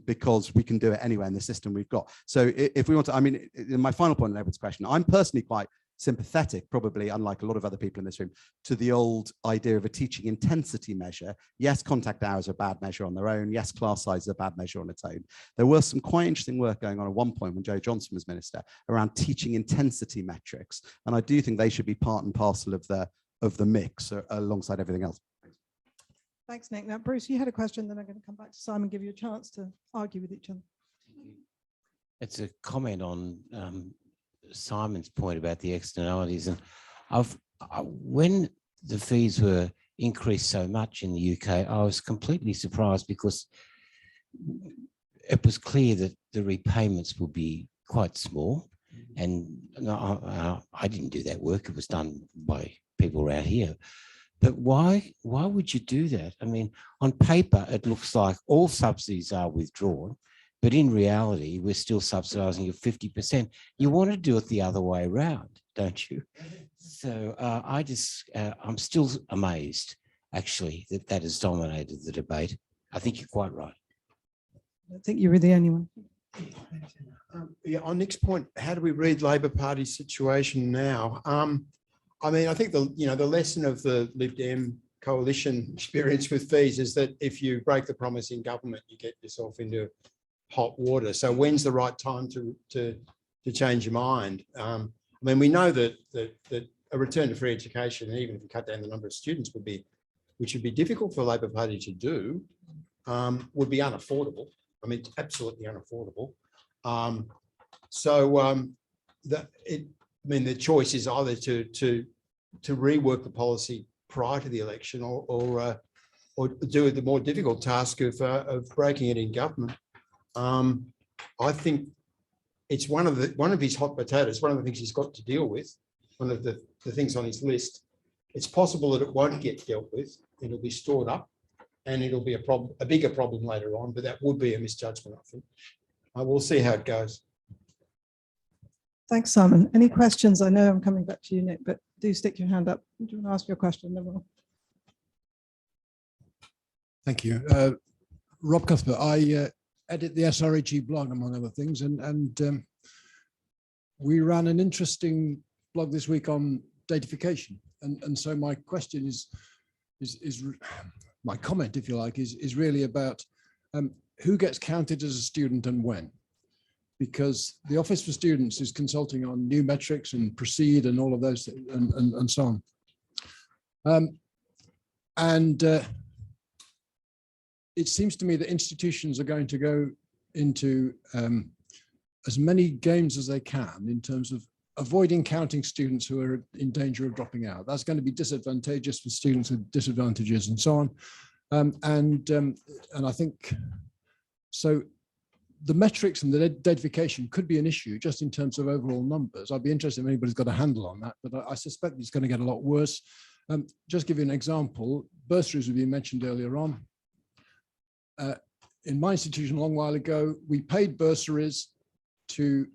because we can do it anywhere in the system we've got. So if we want to, I mean, my final point on Edward's question, I'm personally quite sympathetic, probably unlike a lot of other people in this room, to the old idea of a teaching intensity measure. Yes, contact hours are a bad measure on their own. Yes, class size is a bad measure on its own. There was some quite interesting work going on at one point when Joe Johnson was minister around teaching intensity metrics. And I do think they should be part and parcel of the mix alongside everything else. Thanks, Nick. Now, Bruce, you had a question, then I'm going to come back to Simon, give you a chance to argue with each other. It's a comment on Simon's point about the externalities, and when the fees were increased so much in the UK, I was completely surprised because it was clear that the repayments would be quite small, And no, I didn't do that work. It was done by people around here. But why would you do that? I mean, on paper, it looks like all subsidies are withdrawn, but in reality, we're still subsidising you 50%. You want to do it the other way around, don't you? So I'm still amazed, actually, that has dominated the debate. I think you're quite right. I think you were the only one. Yeah, on Nick's point, how do we read Labor Party's situation now? I mean, I think the lesson of the Lib Dem coalition experience with fees is that if you break the promise in government, you get yourself into hot water. So when's the right time to change your mind? I mean, we know that a return to free education, even if you cut down the number of students, which would be difficult for Labor Party to do, would be unaffordable. I mean, it's absolutely unaffordable. I mean, the choice is either to rework the policy prior to the election or do the more difficult task of breaking it in government. I think it's one of his hot potatoes, one of the things he's got to deal with, one of the things on his list. It's possible that it won't get dealt with. It'll be stored up and it'll be a bigger problem later on, but that would be a misjudgment, I think. We'll see how it goes. Thanks, Simon. Any questions? I know I'm coming back to you, Nick, but do stick your hand up. Do you want to ask your question? Then we'll... Thank you. Rob Cuthbert, I edit the SRHE blog, among other things, and we ran an interesting blog this week on datification. And so my question is my comment, if you like, is really about who gets counted as a student and when. Because the Office for Students is consulting on new metrics and proceed and all of those things and so on. It seems to me that institutions are going to go into as many games as they can in terms of avoiding counting students who are in danger of dropping out. That's going to be disadvantageous for students with disadvantages and so on. And I think so. The metrics and the datification could be an issue just in terms of overall numbers. I'd be interested if anybody's got a handle on that, but I suspect it's going to get a lot worse. Just give you an example, bursaries have been mentioned earlier on. In my institution a long while ago, we paid bursaries to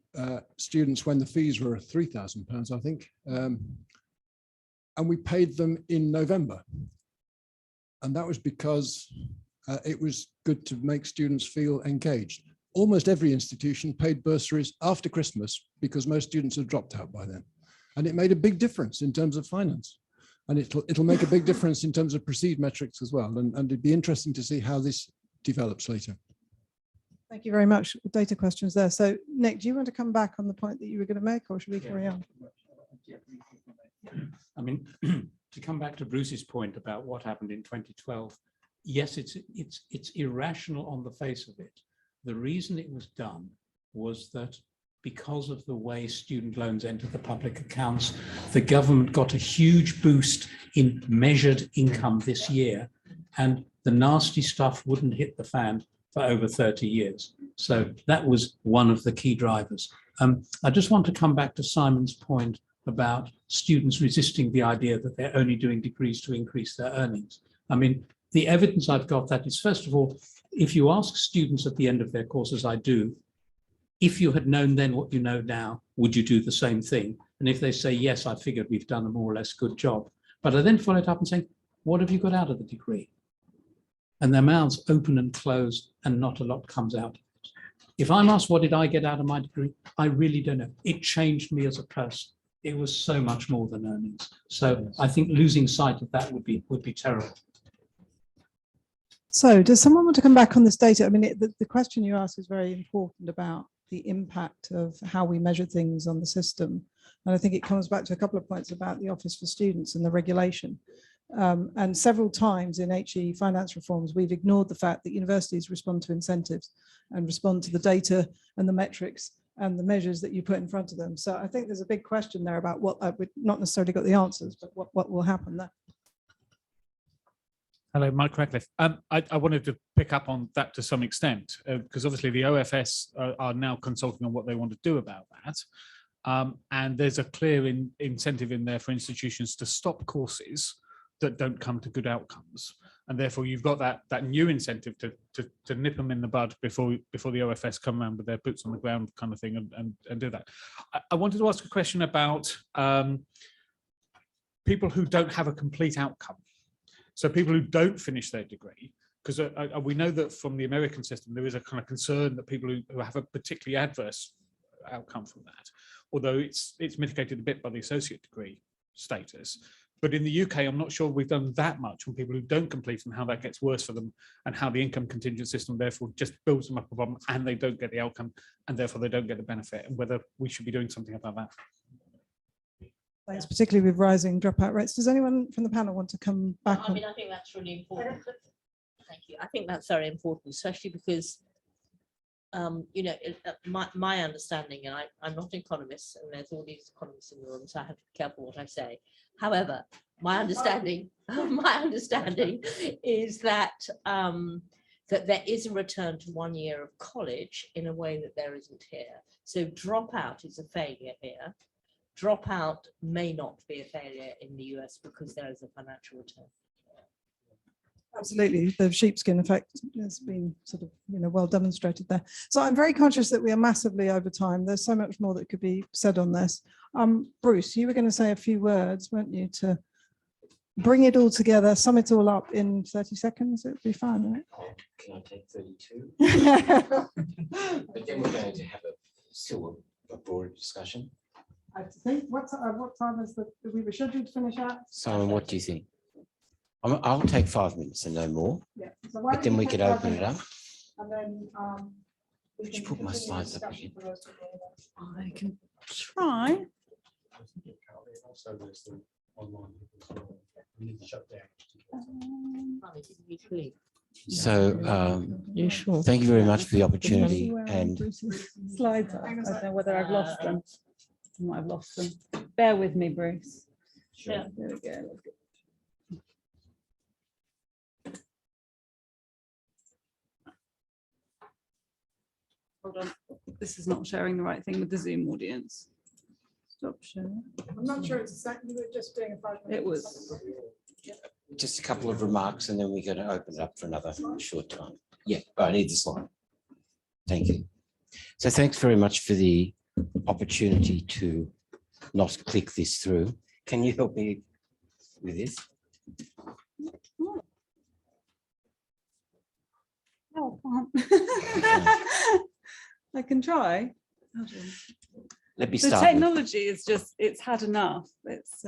students when the fees were £3,000, I think, and we paid them in November. And that was because it was good to make students feel engaged. Almost every institution paid bursaries after Christmas because most students had dropped out by then. And it made a big difference in terms of finance. And it'll make a big difference in terms of perceived metrics as well. And it'd be interesting to see how this develops later. Thank you very much. Data questions there. So Nick, do you want to come back on the point that you were going to make, or should we carry on? I mean, to come back to Bruce's point about what happened in 2012, yes, it's irrational on the face of it. The reason it was done was that because of the way student loans enter the public accounts, the government got a huge boost in measured income this year, and the nasty stuff wouldn't hit the fan for over 30 years. So that was one of the key drivers. I just want to come back to Simon's point about students resisting the idea that they're only doing degrees to increase their earnings. I mean, the evidence I've got that is, first of all, if you ask students at the end of their course, as I do, if you had known then what you know now, would you do the same thing? And if they say, yes, I figured we've done a more or less good job. But I then follow it up and say, what have you got out of the degree? And their mouths open and close and not a lot comes out of it. If I'm asked, what did I get out of my degree? I really don't know. It changed me as a person. It was so much more than earnings. So I think losing sight of that would be terrible. So does someone want to come back on this data? I mean, the question you ask is very important about the impact of how we measure things on the system. And I think it comes back to a couple of points about the Office for Students and the regulation. And several times in HE finance reforms, we've ignored the fact that universities respond to incentives and respond to the data and the metrics and the measures that you put in front of them. So I think there's a big question there about what we've not necessarily got the answers, but what will happen there. Hello, Mike Radcliffe. I wanted to pick up on that to some extent, because obviously the OFS are now consulting on what they want to do about that. And there's a clear incentive in there for institutions to stop courses that don't come to good outcomes. And therefore you've got that new incentive to nip them in the bud before the OFS come around with their boots on the ground kind of thing and do that. I wanted to ask a question about people who don't have a complete outcome. So people who don't finish their degree, because we know that from the American system, there is a kind of concern that people who have a particularly adverse outcome from that, although it's mitigated a bit by the associate degree status. But in the UK, I'm not sure we've done that much on people who don't complete and how that gets worse for them, and how the income contingent system therefore just builds them up a problem and they don't get the outcome and therefore they don't get the benefit, and whether we should be doing something about that. Thanks, particularly with rising dropout rates. Does anyone from the panel want to come back? I mean, I think that's really important. Thank you. I think that's very important, especially because, you know, my understanding, and I'm not an economist, and there's all these economists in the room, so I have to be careful what I say. However, my understanding is that that there is a return to 1 year of college in a way that there isn't here. So dropout is a failure here. Dropout may not be a failure in the US because there is a financial return. Absolutely, the sheepskin effect has been sort of, you know, well demonstrated there. So I'm very conscious that we are massively over time. There's so much more that could be said on this. Bruce, you were going to say a few words, weren't you, to bring it all together, sum it all up in 30 seconds? It'd be fine, right? Can I take 32? But then we're going to have still a broader discussion. I think what time is that we were scheduled to finish at? Simon, what do you think? I'll take 5 minutes and no more. Yeah. So But then we could open it up. And then Would you put my slides up again? I can try. So You sure? thank you very much for the opportunity. And Slides up. I don't know whether I've lost them. I might have lost them. Bear with me, Bruce. Sure. There we go. Let's go. Hold on. This is not sharing the right thing with the Zoom audience. Stop sharing. I'm not sure it's a second, we were just doing a 5 minute. It was. just a couple of remarks and then we're going to open it up for another short time. Yeah, I need the slide. Thank you. So thanks very much for the opportunity to not click this through. Can you help me with this? No, I can't. I can try. Let me The start. technology is just, it's had enough. It's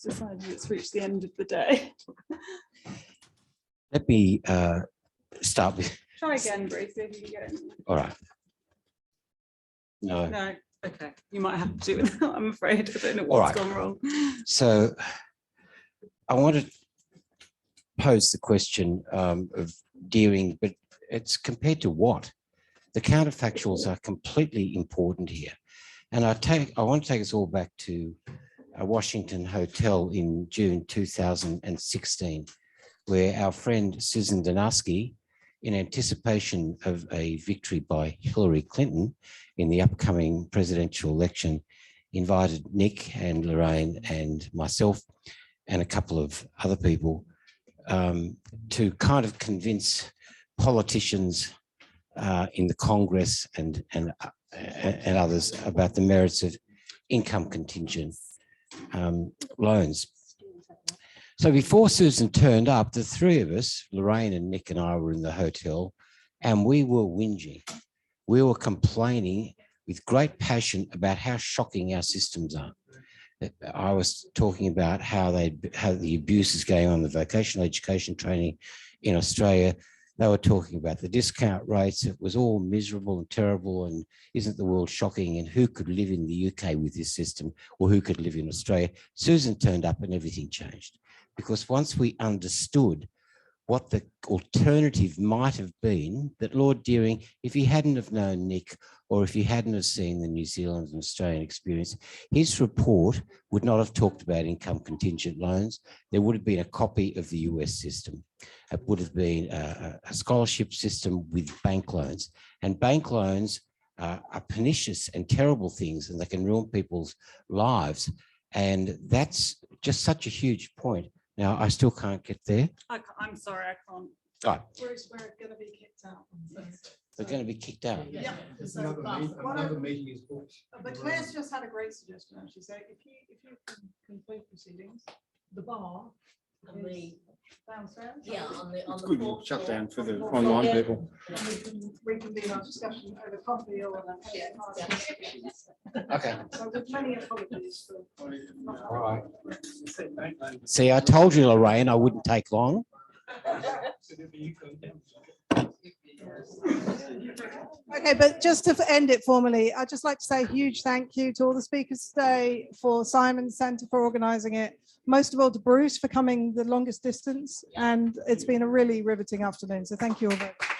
decided it's reached the end of the day. Let me start with. Try again, Bruce, see if you can get it. All right. No. No, okay. You might have to do it. I'm afraid. I don't know All what's right. gone wrong. So I want to pose the question of Deering, but it's compared to what? The counterfactuals are completely important here. And I want to take us all back to a Washington hotel in June 2016, where our friend Susan Donasky, in anticipation of a victory by Hillary Clinton in the upcoming presidential election, invited Nick and Lorraine and myself and a couple of other people to kind of convince politicians in the Congress and others about the merits of income contingent loans. So before Susan turned up, the three of us, Lorraine and Nick and I, were in the hotel and we were whinging. We were complaining with great passion about how shocking our systems are. I was talking about how the abuse is going on, the vocational education training in Australia. They were talking about the discount rates. It was all miserable and terrible, and isn't the world shocking, and who could live in the UK with this system, or who could live in Australia? Susan turned up and everything changed, because once we understood what the alternative might have been, that Lord Dearing, if he hadn't have known Nick, or if he hadn't have seen the New Zealand and Australian experience, his report would not have talked about income contingent loans. There would have been a copy of the US system. It would have been a scholarship system with bank loans. And bank loans are pernicious and terrible things, and they can ruin people's lives. And that's just such a huge point. Now, I still can't get there. I'm sorry, I can't. Right, We're going to be kicked out. they're going to be kicked out. Yeah. Another meeting is booked. But Claire's just had a great suggestion. She said, if you can complete proceedings, the bar is downstairs. Yeah, on the It's good fourth shut floor. down for the online Yeah. people. And we can reconvene our discussion over coffee or. Okay. So with many apologies for. All right. See, I told you, Lorraine, I wouldn't take long. Okay, but just to end it formally, I'd just like to say a huge thank you to all the speakers today, for Simon Centre for organising it, most of all to Bruce for coming the longest distance, and it's been a really riveting afternoon, so thank you all very much.